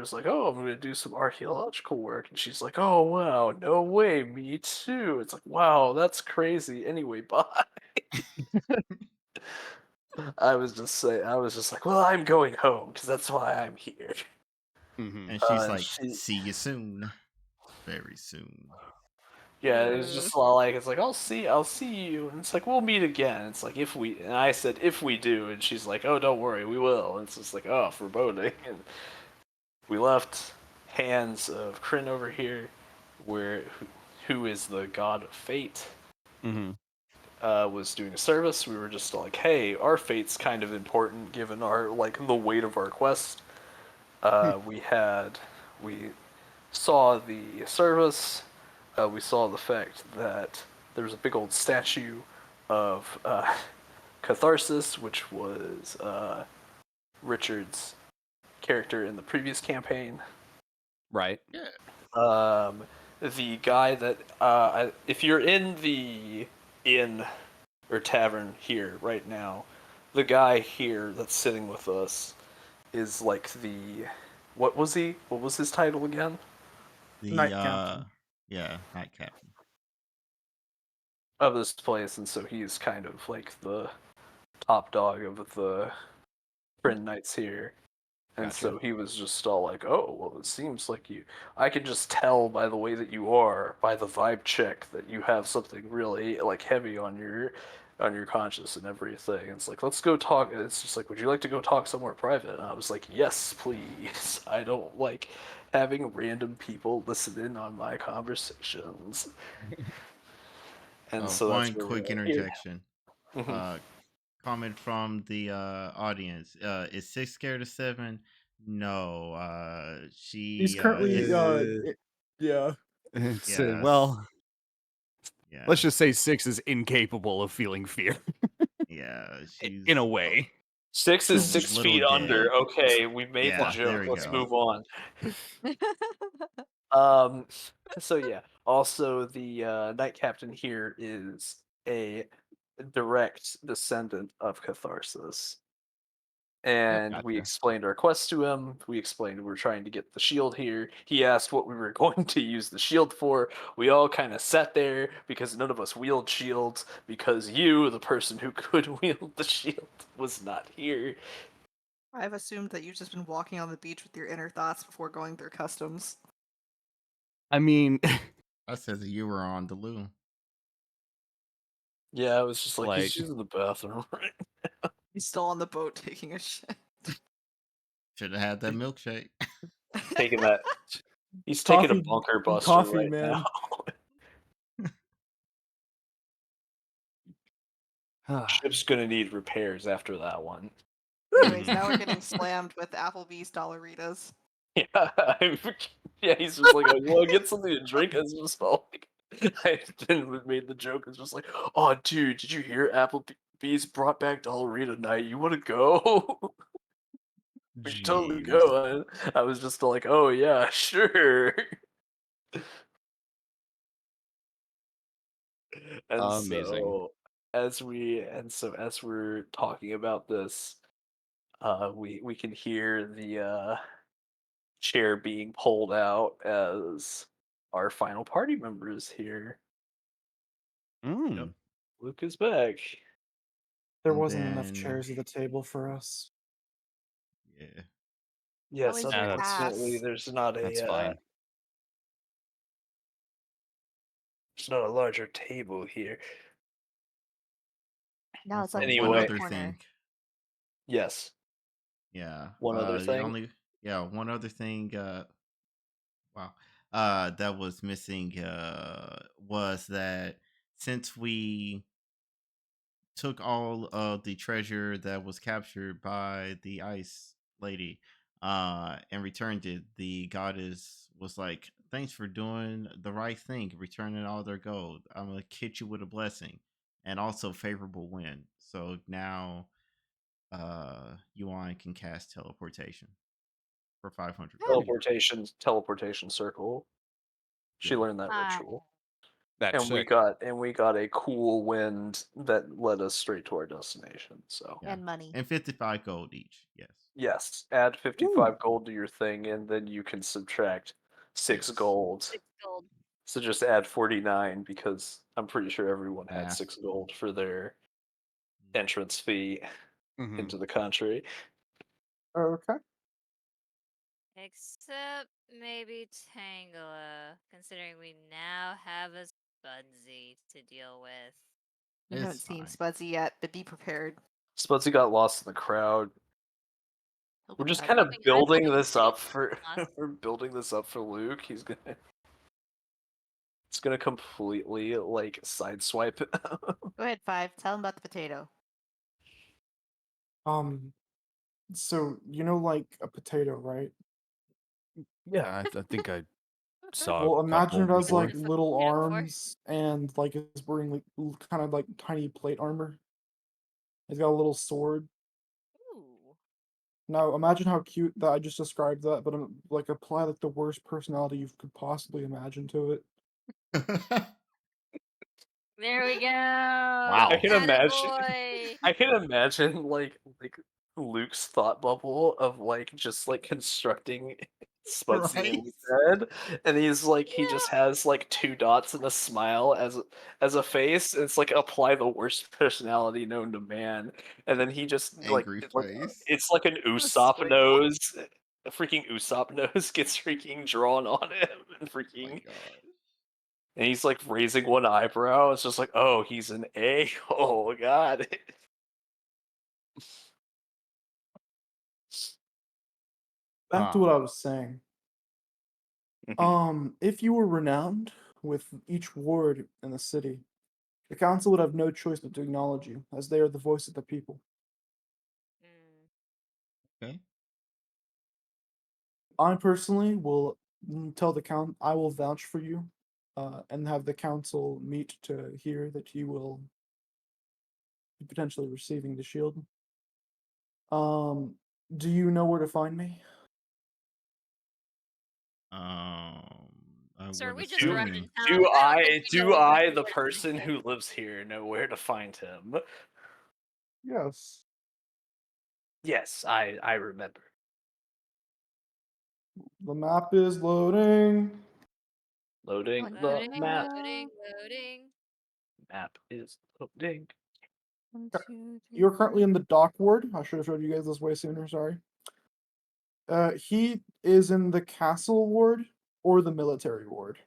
was like, oh, I'm going to do some archaeological work. And she's like, oh, wow, no way, me too. It's like, wow, that's crazy. Anyway, bye. I was just like, well, I'm going home because that's why I'm here. Mhm. And she's And like, she, see you soon. Very soon. Yeah, it was just all like, it's like, I'll see you, and it's like, we'll meet again. It's like, if we, and I said, if we do, and she's like, oh, don't worry, we will. And it's just like, oh, foreboding. And we left Hands of Kryn over here, who is the god of fate. Mhm. was doing a service. We were just like, hey, our fate's kind of important given our the weight of our quest. We saw the service. We saw the fact that there was a big old statue of Catharsis, which was Richard's character in the previous campaign. Right. Yeah. The guy that if you're in the inn or tavern here right now, the guy here that's sitting with us is like the what was he? What was his title again? The Knight Captain. yeah, night captain. Of this place, and so he's kind of like the top dog of the friend knights here. And Gotcha. so he was just all like, "Oh, well, it seems like I can just tell by the way that you are, by the vibe check, that you have something really heavy on your conscience and everything." And it's like, let's go talk. And it's just like, would you like to go talk somewhere private? And I was like, yes, please. I don't like having random people listen in on my conversations. And so that's One where quick we're here. interjection. Mhm. Comment from the audience. Is 6 scared of 7? No. He's She currently, yeah. It's yes. well, Yeah. let's just say 6 is incapable of feeling fear Yeah, she's in a way. 6 a is 6 little feet under. dead. Okay, we made the Yeah, there joke. we Let's go. move on. Um, so yeah. Also, the knight captain here is a direct descendant of Catharsis. And we Gotcha. explained our quest to him. We explained we're trying to get the shield here. He asked what we were going to use the shield for. We all kind of sat there because none of us wield shields because you, the person who could wield the shield, was not here. I've assumed that you've just been walking on the beach with your inner thoughts before going through customs. I mean, I said that you were on the loo. Yeah, I was just like, he's like, using the bathroom, right? He's still on the boat taking a shit. Should have had that milkshake. Taking that. He's taking a bunker buster coffee, right man. now. Ship's gonna need repairs after that one. Anyways, now we're getting slammed with Applebee's Dollaritas. Yeah, yeah. He's just like, you want to get something to drink? It's just all like, I then made the joke. It's just like, oh, dude, did you hear Applebee's brought back Dollarita night? You want to go? We should totally jeez. go. I was just like, oh yeah, sure. And Amazing. so as we're talking about this, we can hear the chair being pulled out as our final party member is here. Mm. Luke is back. There And wasn't enough then- chairs at the table for us. Yeah. Yes, Always your unfortunately, ass. there's not That's fine. there's not a larger table here. No, it's Also, like one Anyway. other corner. thing. Yes. Yeah. One other the thing? one other thing. Wow. That was missing. Was that since we took all of the treasure that was captured by the ice lady, and returned it, the goddess was like, "Thanks for doing the right thing, returning all their gold. I'm gonna hit you with a blessing, and also favorable wind. So now, Yuan can cast teleportation for 500 gold. Teleportation circle. She Yeah. learned that Ah. ritual. That's And we sick. got a cool wind that led us straight to our destination. So Yeah. And money. And 55 gold each. Yes. yes, add 55 gold to your thing, and then you can subtract 6 Yes. gold. 6 gold. So just add 49 because I'm pretty sure everyone had Math. 6 gold for their entrance fee Mhm. into the country. Okay. Except maybe Tangela, considering we now have a Spudsy to deal with. You haven't It's seen fine. Spudsy yet, but be prepared. Spudsy got lost in the crowd. He'll We're be just back. kind of Hoping- I'm building hoping this Luke up for lost. we're building this up for Luke. He's gonna It's gonna completely like sideswipe. Go ahead, 5. Tell him about the potato. So you know, like a potato, right? Yeah, I think I saw Well, a couple imagine it has like before. little Potato before? arms and like it's wearing like kind of like tiny plate armor. It's got a little sword. Ooh. Now imagine how cute that I just described that, but like apply like the worst personality you could possibly imagine to it. There we go. I can imagine. Attaboy. I can imagine like Luke's thought bubble of like just like constructing Spudsy in Right? his head, and he just has like 2 dots and a smile as a face. And it's like apply the worst personality known to man, and then he just Angry face. it's like an Usopp squiggle. nose. A freaking Usopp nose gets freaking drawn on him, and Oh my freaking god. and he's like raising one eyebrow. It's just like, oh, he's an A. Oh god. Back to what I was saying. If you were renowned with each ward in the city, the council would have no choice but to acknowledge you, as they are the voice of the people. Okay. I personally will tell the count. I will vouch for you, and have the council meet to hear that you will be potentially receiving the shield. Do you know where to find me? I Sir, would we just arrived assume. in town. I don't think we know exactly The where to find person you. who lives here, know where to find him? Yes. Yes, I remember. The map is loading. Loading the Loading, map. loading, loading. Map is loading. 1, 2, 3, You're currently 4. in the dock ward. I should have showed you guys this way sooner. Sorry. He is in the castle ward or the military ward.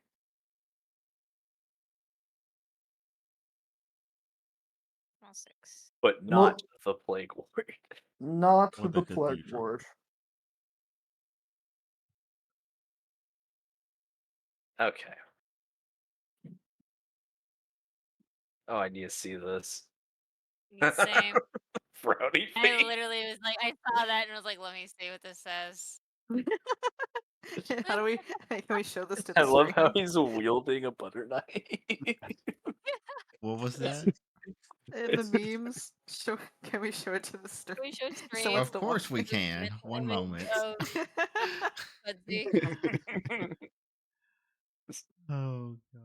All 6. But not the plague ward. Not Or the the plague cathedral. ward. Okay. Oh, I need to see this. Same. Frowny I face. literally was like, I saw that and was like, let me see what this says. How do we can we show this to I the love how screen? he's wielding a butter knife. What was that? In the memes, can we show it to the Can we stream? show stream? Someone's Of the course we one. can. One moment. Oh, Fuzzy. Oh god.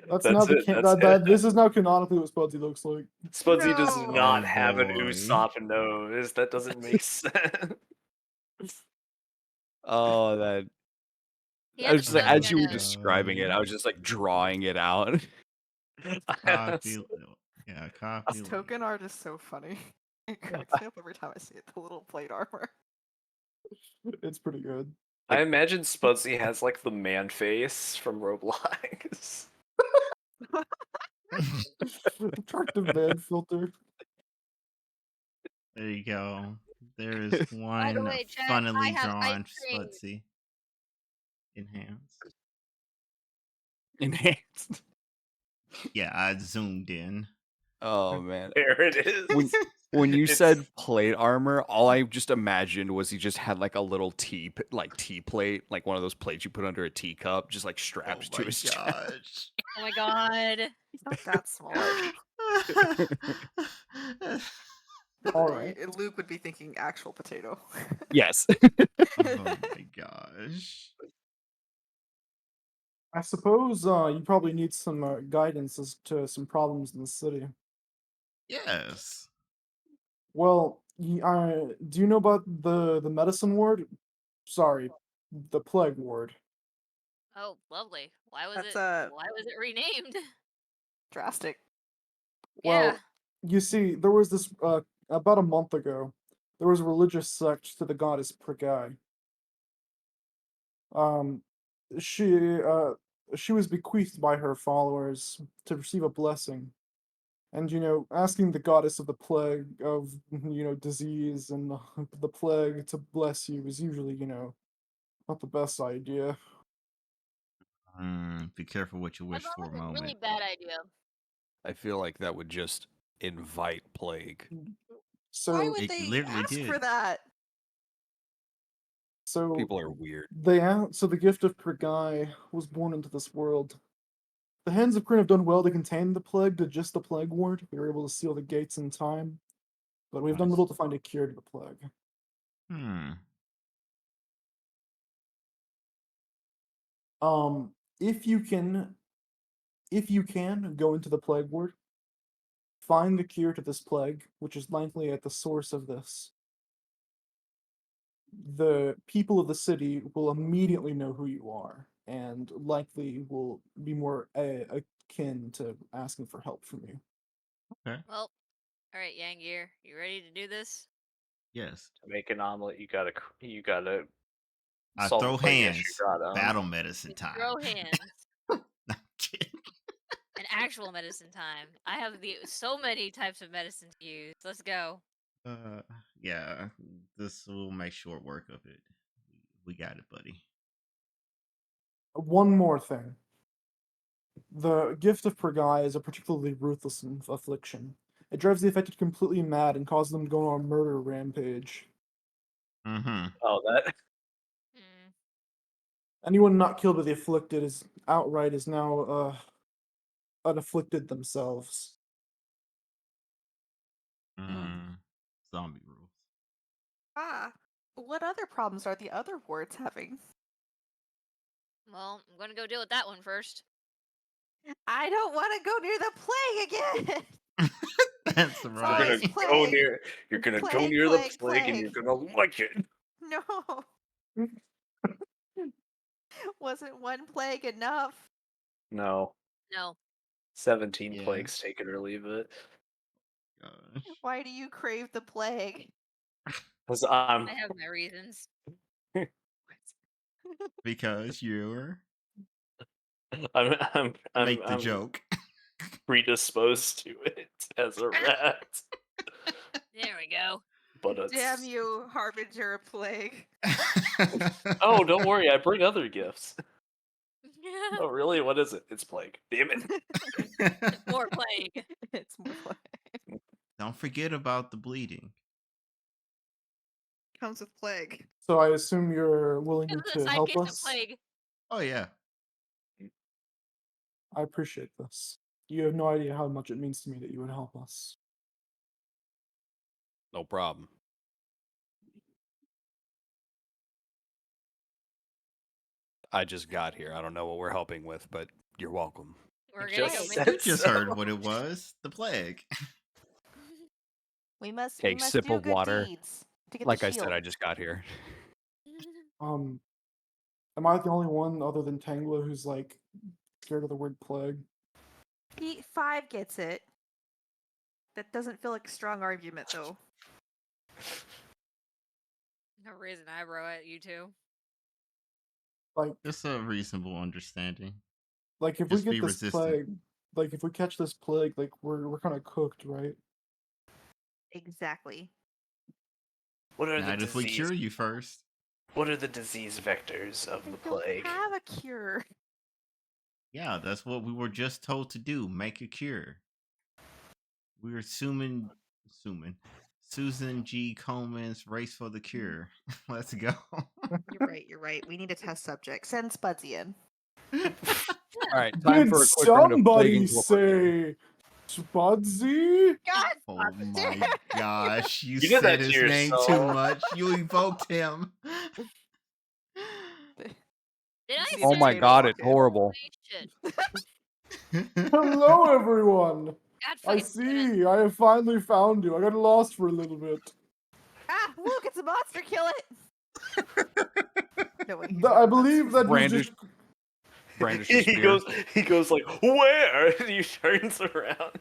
That's, That's now the it. That's that it. this is now canonically what Spudsy looks like. Spudsy does No! not Oh have an boy. Usopp nose. That doesn't make sense. Oh, that He I has was a just like, Oh as Pinocchio you were nose. describing it, I was just like drawing it out. Copy. Yeah, This copy. token art is so funny. It cracks me up every time I see it. The little plate armor. It's pretty good. I imagine Spudsy has like the man face from Roblox. Attractive band filter. There you go. There is By the one way, chat, I funnily have ice drawn cream. Spudsy. Enhanced. Enhanced. Yeah, I zoomed in. Oh man. There it is. When you It's- said plate armor, all I just imagined was he just had like a little tea plate, like one of those plates you put under a teacup, just like Oh strapped to my his chest. gosh. Oh my god. He's not that small. Alright. Luke would be thinking actual potato. Yes. Oh my gosh. I suppose you probably need some guidance as to some problems in the city. Yes. Well, do you know about the medicine ward? Sorry, the plague ward. Oh, lovely. Why was That's it renamed? drastic. Yeah. Well, you see, there was this about a month ago. There was a religious sect to the goddess Pragai. Um, she was bequeathed by her followers to receive a blessing, and asking the goddess of the plague of disease and the plague to bless you is usually not the best idea. Be careful what you That wish sounds for like a a really moment. bad idea. I feel like that would just invite plague. Why So, would It they literally ask for did. that? so People are weird. so the gift of Pergai was born into this world. The hands of Kryn have done well to contain the plague to just the plague ward. We were able to seal the gates in time, but we've done Nice. little to find a cure to the plague. Hmm. If you can go into the plague ward, find the cure to this plague, which is likely at the source of this. The people of the city will immediately know who you are, and likely will be more akin to asking for help from you. Okay. Well, all right, Yangir, you ready to do this? Yes. To make an omelet, you gotta I solve throw the plague issue. hands. Got 'em. Battle medicine It's time. throw hands. No, I'm kidding. An actual medicine time. I have so many types of medicine to use. Let's go. Yeah. This will make short work of it. We got it, buddy. One more thing. The gift of Pergai is a particularly ruthless affliction. It drives the affected completely mad and causes them to go on a murder rampage. Mm-hmm. Oh, that. Hmm. Anyone not killed by the afflicted is now unafflicted themselves. Zombie rules. Ah, what other problems are the other wards having? Well, I'm gonna go deal with that one first. I don't want to go near the plague again. That's You're right. Always gonna go plague. near. You're gonna go Plague, near the plague, plague, and you're plague. gonna like it. No. Wasn't one plague enough? No, No. 17 Yeah. plagues, take it or leave it. Gosh. Why do you crave the plague? Because I have my reasons. Because you're I'm make the joke. predisposed to it as a rat. There we go. But it's Damn you, harbinger of plague. oh, don't worry, I bring other gifts. Oh, really? What is it? It's plague. Damn it. More plague. It's more plague. Don't forget about the bleeding. Comes with plague. So I assume you're willing This is a to side help case of us. plague. Oh yeah. I appreciate this. You have no idea how much it means to me that you would help us. No problem. I just got here. I don't know what we're helping with, but you're welcome. We're You gonna just go said make You just so. heard what it was. The plague. We must Take sip do of good water. deeds to get Like the I shield. said, I just got here. Am I the only one other than Tangla who's like scared of the word plague? P5 gets it. That doesn't feel like a strong argument though. No reason I row at you two. Like, It's a reasonable understanding. if we Just get be this resistant. plague, like if we catch this plague, like we're kind of cooked, right? Exactly. What are Not the if we disease? cure you first. What are the disease vectors of We the don't plague? have a cure. Yeah, that's what we were just told to do. Make a cure. We were assuming Susan G. Coleman's Race for the Cure. Let's go. You're right. We need a test subject. Send Spudsy in. All right, time Did for a quick round of somebody plague incorporated. say Spudsy? God Oh my gosh, you You did said that to his name too yourself. much. You evoked him. Did I See Oh the my table god, walk it's in. horrible. Holy shit. Hello, everyone. God I fucking damn it. see. I have finally found you. I got lost for a little bit. Ah, look, it's a monster. Kill it. No, wait, he's I not. believe that was Brandish, just. brandish the he spear. goes like, where? And he turns around.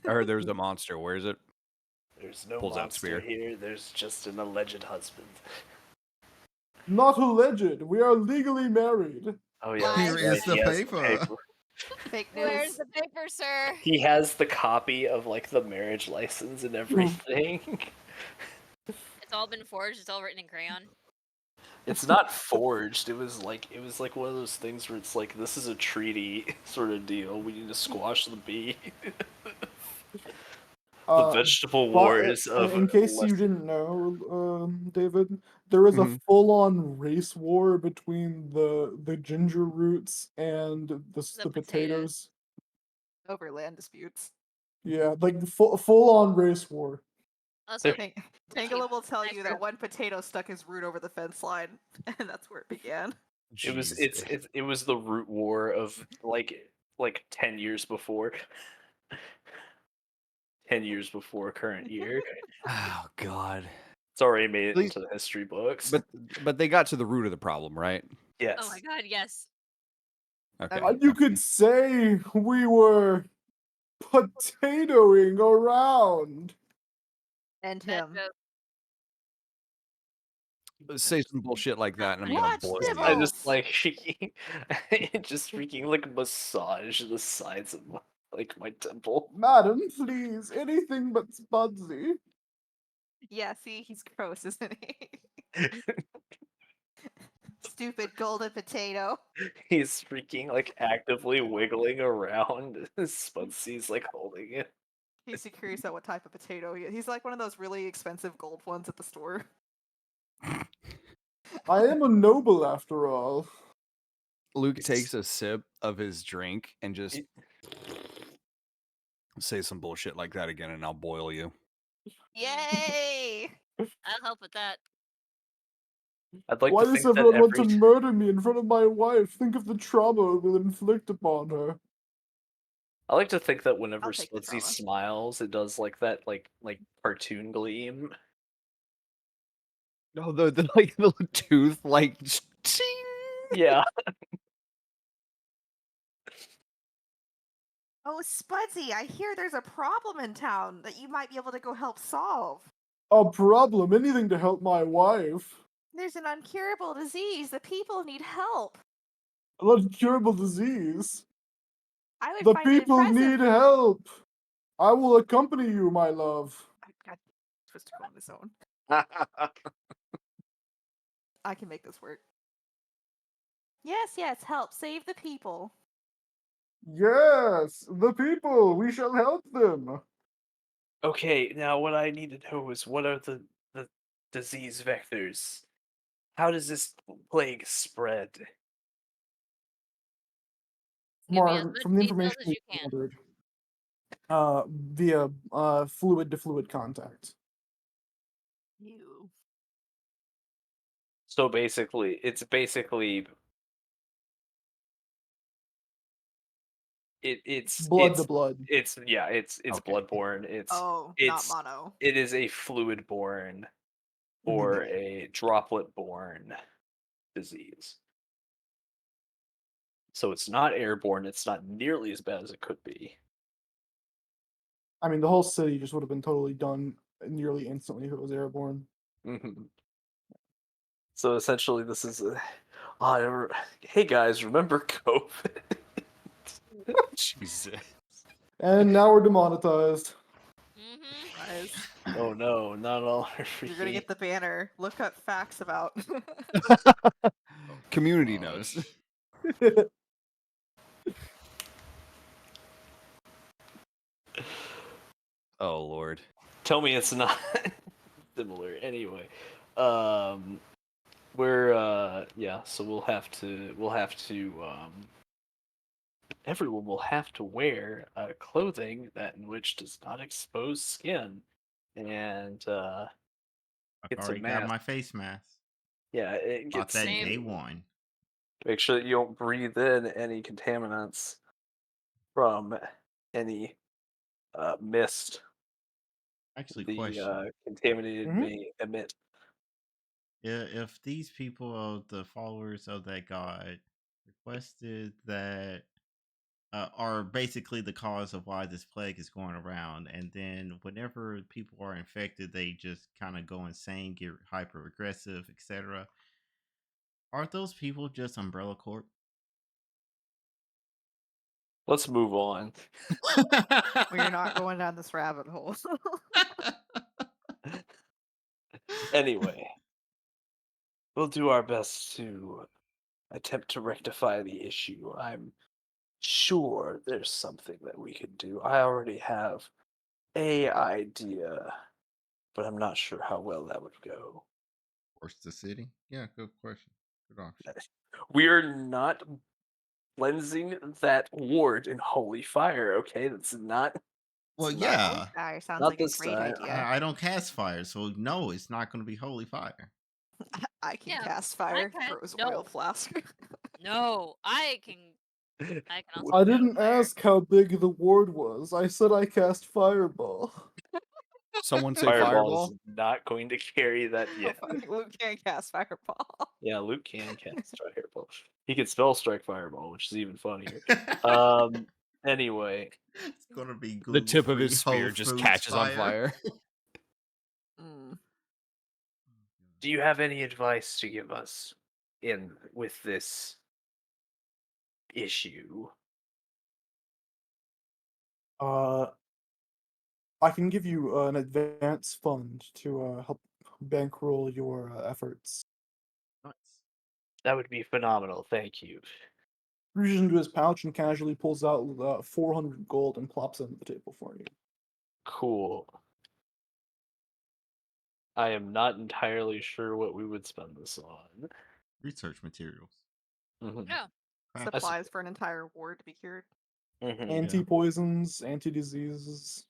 I heard there's a monster. Where is it? There's no Pulls out monster spear. here. There's just an alleged husband. Not alleged. We are legally married. Oh yeah, Lies. that's Here right. is the He has paper. Fake Where's news. the paper, sir? He has the copy of like the marriage license and everything. It's all been forged. It's all written in crayon. It's not forged. It was like one of those things where it's like, this is a treaty sort of deal. We need to squash the bee. The vegetable wars of in case you less- didn't know, David, there was a Mhm. full-on race war between the ginger roots and the potatoes. potatoes. Over land disputes. Yeah, like full-on race war. Also, Tangela will tell nice you for- that one potato stuck his root over the fence line, and that's where it began. It was Jeez. it was the root war of like 10 years before. 10 years before current year. Oh God. It's already made it Please- into the history books. But they got to the root of the problem, right? yes. Oh my god, yes. Okay. mean- You could say we were potatoing around. And Bad him. joke. Say some bullshit like that, and I'm gonna Watch boil Nibbles! you. I just like just freaking like massage the sides of my temple. Madam, please, anything but Spudsy. Yeah, see, he's gross, isn't he? Stupid golden potato. He's freaking like actively wiggling around. Spudsy's like holding it. He's curious at what type of potato he is. He's like one of those really expensive gold ones at the store. I am a noble after all. Luke takes a sip of his drink and just say some bullshit like that again, and I'll boil you. Yay! I'll help with that. I'd like Why to does think that everyone want to every murder me in front of my wife? Think of the trauma it will inflict upon her. I like to think that whenever I'll take the Spudsy trauma. smiles, it does like that like cartoon gleam. No, the like little tooth, like ting. Yeah. Oh, Spudsy, I hear there's a problem in town that you might be able to go help solve. A problem, anything to help my wife. There's an uncurable disease. The people need help. An incurable disease. I would The find it people impressive. need help. I will accompany you, my love. God, Twister on his own. I can make this work. Yes, help. Save the people. Yes, the people. We shall help them. Okay, now what I need to know is what are the disease vectors? How does this plague spread? Give me as much From the details information as we you can. gathered, via fluid to fluid contact. You. So basically, it's Blood to blood. it's Okay. bloodborne. It's Oh, it's not mono. it is a fluid-borne or a droplet-borne disease. So it's not airborne. It's not nearly as bad as it could be. I mean, the whole city just would have been totally done nearly instantly if it was airborne. Mm-hmm. So essentially, this is hey guys, remember COVID? Jesus. And now we're demonetized. Mm-hmm. Guys, Oh no, not all our you're gonna freaking. get the banner. Look up facts about. Community knows. Oh Lord. Tell me it's not similar. Anyway, we're yeah. So we'll have to everyone will have to wear clothing that in which does not expose skin, and I've it's a already got mask. my face mask. Yeah, it Bought gets that Same. day one. Make sure that you don't breathe in any contaminants from any mist Actually, the question: contaminated Mhm. may emit. if these people of the followers of that god requested that are basically the cause of why this plague is going around, and then whenever people are infected, they just kind of go insane, get hyper aggressive, etc. Aren't those people just Umbrella Corp? Let's move on. We're not going down this rabbit hole. Anyway, We'll do our best to attempt to rectify the issue. I'm sure there's something that we can do. I already have a idea, but I'm not sure how well that would go. Force the city? Yeah, good question. Good option. We're not cleansing that ward in holy fire, okay? That's not Well, it's not yeah. Fire sounds not like a this great time. idea. I don't cast fire, so no, it's not going to be holy fire. I can Yeah, cast fire. can- Throws oil no. flask. No, I can also I put out didn't fire. ask how big the ward was. I said I cast fireball. Someone say Fireball is fireball. not going to carry that Oh, yet. fuck, Luke can't cast fireball. Yeah, Luke can cast fireball. He can spell strike fireball, which is even funnier. Um. Anyway, It's going to be The tip of gluten-free his Whole spear just Foods catches on fire. fire. Mm. do you have any advice to give us in with this issue? I can give you an advance fund to help bankroll your efforts. Nice. That would be phenomenal. Thank you. Reaches into his pouch and casually pulls out 400 gold and plops it on the table for you. Cool. I am not entirely sure what we would spend this on. Research materials. Mhm. No. Craft That's- Supplies for an entire ward to be cured. Mhm. Anti-poisons, anti-diseases,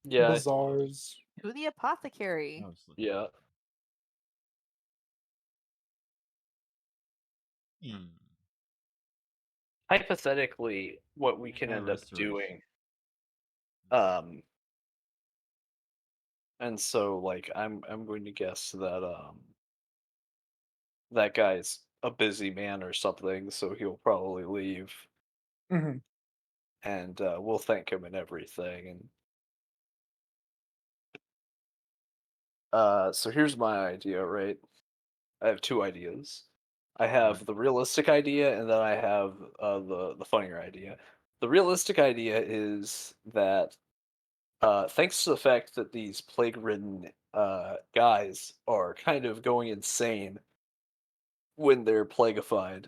Yeah, bazaars. To the apothecary. Obviously. yeah. Hmm. Hypothetically, what we can Yeah, end up restoration. doing, um, and so like I'm going to guess that that guy's a busy man or something, so he'll probably leave, Mm-hmm. and we'll thank him and everything. And so here's my idea, right? I have two ideas. I have Right. the realistic idea, and then I have the funnier idea. The realistic idea is that thanks to the fact that these plague-ridden guys are kind of going insane when they're plaguified,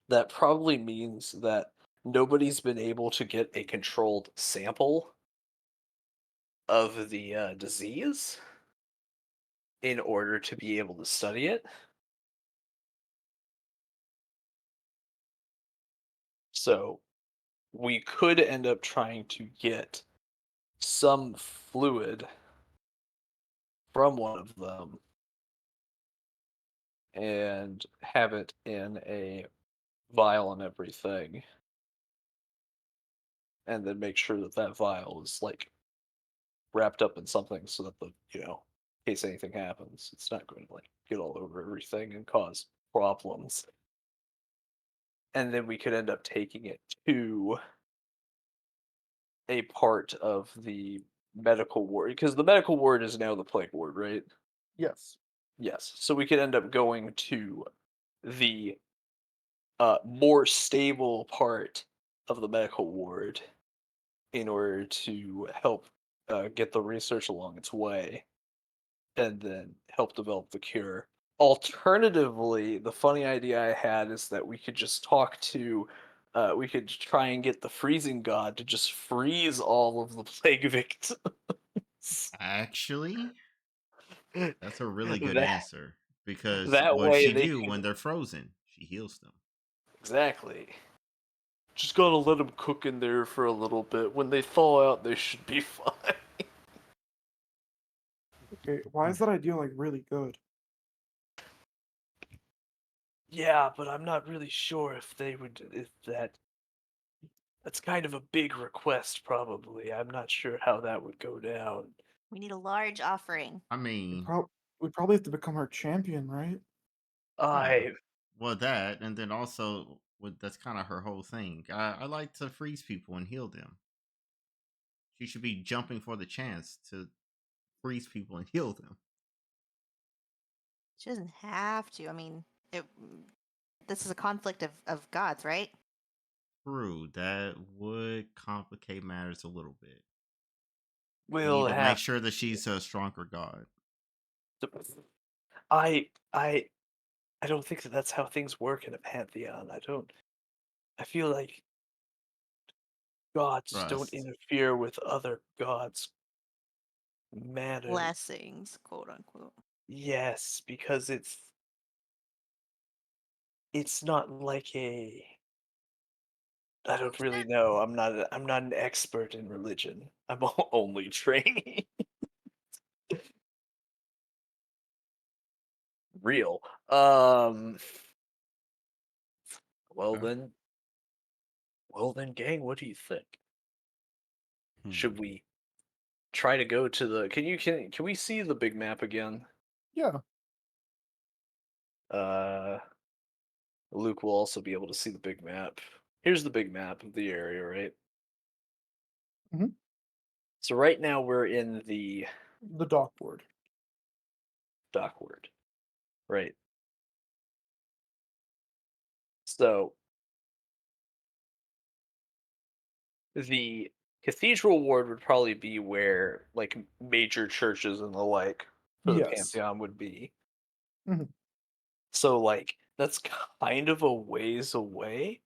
that probably means that nobody's been able to get a controlled sample of the disease in order to be able to study it. So we could end up trying to get some fluid from one of them and have it in a vial and everything, and then make sure that that vial is like wrapped up in something so that the in case anything happens, it's not going to like get all over everything and cause problems. And then we could end up taking it to a part of the medical ward, because the medical ward is now the plague ward, right? Yes. Yes. So we could end up going to the more stable part of the medical ward in order to help get the research along its way and then help develop the cure. Alternatively, the funny idea I had is that we could just talk to, we could try and get the freezing god to just freeze all of the plague victims. Actually, that's a really good that, answer because that what way she they do could, when they're frozen? She heals them. exactly. Just gotta let them cook in there for a little bit. When they thaw out, they should be fine. Okay. Why is that idea like really good? Yeah, but I'm not really sure if they would, if that's kind of a big request, probably. I'm not sure how that would go down. We need a large offering. I We, mean, we probably have to become her champion, right? yeah. I, Well, that, and then also, that's kind of her whole thing. I like to freeze people and heal them. She should be jumping for the chance to freeze people and heal them. She doesn't have to. I mean, this is a conflict of gods, right? True, that would complicate matters a little bit. We will need to make have sure that she's a stronger god. to, I don't think that that's how things work in a pantheon. I feel like gods don't Trust. interfere with other gods' matters. Blessings, quote unquote. Yes, because it's not like a I don't really know. I'm not an expert in religion. I'm only training. Real. Well Okay. then, gang, what do you think? Should we try to go to the? Can we see the big map again? Yeah. Uh, Luke will also be able to see the big map. Here's the big map of the area, right? Mhm. So right now we're in the The dock board. dockward, right? So the cathedral ward would probably be where like major churches and the like for the Yes. pantheon would be. Mhm. So like that's kind of a ways away.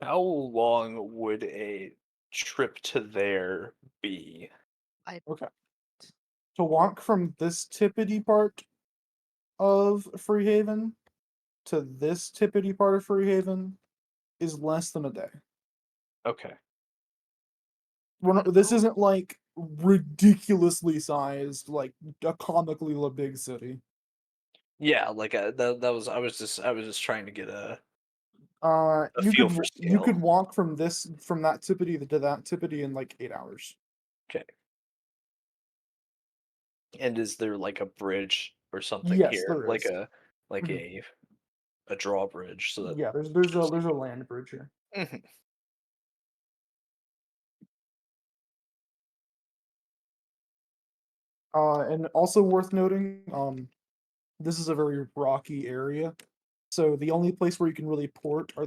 How long would a trip to there be? Okay. To walk from this tippity part of Freehaven to this tippity part of Freehaven is less than a day. Okay. This isn't like ridiculously sized, like a comically big city. Yeah, like that was I was just trying to get a You feel for you could scale. walk from that tippity to that tippity in like 8 hours. Okay. And is there like a bridge or something Yes, here? there is. Like Mhm. a drawbridge so that Yeah, there's a land bridge here. Mhm. And also worth noting, this is a very rocky area, so the only place where you can really port are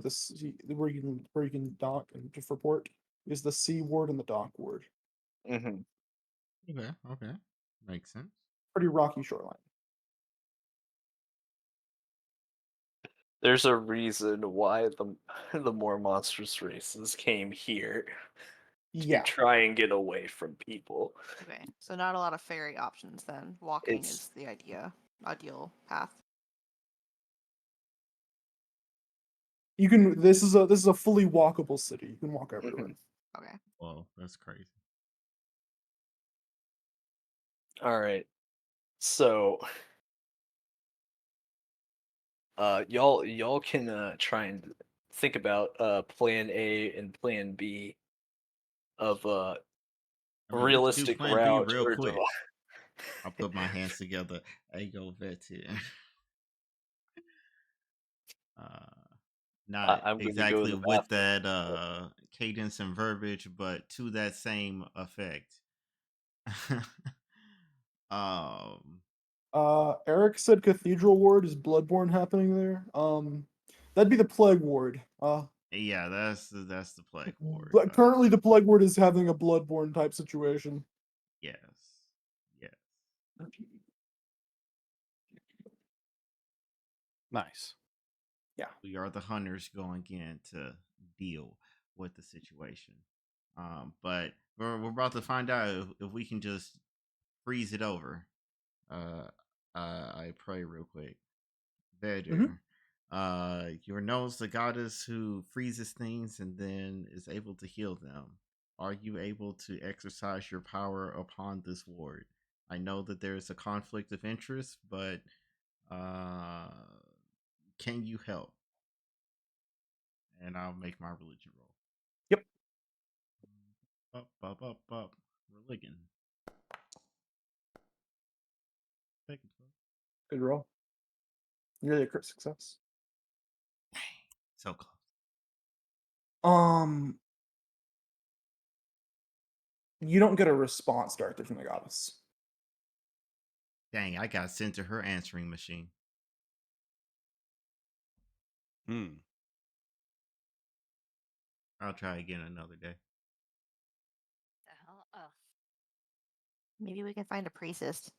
where you can dock and for port is the sea ward and the dock ward. Mhm. Okay. Okay. Makes sense. Pretty rocky shoreline. There's a reason why the more monstrous races came here to Yeah, try and get away from people. Okay, so not a lot of ferry options then. Walking It's is the ideal path. you can. This is a fully walkable city. You can walk everywhere. Mhm. Okay. Whoa, that's crazy. All right. So, y'all can try and think about plan A and plan B of I mean, we could do realistic Plan B route real or quick. I'll put my hands together. Hey, go vet here. Uh, not I'm going to go in exactly the with bathroom. that cadence and verbiage, but to that same effect. um, Eric said Cathedral Ward is Bloodborne happening there. That'd be the Plague Ward. yeah, that's the plague ward. But currently the Plague Ward is having a Bloodborne type situation. Yes, yes. Nice. Yeah. We are the hunters going in to deal with the situation. But we're about to find out if we can just freeze it over. Uh, I pray real quick. Mhm. Better. Your nose, the goddess who freezes things and then is able to heal them. Are you able to exercise your power upon this ward? I know that there is a conflict of interest, but uh, can you help? And I'll make my religion roll. Yep. Up. Religion. Take it. Good roll. Nearly a crit success. So close. Um, you don't get a response directly from the goddess. Dang, I got sent to her answering machine. Hmm. I'll try again another day. The hell? Oh. Maybe we can find a priestess.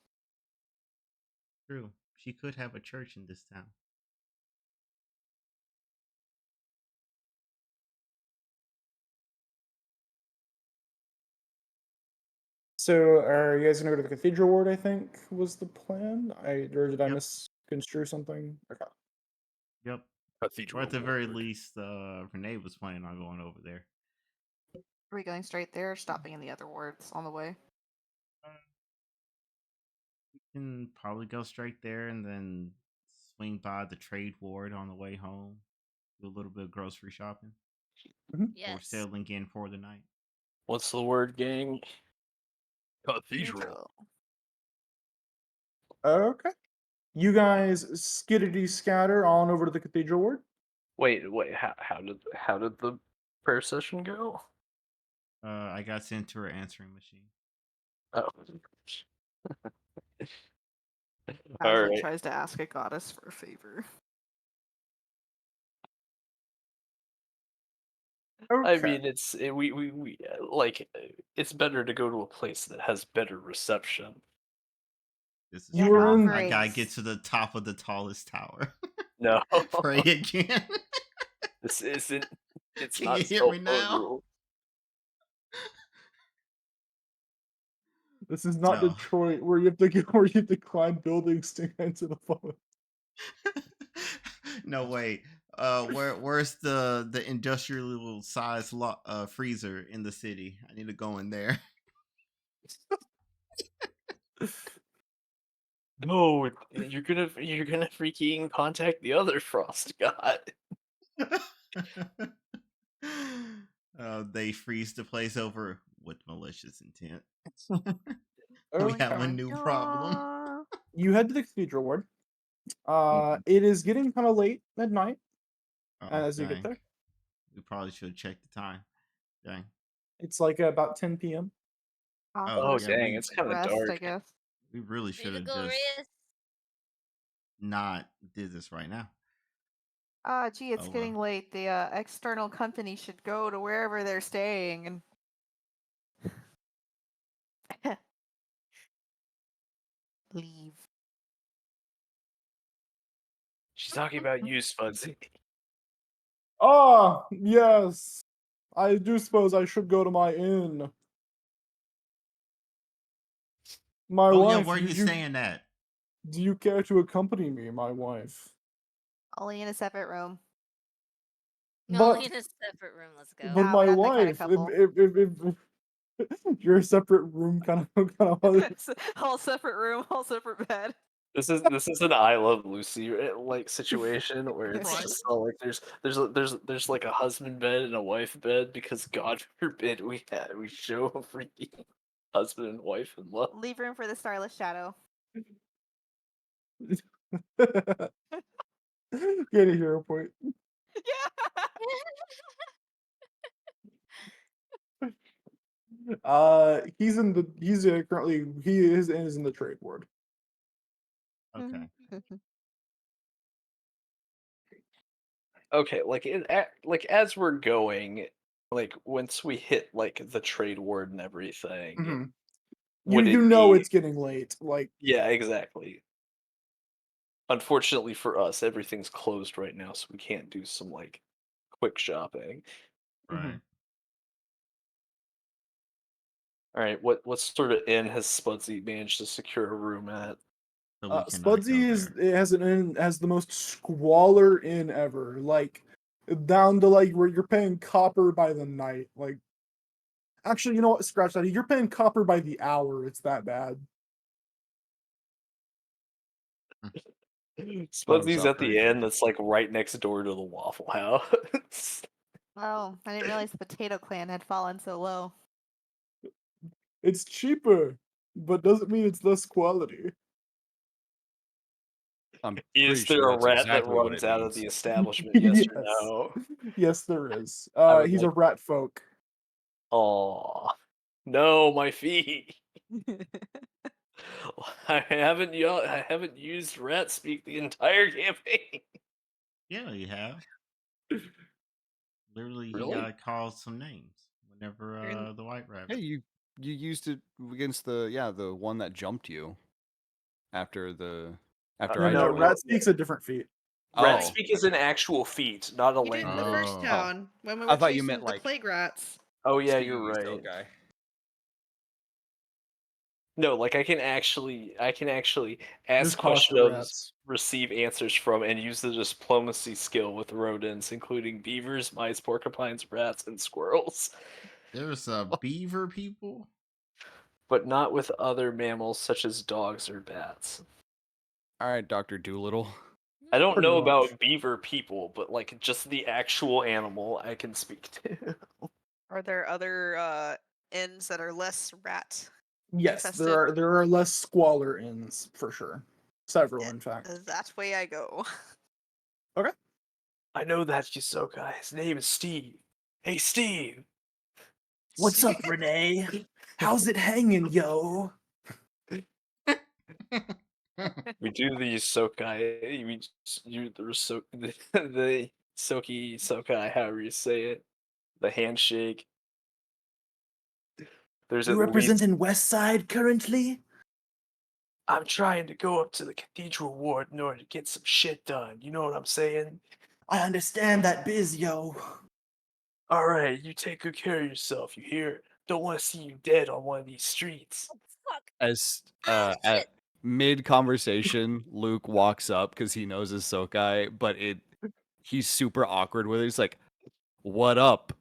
True. She could have a church in this town. So, are you guys gonna go to the cathedral ward? I think was the plan. Or did I Yep. misconstrue something? Okay. Yep. Or Cathedral at the very Ward. least, Renee was planning on going over there. Are we going straight there or stopping in the other wards on the way? We can probably go straight there and then swing by the trade ward on the way home. Do a little bit of grocery shopping before Yes. settling in for the night. What's the word, gang? Cathedral. Okay. You guys skiddity scatter on over to the cathedral ward. Wait. How did the prayer session go? I got sent to her answering machine. Oh. All Ashley right. tries to ask a goddess for a favor. Okay. I mean, we like it's better to go to a place that has better reception. This is You Yeah, were true. in- I gotta get offerings. to the top of the tallest tower. No, Pray again. this isn't. It's Can you not hear me cell phone now? rule. This is not No. Detroit where you have to where you have to climb buildings to get into the phone. No, wait. Where's the industrial size freezer in the city? I need to go in there. No, you're gonna freaking contact the other frost god. They freeze the place over with malicious intent. We have a Okay. new problem. You head to the cathedral ward. Mhm. It is getting kind of late at night Oh, as you get dang. there. We probably should have checked the time. Dang. It's like about 10 p.m. Oh yeah, dang, it's kind of Rest, I dark. guess. we really Need should to have go just rest. not did this right now. Gee, it's Oh, getting well. late. The external company should go to wherever they're staying and leave. She's talking about you, Spudsy. Ah, yes. I do suppose I should go to my inn. My Oh, yeah, wife, where are you staying at? do you care to accompany me, my wife? Only in a separate room. But Only in a separate room. Let's go. but Nah, my we're not that kind of wife, couple. if you're a separate room kind of It's whole separate room, whole separate bed. This is an I Love Lucy like situation where it's Right. just all like there's like a husband bed and a wife bed because God forbid we show a freaking husband and wife in love. Leave room for the starless shadow. Get a hero point. Yeah. He's currently he is in the trade ward. Okay. Okay, like as we're going, like once we hit like the trade ward and everything, Mhm. would You it know be it's getting late. Like yeah, exactly. Unfortunately for us, everything's closed right now, so we can't do some like quick shopping. Right. All right, what sort of inn has Spudsy managed to secure a room at? So we cannot Spudsy go is there. it has an inn has the most squalor inn ever. Like down to like where you're paying copper by the night. Like actually, you know what? Scratch that. You're paying copper by the hour. It's that bad. Spudsy's at the outrageous. inn that's like right next door to the Waffle House. Oh, I didn't realize the potato clan had fallen so low. It's cheaper, but doesn't mean it's less quality. I'm pretty Is there sure a that's rat that exactly what runs it out of the means. establishment? Yes or Yes. no? Yes, there is. I would He's a like. rat folk. Aw, no, my feet. I haven't used rat speak the entire campaign. Yeah, you have. Literally, he Really? calls some names whenever In- the white Hey, rabbit. you used it against the one that jumped you after the After No, I no, do it? rat speak's a different feat. Rat Oh. speak is an actual feat, not a You did it in the language. first Oh. town when we I were thought you chasing meant, the like, plague rats. Oh yeah, Speaking you're of right. Isekai. No, like I can actually ask Just talk to questions, rats. receive answers from, and use the diplomacy skill with rodents, including beavers, mice, porcupines, rats, and squirrels, There's beaver people. but not with other mammals such as dogs or bats. All right, Dr. Doolittle. I don't Pretty know much. about beaver people, but like just the actual animal I can speak to. Are there other inns that are less rat? Yes, Infested. there are less squalor inns for sure. Several, in fact. That way I go. Okay. I know that Yusoka. His name is Steve. Hey, Steve. What's up, Renee? How's it hanging, yo? We do the Yusokai. You the Soki Sokai, however you say it. The handshake. There's You at least. representing West Side currently? I'm trying to go up to the Cathedral Ward in order to get some shit done. You know what I'm saying? I understand that biz, yo. All right, you take good care of yourself. You hear? Don't want to see you dead on one of these streets. Fuck. As Ah, at shit. mid conversation, Luke walks up because he knows his Sokai, but he's super awkward with it. He's like, "What up?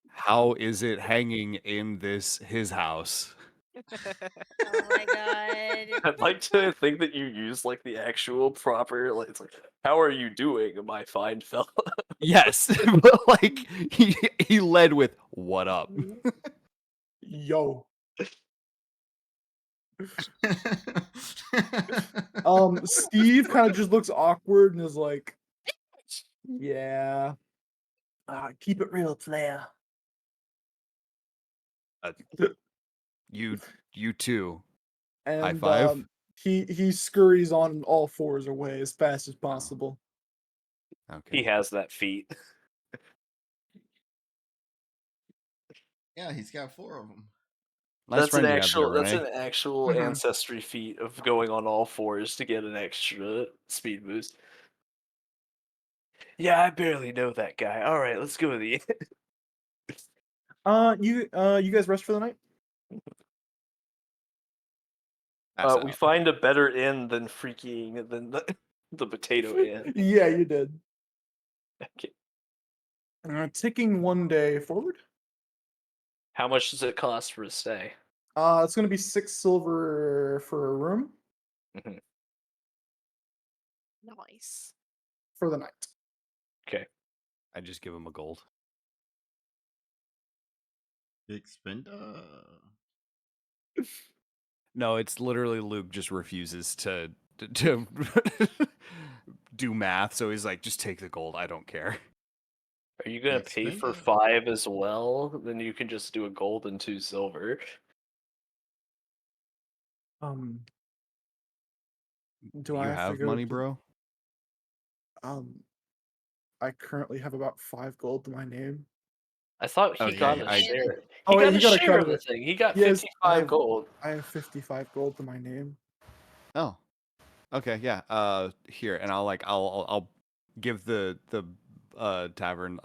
How is it hanging in his house?" Oh my god. I'd like to think that you use like the actual proper like it's like, how are you doing, my fine fella? Yes, but like he led with "What up?" Yo. Steve kind of just looks awkward and is like, yeah. Keep it real, player. You too. And High five. he scurries on all fours away as fast as possible. Okay. He has that feat. Yeah, he's got 4 of them. Nice That's an friend you have there, actual Renee. Mhm. ancestry feat of going on all fours to get an extra speed boost. Yeah, I barely know that guy. All right, let's go with the. You guys rest for the night? Pass We out. find a better inn than freaking than the potato inn. Yeah, you did. Okay. Ticking one day forward. How much does it cost for a stay? It's gonna be 6 silver for a room Nice. for the night. Okay. I just give him a gold. Big spender. No, it's literally Luke just refuses to do math, so he's like, just take the gold. I don't care. Are you gonna Big pay for spender. 5 as well? Then you can just do a gold and 2 silver. Do I You have to have go money, to- bro? I currently have about 5 gold to my name. I thought he Okay, got a I- share. Oh, He wait, got he a got a share cut of of the it. thing. He got Yes, 55 gold. I have 55 gold to my name. Oh, okay, yeah. Here, and I'll give the tavern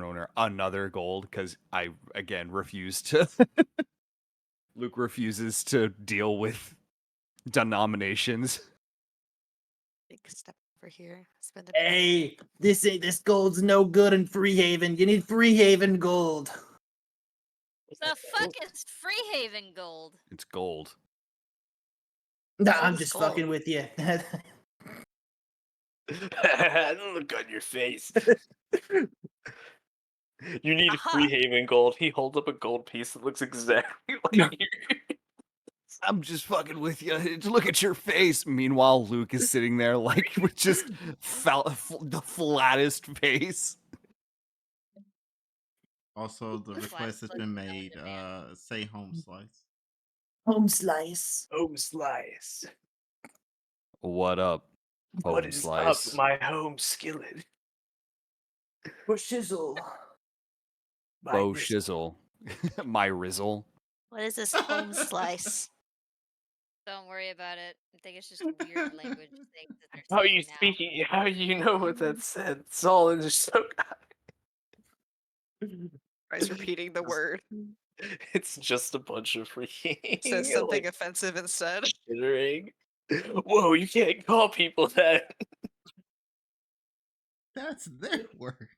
owner another gold because I again refuse to. Luke refuses to deal with denominations. Big step over here. Spend a Hey, this gold's no good in Freehaven. You need Freehaven gold. The fuck is Freehaven gold? It's gold. Nah, Gold I'm is just gold. fucking with you. Look on your face. You need Aha. Freehaven gold. He holds up a gold piece that looks exactly like yours. I'm just fucking with you. Look at your face. Meanwhile, Luke is sitting there like with just the flattest face. Also, the This request has last been look made. really man. Say home slice. Home slice. Home slice. What up, What home is slice? up, my home skillet? For shizzle. My Bo wrist. shizzle. My rizzle. What is this home slice? Don't worry about it. I think it's just weird language things that they're How are saying you now. speaking? How do you know what that said? It's all in just so. Tries repeating the word. It's just a bunch of freaking Says something like offensive instead. chittering. Whoa, you can't call people that. That's their word.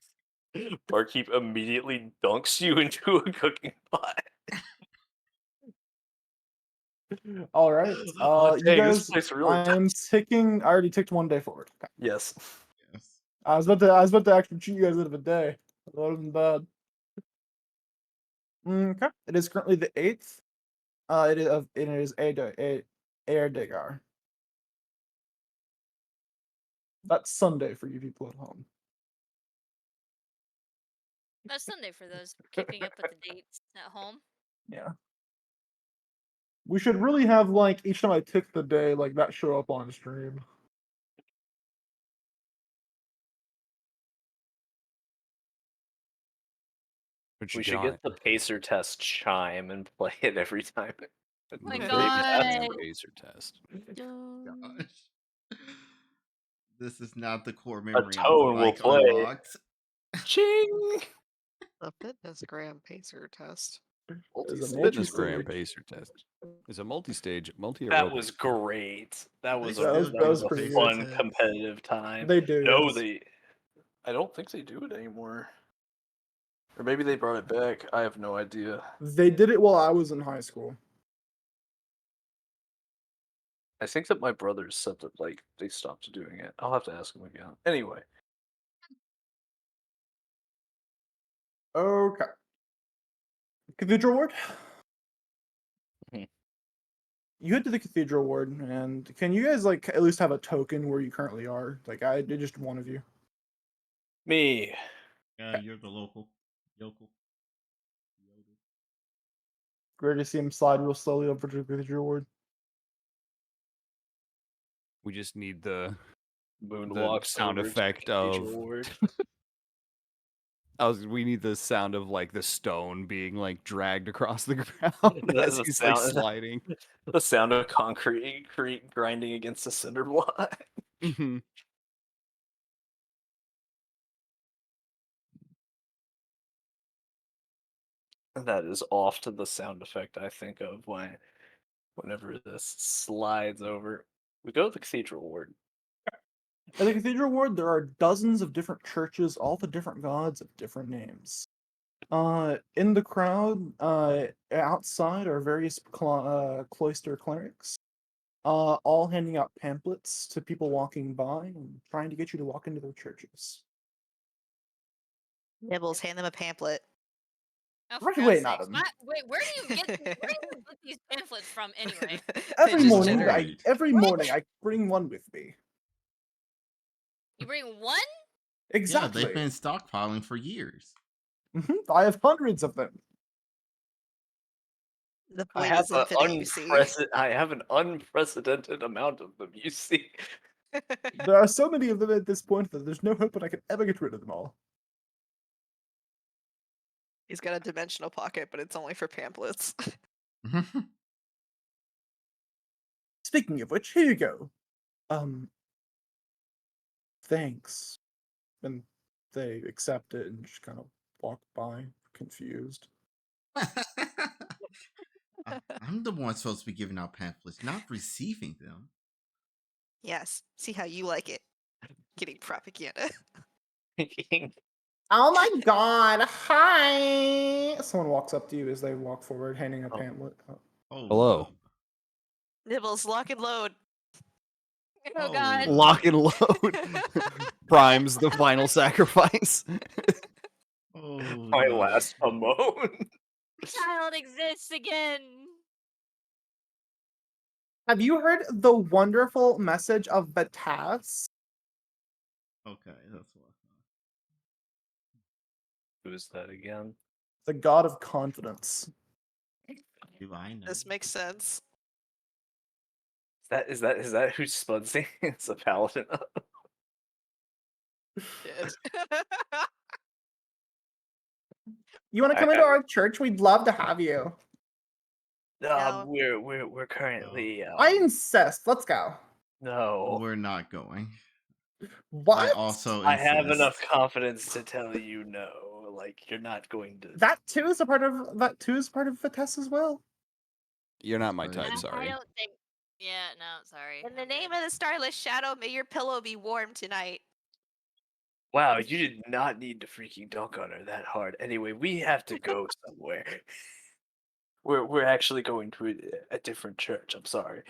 Barkeep immediately dunks you into a cooking pot. All right. Oh, You dang, this guys, place really I am does. ticking. I already ticked one day forward. Okay. Yes. Yes. I was about to actually cheat you guys out of a day. That wasn't bad. Okay. It is currently the 8th. It is Airdigar. That's Sunday for you people at home. That's Sunday for those keeping up with the dates at home. Yeah. We should really have like each time I tick the day, like that show up on stream. But We you should on get it. the pacer test chime and play it every time. Oh my The God. Pacer test. Gosh. This is not the core A memory I would tone will like play. unlocked. Ching! The fitness gram pacer test. There's a Fitness multi-stage. gram pacer test. It's a multi-stage, That was multi-aerobics. great. That was They a still that was do pretty pacer good. fun tests? competitive time. They do. No, Yes. I don't think they do it anymore. Or maybe they brought it back. I have no idea. They did it while I was in high school. I think that my brothers said that like they stopped doing it. I'll have to ask them again. Anyway, Okay. Cathedral Ward? Mhm. You head to the Cathedral Ward, and can you guys like at least have a token where you currently are? Like I did, just one of you. me. Yeah, you're the local. Yokel. Yodel. Great to see him slide real slowly over to the Cathedral Ward. We just need the Moonwalks sound over to the effect cathedral of ward. we need the sound of like the stone being like dragged across the ground as The he's like sound- sliding. The sound of concrete grinding against the cinder block. Mhm. That is off to the sound effect I think of whenever this slides over. We go to the cathedral ward. At the Cathedral Ward, there are dozens of different churches, all the different gods of different names. In the crowd, outside are various cloister clerics, all handing out pamphlets to people walking by and trying to get you to walk into their churches. Nibbles, hand them a pamphlet. Oh, for Right God's away, sakes. madam. Wait, where do you get these pamphlets from anyway? Every Just morning, chittering. every morning I bring one with me. You bring one? Exactly. Yeah, they've been stockpiling for years. I have hundreds of them. The I void have is infinite, you see. I have an unprecedented amount of them, you see. There are so many of them at this point that there's no hope that I can ever get rid of them all. He's got a dimensional pocket, but it's only for pamphlets. Speaking of which, here you go. Thanks. And they accept it and just kind of walk by, confused. I'm the one supposed to be giving out pamphlets, not receiving them. Yes, see how you like it. Getting propaganda. Oh my god, hi! Someone walks up to you as they walk forward, handing a Oh. pamphlet. Oh, Hello. up. Nibbles, lock and load. Oh God. Oh. Lock and load. Prime's the final sacrifice. Oh, My no. last Hamon. Child exists again. Have you heard the wonderful message of Bataz? Okay, that's what. Who's that again? The god of confidence. Do I know? This makes sense. Is that who's Spudsy? It's a paladin. Shit. You want to I come into have- our church? We'd love to have you. No. We're currently I insist. Let's go. no. We're not going. I What? also I have enough insist. confidence to tell you no. Like you're not going to. That too is part of Vitesse as well. You're not my Sorry. type. I Sorry. don't think. Yeah, no, sorry. In the I'm name good. of the starless shadow, may your pillow be warm tonight. Wow, you did not need to freaking dunk on her that hard. Anyway, we have to go somewhere. We're actually going to a different church. I'm sorry.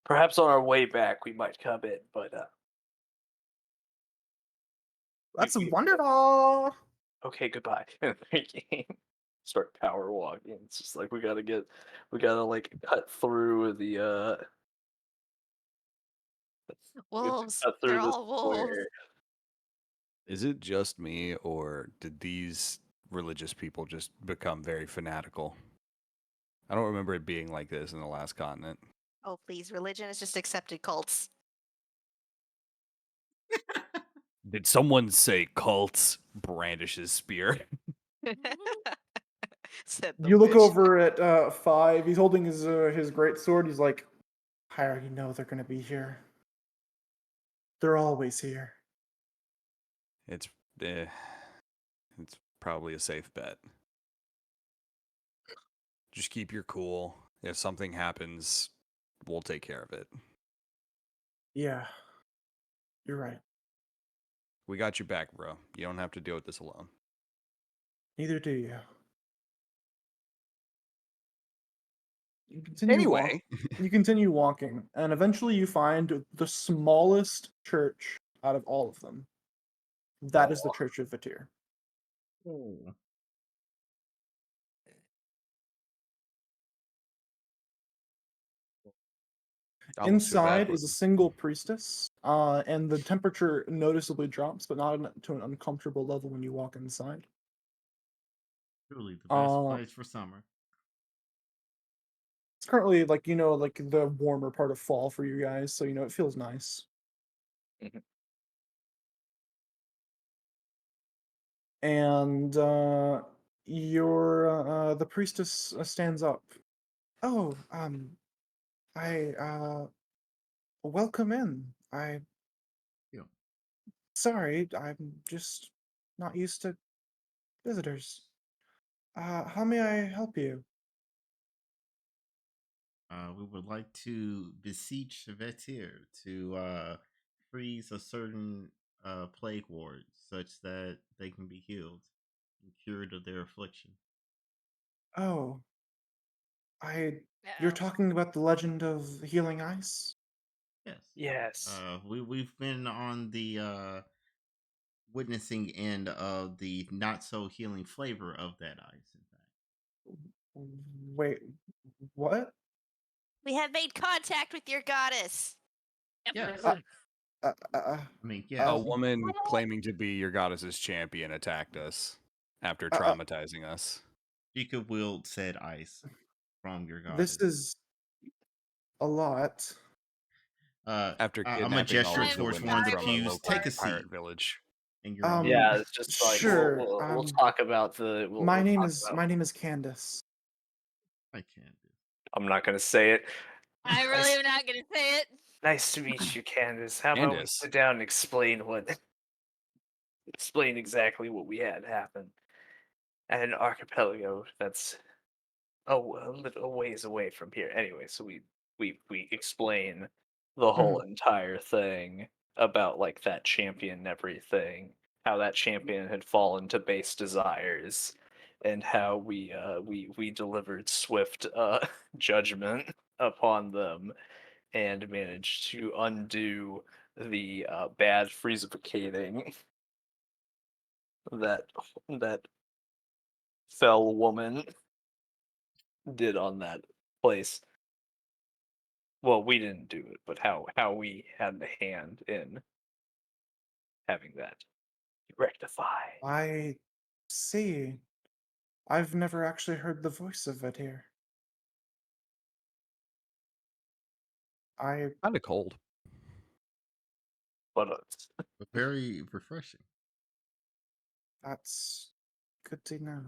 Perhaps on our way back we might come in, but That's we- wonderful. okay, goodbye. Freaking start power walking. It's just like we gotta like cut through the we have to Wolves. cut They're through this all wolves. square. Is it just me, or did these religious people just become very fanatical? I don't remember it being like this in the last continent. Oh, please. Religion is just accepted cults. Did someone say cults? Brandishes spear. Said the You look witch. over at 5. He's holding his great sword. He's like, I already know they're gonna be here. They're always here. It's it's probably a safe bet. Just keep your cool. If something happens, we'll take care of it. Yeah, you're right. We got your back, bro. You don't have to deal with this alone. Neither do you. You continue you continue walking, and eventually you find the smallest church out of all of them. That is the Church of Vitir. Oh. I almost feel bad Inside for is a them. single priestess, and the temperature noticeably drops, but not to an uncomfortable level when you walk inside. Truly the best Uh, place for summer. it's currently like the warmer part of fall for you guys, so it feels nice. Mhm. And the priestess stands up. Oh, I welcome in. Yeah. Sorry, I'm just not used to visitors. How may I help you? We would like to beseech Vetir to freeze a certain plague ward such that they can be healed and cured of their affliction. Oh, you're Uh-oh. talking about the legend of healing ice? Yes. Yes. We've been on the witnessing end of the not so healing flavor of that ice, in fact. Wait, what? We have made contact with your goddess. Yes. Uh, uh, I mean, yes. A woman claiming to be your goddess's champion attacked us after traumatizing us. She could wield said ice from your this goddess. is a lot. After I'm a kidnapping all gesture of the towards women one of the from a pews. local Take a seat pirate village. in your own. Yeah, it's just like Sure. we'll talk about the. My we'll name talk is about- Candace. I can't do. I'm not gonna say it. I really am not gonna say it. Nice to meet you, Candace. How about we Candace. sit down and explain exactly what we had happen at an archipelago that's a little ways away from here. Anyway, so we explain the whole entire thing about like that champion and everything, how that champion had fallen to base desires, and how we delivered swift judgment upon them and managed to undo the bad freezificating that that fell woman did on that place. Well, we didn't do it, but how we had the hand in having that rectified. I see. I've never actually heard the voice of it here. Kind of cold. But But very refreshing. That's good to know.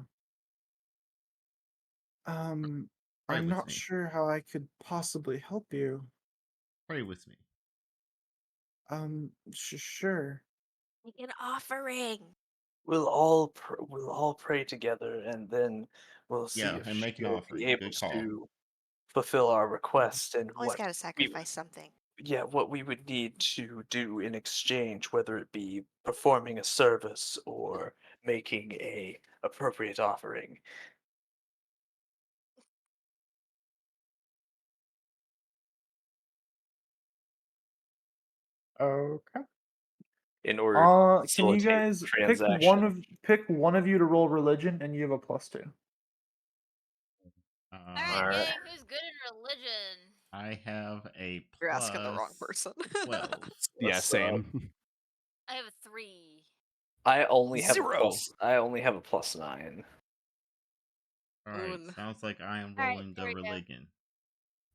I'm with not me. sure how I could possibly help you. Pray with me. Sure. Make an offering. We'll all pray together, and then we'll see Yeah, if and make an she'll be offering. able Good call. to fulfill our request and Always what gotta we sacrifice something. what we would need to do in exchange, whether it be performing a service or making a appropriate offering Okay. in order to Can you facilitate the guys transaction. pick one of you to roll religion, and you have a +2. All right, Alright. gang. Who's good in religion? I have a You're asking the wrong plus person. 12. Yeah, What's up? same. I have a 3. I only have Zero. I only have a +9. All right, Oon. sounds like I am All right, rolling there the we go. religion.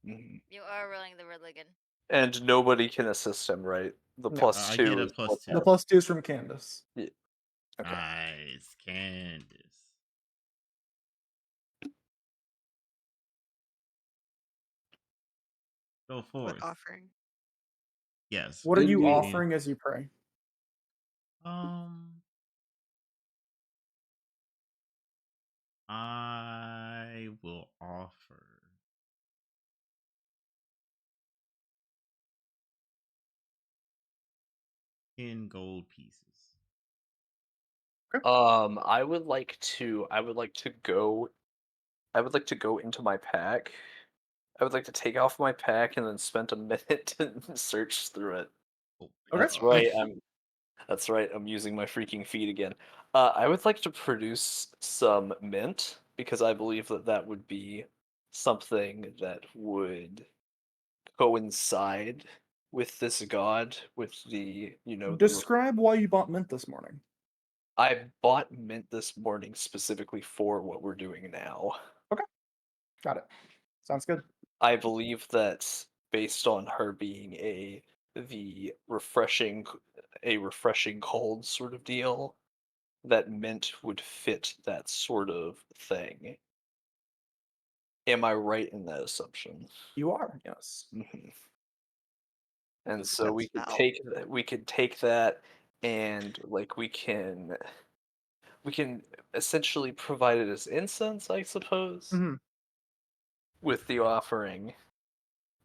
Mhm. You are rolling the religion. And nobody can assist him, right? The No. plus I two get a is plus what's 2. The +2 is from Candace. Okay. Nice, Candace. Go What forth. offering? Yes. What are you Indeed. offering as you pray? I will offer 10 gold pieces. I would like to go into my pack. I would like to take off my pack and then spend a minute to search through it. Oh Okay. my That's gosh. right. That's right. I'm using my freaking feet again. I would like to produce some mint because I believe that would be something that would coincide with this god, with the Describe why you bought mint this morning. I bought mint this morning specifically for what we're doing now. Got it. Sounds good. I believe that based on her being the refreshing cold sort of deal, that mint would fit that sort of thing. Am I right in that assumption? You are, yes. Mhm. And Ooh, so that we could spell. take that and like we can essentially provide it as incense, I suppose, Mhm. with the offering.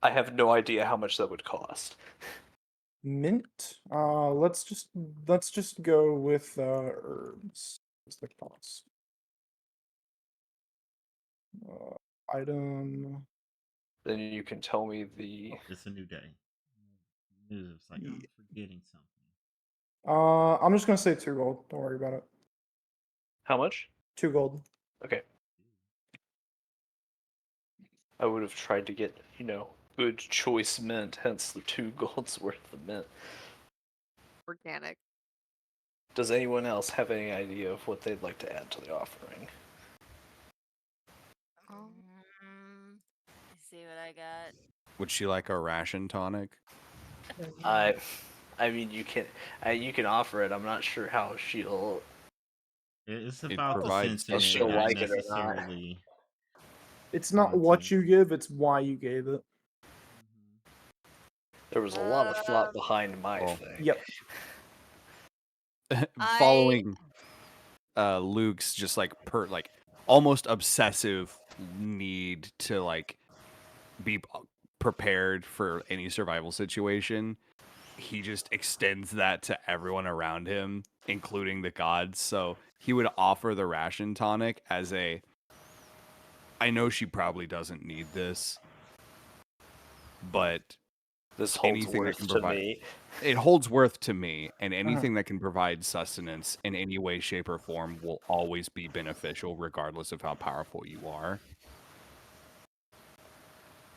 I have no idea how much that would cost. Mint. Let's just go with herbs. What's the cost? Item. Then you can tell me the Oh, it's a new day. It's like I'm forgetting something. I'm just gonna say 2 gold. Don't worry about it. how much? 2 gold. Okay. I would have tried to get, good choice mint, hence the 2 golds worth of mint. Organic. Does anyone else have any idea of what they'd like to add to the offering? Oh. Let's see what I got. Would she like a ration tonic? I mean, you can offer it. I'm not sure how she'll It's It about the provides sense in it, she'll not like it or not. necessarily It's not what content. you give, it's why you gave it. There was a lot of thought Um, behind my Well, thing. Yep. Following Luke's just like almost obsessive need to like be prepared for any survival situation, he just extends that to everyone around him, including the gods. So he would offer the ration tonic as I know she probably doesn't need this, but This holds anything that worth can to provide me. it holds worth to me, and anything that can provide sustenance in any way, shape, or form will always be beneficial, regardless of how powerful you are.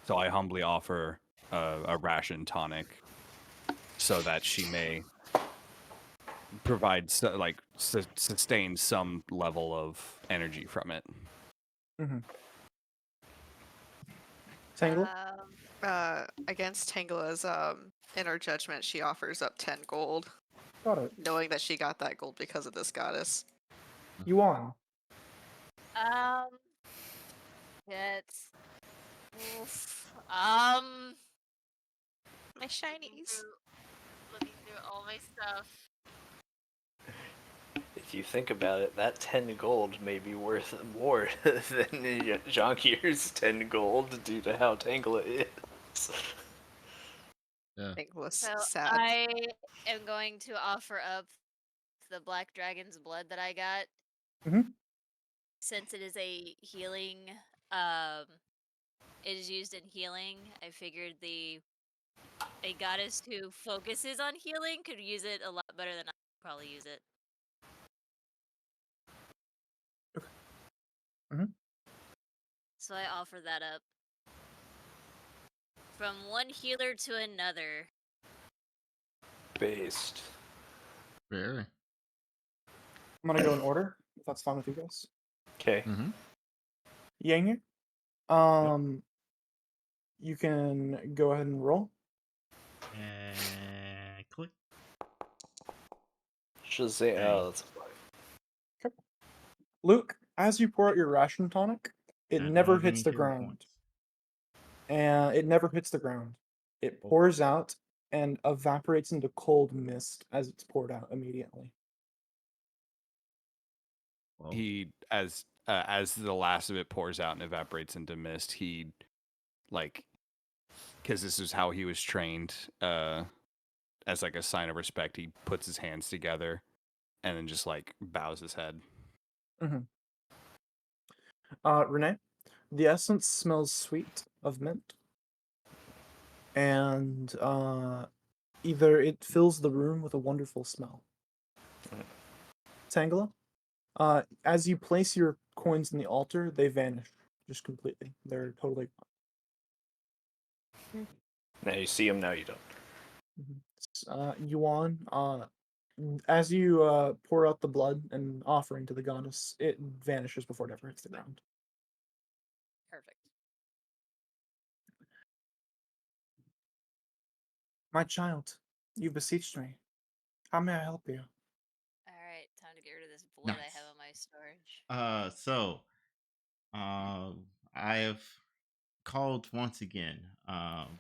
So I humbly offer a ration tonic so that she may provide sustain some level of energy from it. Tangle? Against Tangela's inner judgment, she offers up 10 gold, Got it. knowing that she got that gold because of this goddess. You won. um, Get. Oof. My shinies. Looking through all my stuff. If you think about it, that 10 gold may be worth more than Jonkier's 10 gold due to how Tangle it is. Yeah. Thankless. So Sad. I am going to offer up the black dragon's blood that I got. Mhm. Since it is a healing, it is used in healing. I figured a goddess who focuses on healing could use it a lot better than I could probably use it. Mhm. So I offer that up. From one healer to another. Based. Very. I'm gonna go in order, if that's fine with you guys. Okay. Mm-hmm. Yanger, you can go ahead and roll. And click. Shazam. Dang. Oh, that's fine. Luke, as you pour out your ration tonic, it I don't never have hits any the hero ground. points. And it never hits the ground. It Oh. pours out and evaporates into cold mist as it's poured out immediately. Well, He as the last of it pours out and evaporates into mist, he like because this is how he was trained as like a sign of respect, he puts his hands together and then just like bows his head. Renee, the essence smells sweet of mint. And either it fills the room with a wonderful smell. Tangela, as you place your coins in the altar, they vanish just completely. They're totally gone. Now you see him, now you don't. Yuan, as you pour out the blood and offering to the goddess, it vanishes before it ever hits the ground. Perfect. My child, you beseeched me. How may I help you? Alright, time to get rid of this blood I Nice. have on my storage. I have called once again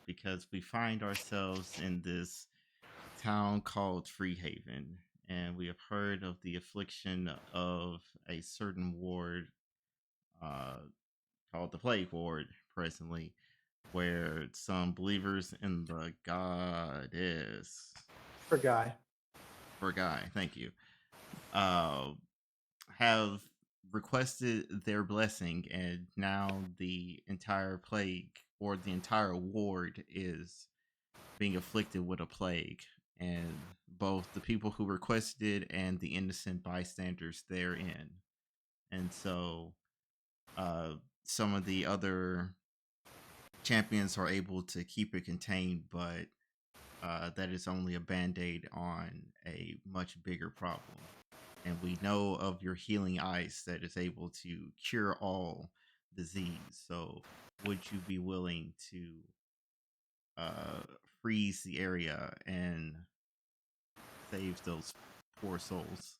because we find ourselves in this town called Freehaven, and we have heard of the affliction of a certain ward called the Plague Ward presently, where some believers in the goddess For Guy. for Guy, thank you, uh, have requested their blessing, and now the entire plague or the entire ward is being afflicted with a plague, and both the people who requested and the innocent bystanders therein. And so some of the other champions are able to keep it contained, but that is only a band-aid on a much bigger problem. And we know of your healing ice that is able to cure all disease. So would you be willing to freeze the area and save those poor souls?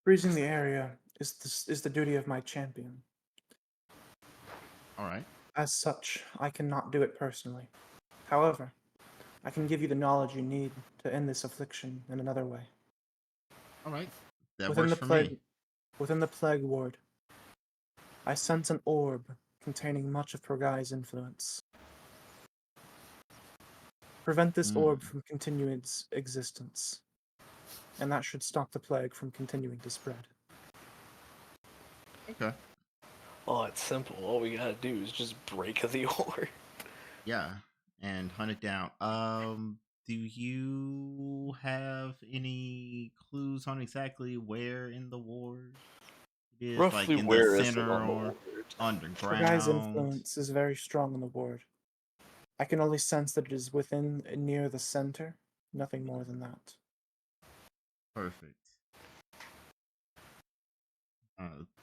Freezing the area is the duty of my champion. All right. As such, I cannot do it personally. However, I can give you the knowledge you need to end this affliction in another way. All right. That Within works the for plague, me. within the plague ward, I sense an orb containing much of Progai's influence. Prevent this orb Mm, from continuing its existence, and that should stop the plague from continuing to spread. okay. Oh, it's simple. All we gotta do is just break the orb. Yeah. And hunt it down. Do you have any clues on exactly where in the ward it is? Roughly Like in the where is it center on the or ward? Progai's underground? influence is very strong in the ward. I can only sense that it is within near the center, nothing more than that. Perfect.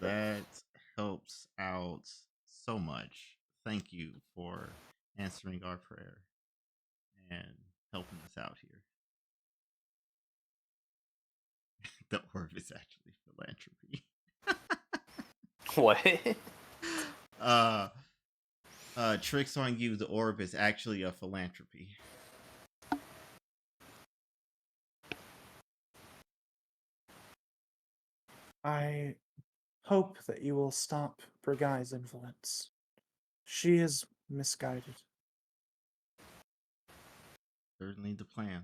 That helps out so much. Thank you for answering our prayer and helping us out here. The orb is actually philanthropy. What? uh, tricks on you. The orb is actually a philanthropy. I hope that you will stop Brigai's influence. She is misguided. Certainly the plan.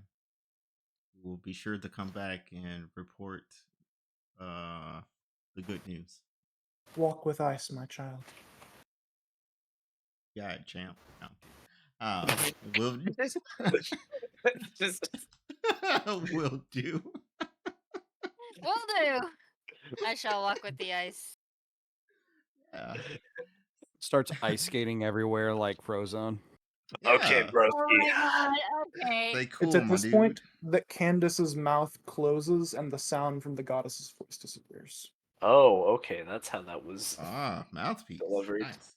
We'll be sure to come back and report the good news. Walk with ice, my child. Yeah, champ. No, I'm kidding. Will Just will do. Will do. I shall walk with the ice. Yeah. Starts ice skating everywhere like Frozone. okay, Yeah. Oh broski. my god, okay. Stay It's cool, at my this point dude. that Candace's mouth closes and the sound from the goddess's voice disappears. Oh, okay, that's how that was Ah, mouthpiece. delivered. Nice.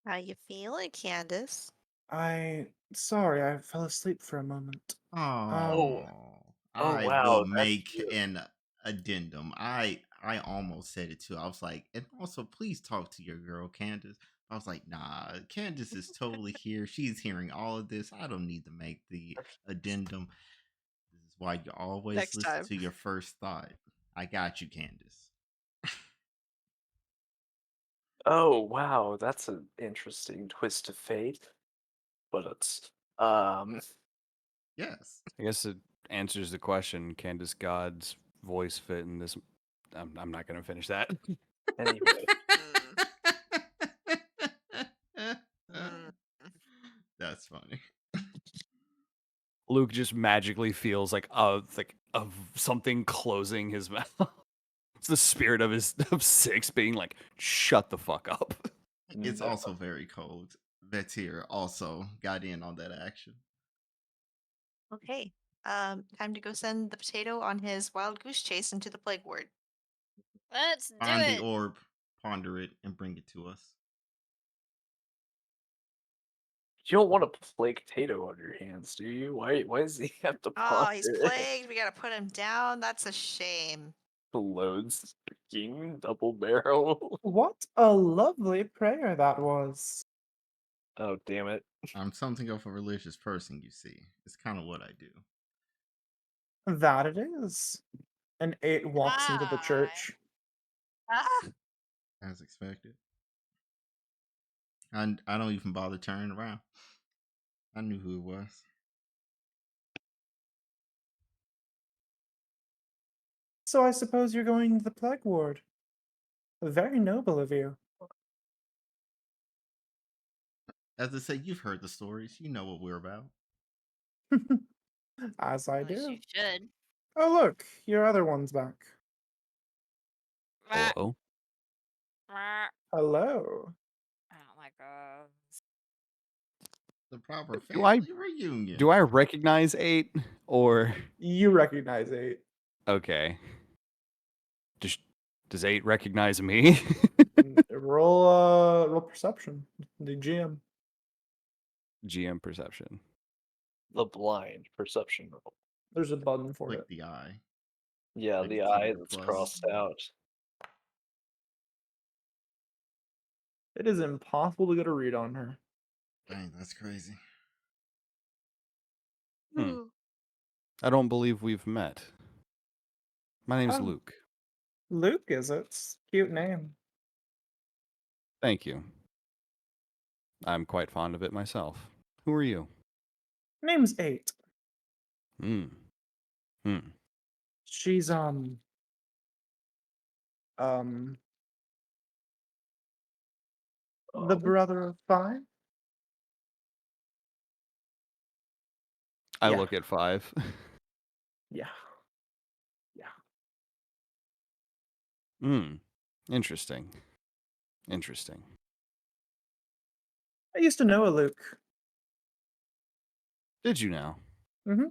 How you feeling, Candace? Sorry, I fell asleep for a moment. Oh, Oh I will wow, that's make you. an addendum. I almost said it too. I was like, and also please talk to your girl Candace. I was like, nah, Candace is totally here. She's hearing all of this. I don't need to make the addendum. This is why you always Next listen time. to your first thought. I got you, Candace. Oh wow, that's an interesting twist of fate. But it's Yes. I guess it answers the question: can does God's voice fit in this? I'm not going to finish that. anyway. Mm. That's funny. Luke just magically feels like of something closing his mouth. It's the spirit of his of six being like, shut the fuck up. It's No. also very cold. Vetir also got in on that action. Okay. Time to go send the potato on his wild goose chase into the plague ward. Let's do Find the it. orb, ponder it, and bring it to us. You don't want a plague potato on your hands, do you? Why does he have to Oh, ponder he's it? plagued. We gotta put him down. That's a shame. Loads freaking double barrel. What a lovely prayer that was. Oh damn it. I'm something of a religious person, you see. It's kind of what I do, That it is. An 8 walks into the Hi. church. Ah! as expected. I don't even bother turning around. I knew who it was. So I suppose you're going to the plague ward. Very noble of you. As I say, you've heard the stories. You know what we're about. As I At least you do. should. Oh, look, your other one's back. Rah, Hello. rah. Hello. I don't like those. The proper Do I family reunion. do I recognize 8 or You recognize 8. okay? Does 8 recognize me? Roll perception. The GM. GM perception. The blind perception roll. There's a button for Click it. the eye. Yeah, Click the it to eye your that's plus. crossed out. It is impossible to get a read on her. Dang, that's crazy. Hmm. I don't believe we've met. My name's Oh. Luke. Luke, is it? Cute name. Thank you. I'm quite fond of it myself. Who are you? Name's 8. Hmm. Hmm. She's the brother of 5. I Yeah. look at 5. Yeah. Yeah. Hmm. Interesting. Interesting. I used to know a Luke. Did you now? Mm-hmm.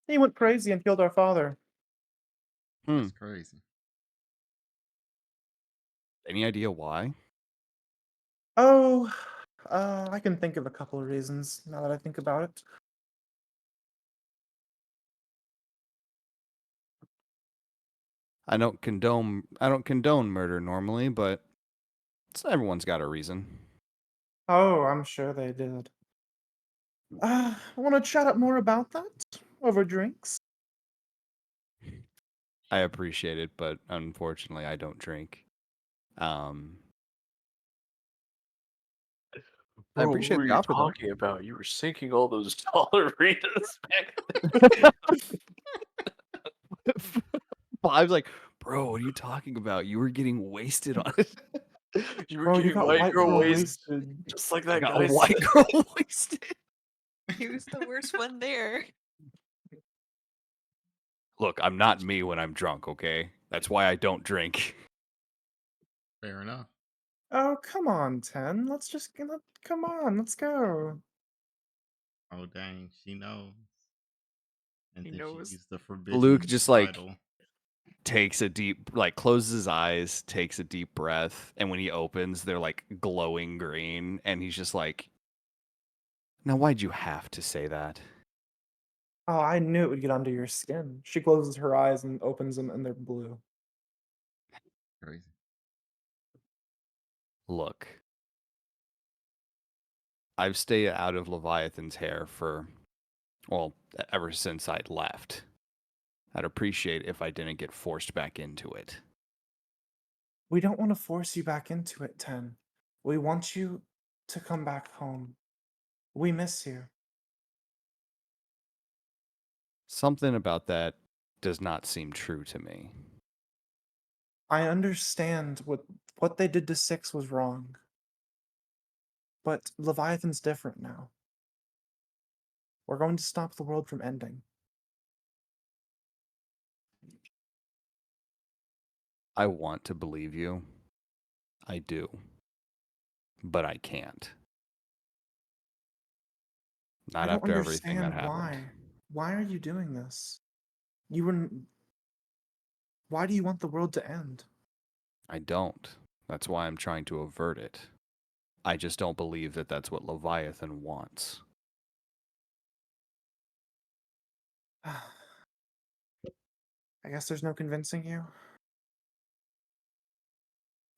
He went crazy and killed our father. Hmm. That's crazy. Any idea why? Oh, I can think of a couple of reasons now that I think about it. I don't condone murder normally, but everyone's got a reason. Oh, I'm sure they did. Want to chat up more about that over drinks? I appreciate it, but unfortunately, I don't drink. Um, I Bro, what appreciate were the you offer, though. talking about? You were sinking all those dollaritas back. I was like, bro, what are you talking about? You were getting wasted on it. You were Bro, you getting got white white girl girl wasted, wasted. just like I that got guy a white said. girl wasted. He was the worst one there. Look, I'm not me when I'm drunk, okay? That's why I don't drink. Fair enough. Oh, come on, 10. Come on, let's go. Oh dang, she knows. And He then she knows. used the Luke forbidden just like title. takes a deep, like closes his eyes, takes a deep breath, and when he opens, they're like glowing green, and he's just like, now why'd you have to say that? Oh, I knew it would get under your skin. She closes her eyes and opens them, and they're blue. Crazy. Look, I've stayed out of Leviathan's hair for, well, ever since I'd left. I'd appreciate if I didn't get forced back into it. We don't want to force you back into it, 10. We want you to come back home. We miss you. Something about that does not seem true to me. I understand what they did to Six was wrong. But Leviathan's different now. We're going to stop the world from ending. I want to believe you. I do. But I can't. I Not don't after everything that understand happened. why. Why are you doing this? You were. Why do you want the world to end? I don't. That's why I'm trying to avert it. I just don't believe that that's what Leviathan wants. I guess there's no convincing you.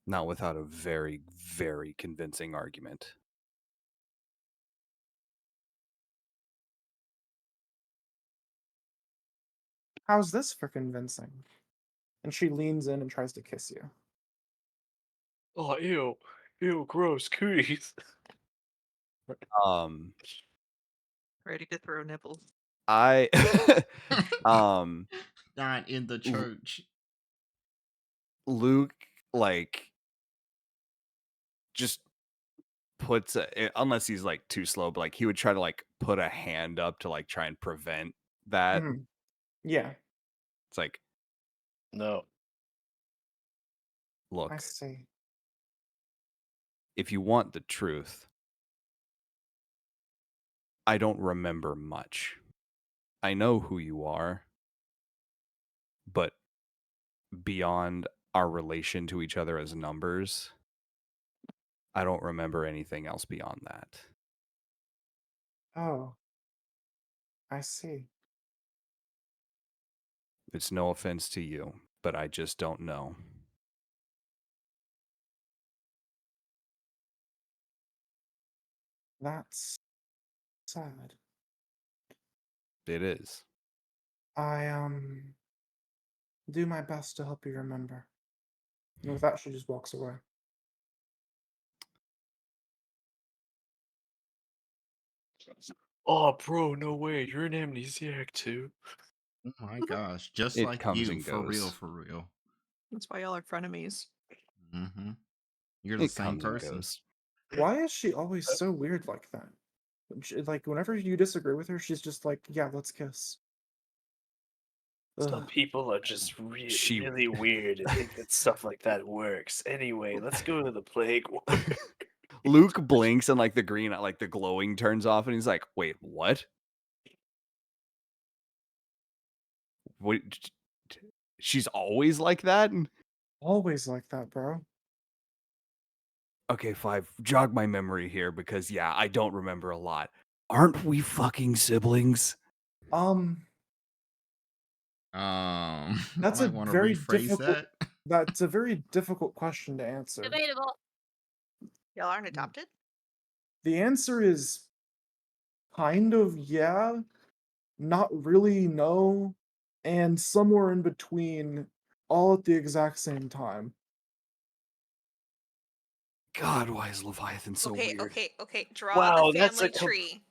Not without a very, very convincing argument. How's this for convincing? And she leans in and tries to kiss you. Oh, ew. Ew, gross. Cooties. Um, Ready to throw nipples. I, um, Not in the church. Luke, like, just puts unless he's like too slow, but like he would try to like put a hand up to like try and prevent that. Mhm. Yeah, It's like, No. I look, see. if you want the truth, I don't remember much. I know who you are, but beyond our relation to each other as numbers, I don't remember anything else beyond that. Oh, I see. It's no offense to you, but I just don't know. That's sad. It is. I do my best to help you remember. And with that, she just walks away. Oh, bro, no way. You're an amnesiac too. Oh my gosh. Just It like comes you, and for real, goes. for real. That's why y'all are frenemies. Mm-hmm. You're the It same comes and person. goes. Why is she always so weird like that? Like, whenever you disagree with her, she's just like, yeah, let's kiss. Some Ugh. people are just She really weird and think that stuff like that works. Anyway, let's go to the plague war. Luke blinks and like the green, like the glowing turns off, and he's like, "Wait, what? What? She's always like that?" Always like that, bro. Okay, Five, jog my memory here because yeah, I don't remember a lot. Aren't we fucking siblings? Um, I That's a might want to very rephrase difficult. that. That's a very difficult question to answer. Debatable. Y'all aren't adopted? The answer is kind of yeah, not really no, and somewhere in between, all at the exact same time. God, why is Leviathan so okay, weird? okay. Draw Wow, the that's a family tree.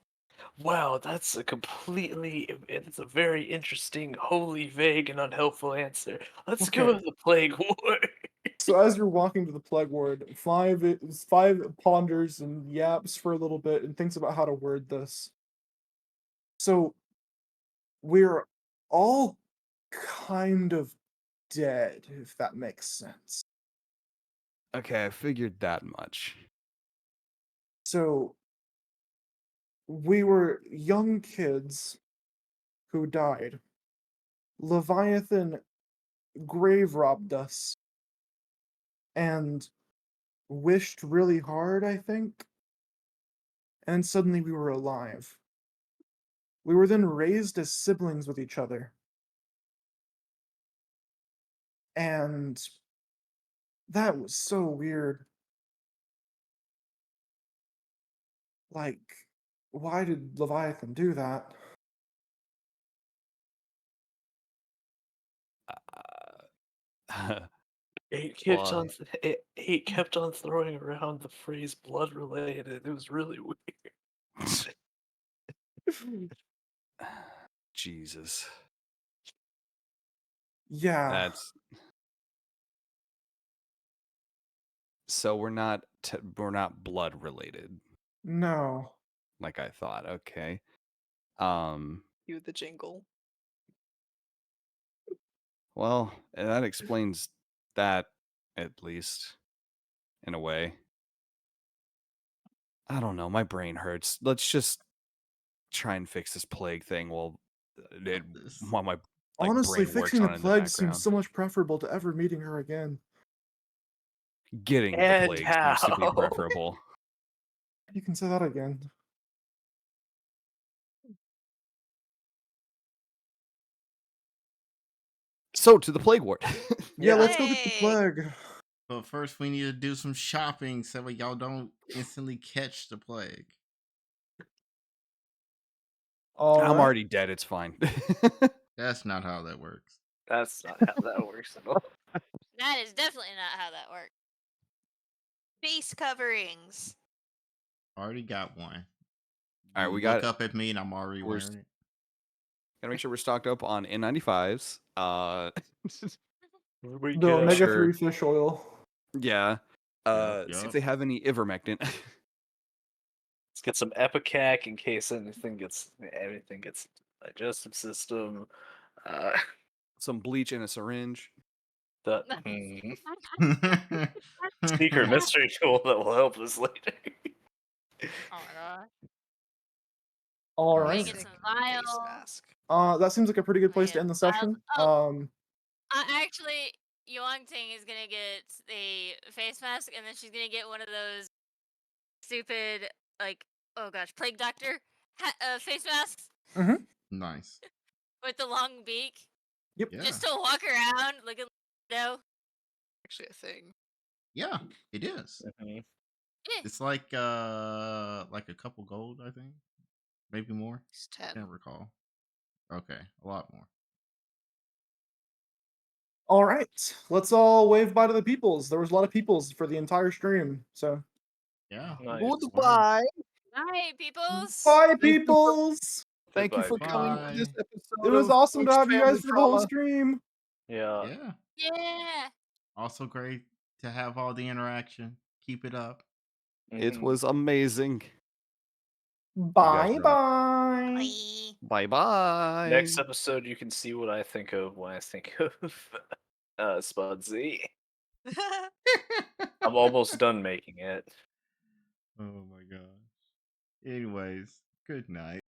Wow, that's a it's a very interesting, wholly vague and unhelpful answer. Let's go Okay. with the plague war. So as you're walking to the plague ward, five ponders and yaps for a little bit and thinks about how to word this. So we're all kind of dead, if that makes sense. Okay, I figured that much. So we were young kids who died. Leviathan grave robbed us and wished really hard, I think. And suddenly we were alive. We were then raised as siblings with each other. And that was so weird. Like, why did Leviathan do that? Well, He kept on throwing around the phrase blood related. It was really weird. Jesus. Yeah, That's so we're not blood related no. like I thought. Okay. You the jingle. Well, that explains that at least in a way. I don't know, my brain hurts. Let's just try and fix this plague thing This. while my Honestly, brain works fixing the on it in the plague seems background. so much preferable to ever meeting her again. Getting the And plague seems to be how? preferable. You can say that again. So to the plague ward. Yeah, Yeah. let's go get the Hey. plague. But first, we need to do some shopping so y'all don't instantly catch the plague. All I'm right. already dead, it's fine. That's not how that works. That's not how that works at all. That is definitely not how that works. Face coverings. Already got one. All right, You we look got up at me and I'm already we're wearing it. Gotta make sure we're stocked up on N95s. We The go. omega Sure. 3 fish oil. Yeah. See if Yup. they have any ivermectin. Let's get some Epicac in case anything gets digestive system. Some bleach in a syringe. The secret mystery tool that will help us later. Oh my god. All We right. get some Face vials. mask. That seems like a pretty good We place to get end the vials. session. Oh, actually, Yuang Ting is gonna get a face mask, and then she's gonna get one of those stupid, like, oh gosh, plague doctor face masks Nice. with the long beak, Yep. Yeah. just to walk around looking like Actually a thing. Yeah, it is. Yeah. It's like a couple gold, I think. Maybe more. It's 10. Can't recall. Okay, a lot more. All right. Let's all wave bye to the peoples. There was a lot of peoples for the entire stream. So, Yeah. Nice. Goodbye. Hi, peoples. bye, Thank you for- peoples. Thank you Goodbye, for coming to this Bye. episode. It was of awesome to Folks have you Family guys for the whole Drama. stream. Yeah. Yeah. Yeah. Also great to have all the interaction. Keep it up. It Mhm. was amazing. Bye rock. bye. Bye. Bye bye. Next episode, you can see what I think of when I think of Spudsy. I'm almost done making it. Oh my gosh. Anyways, good night.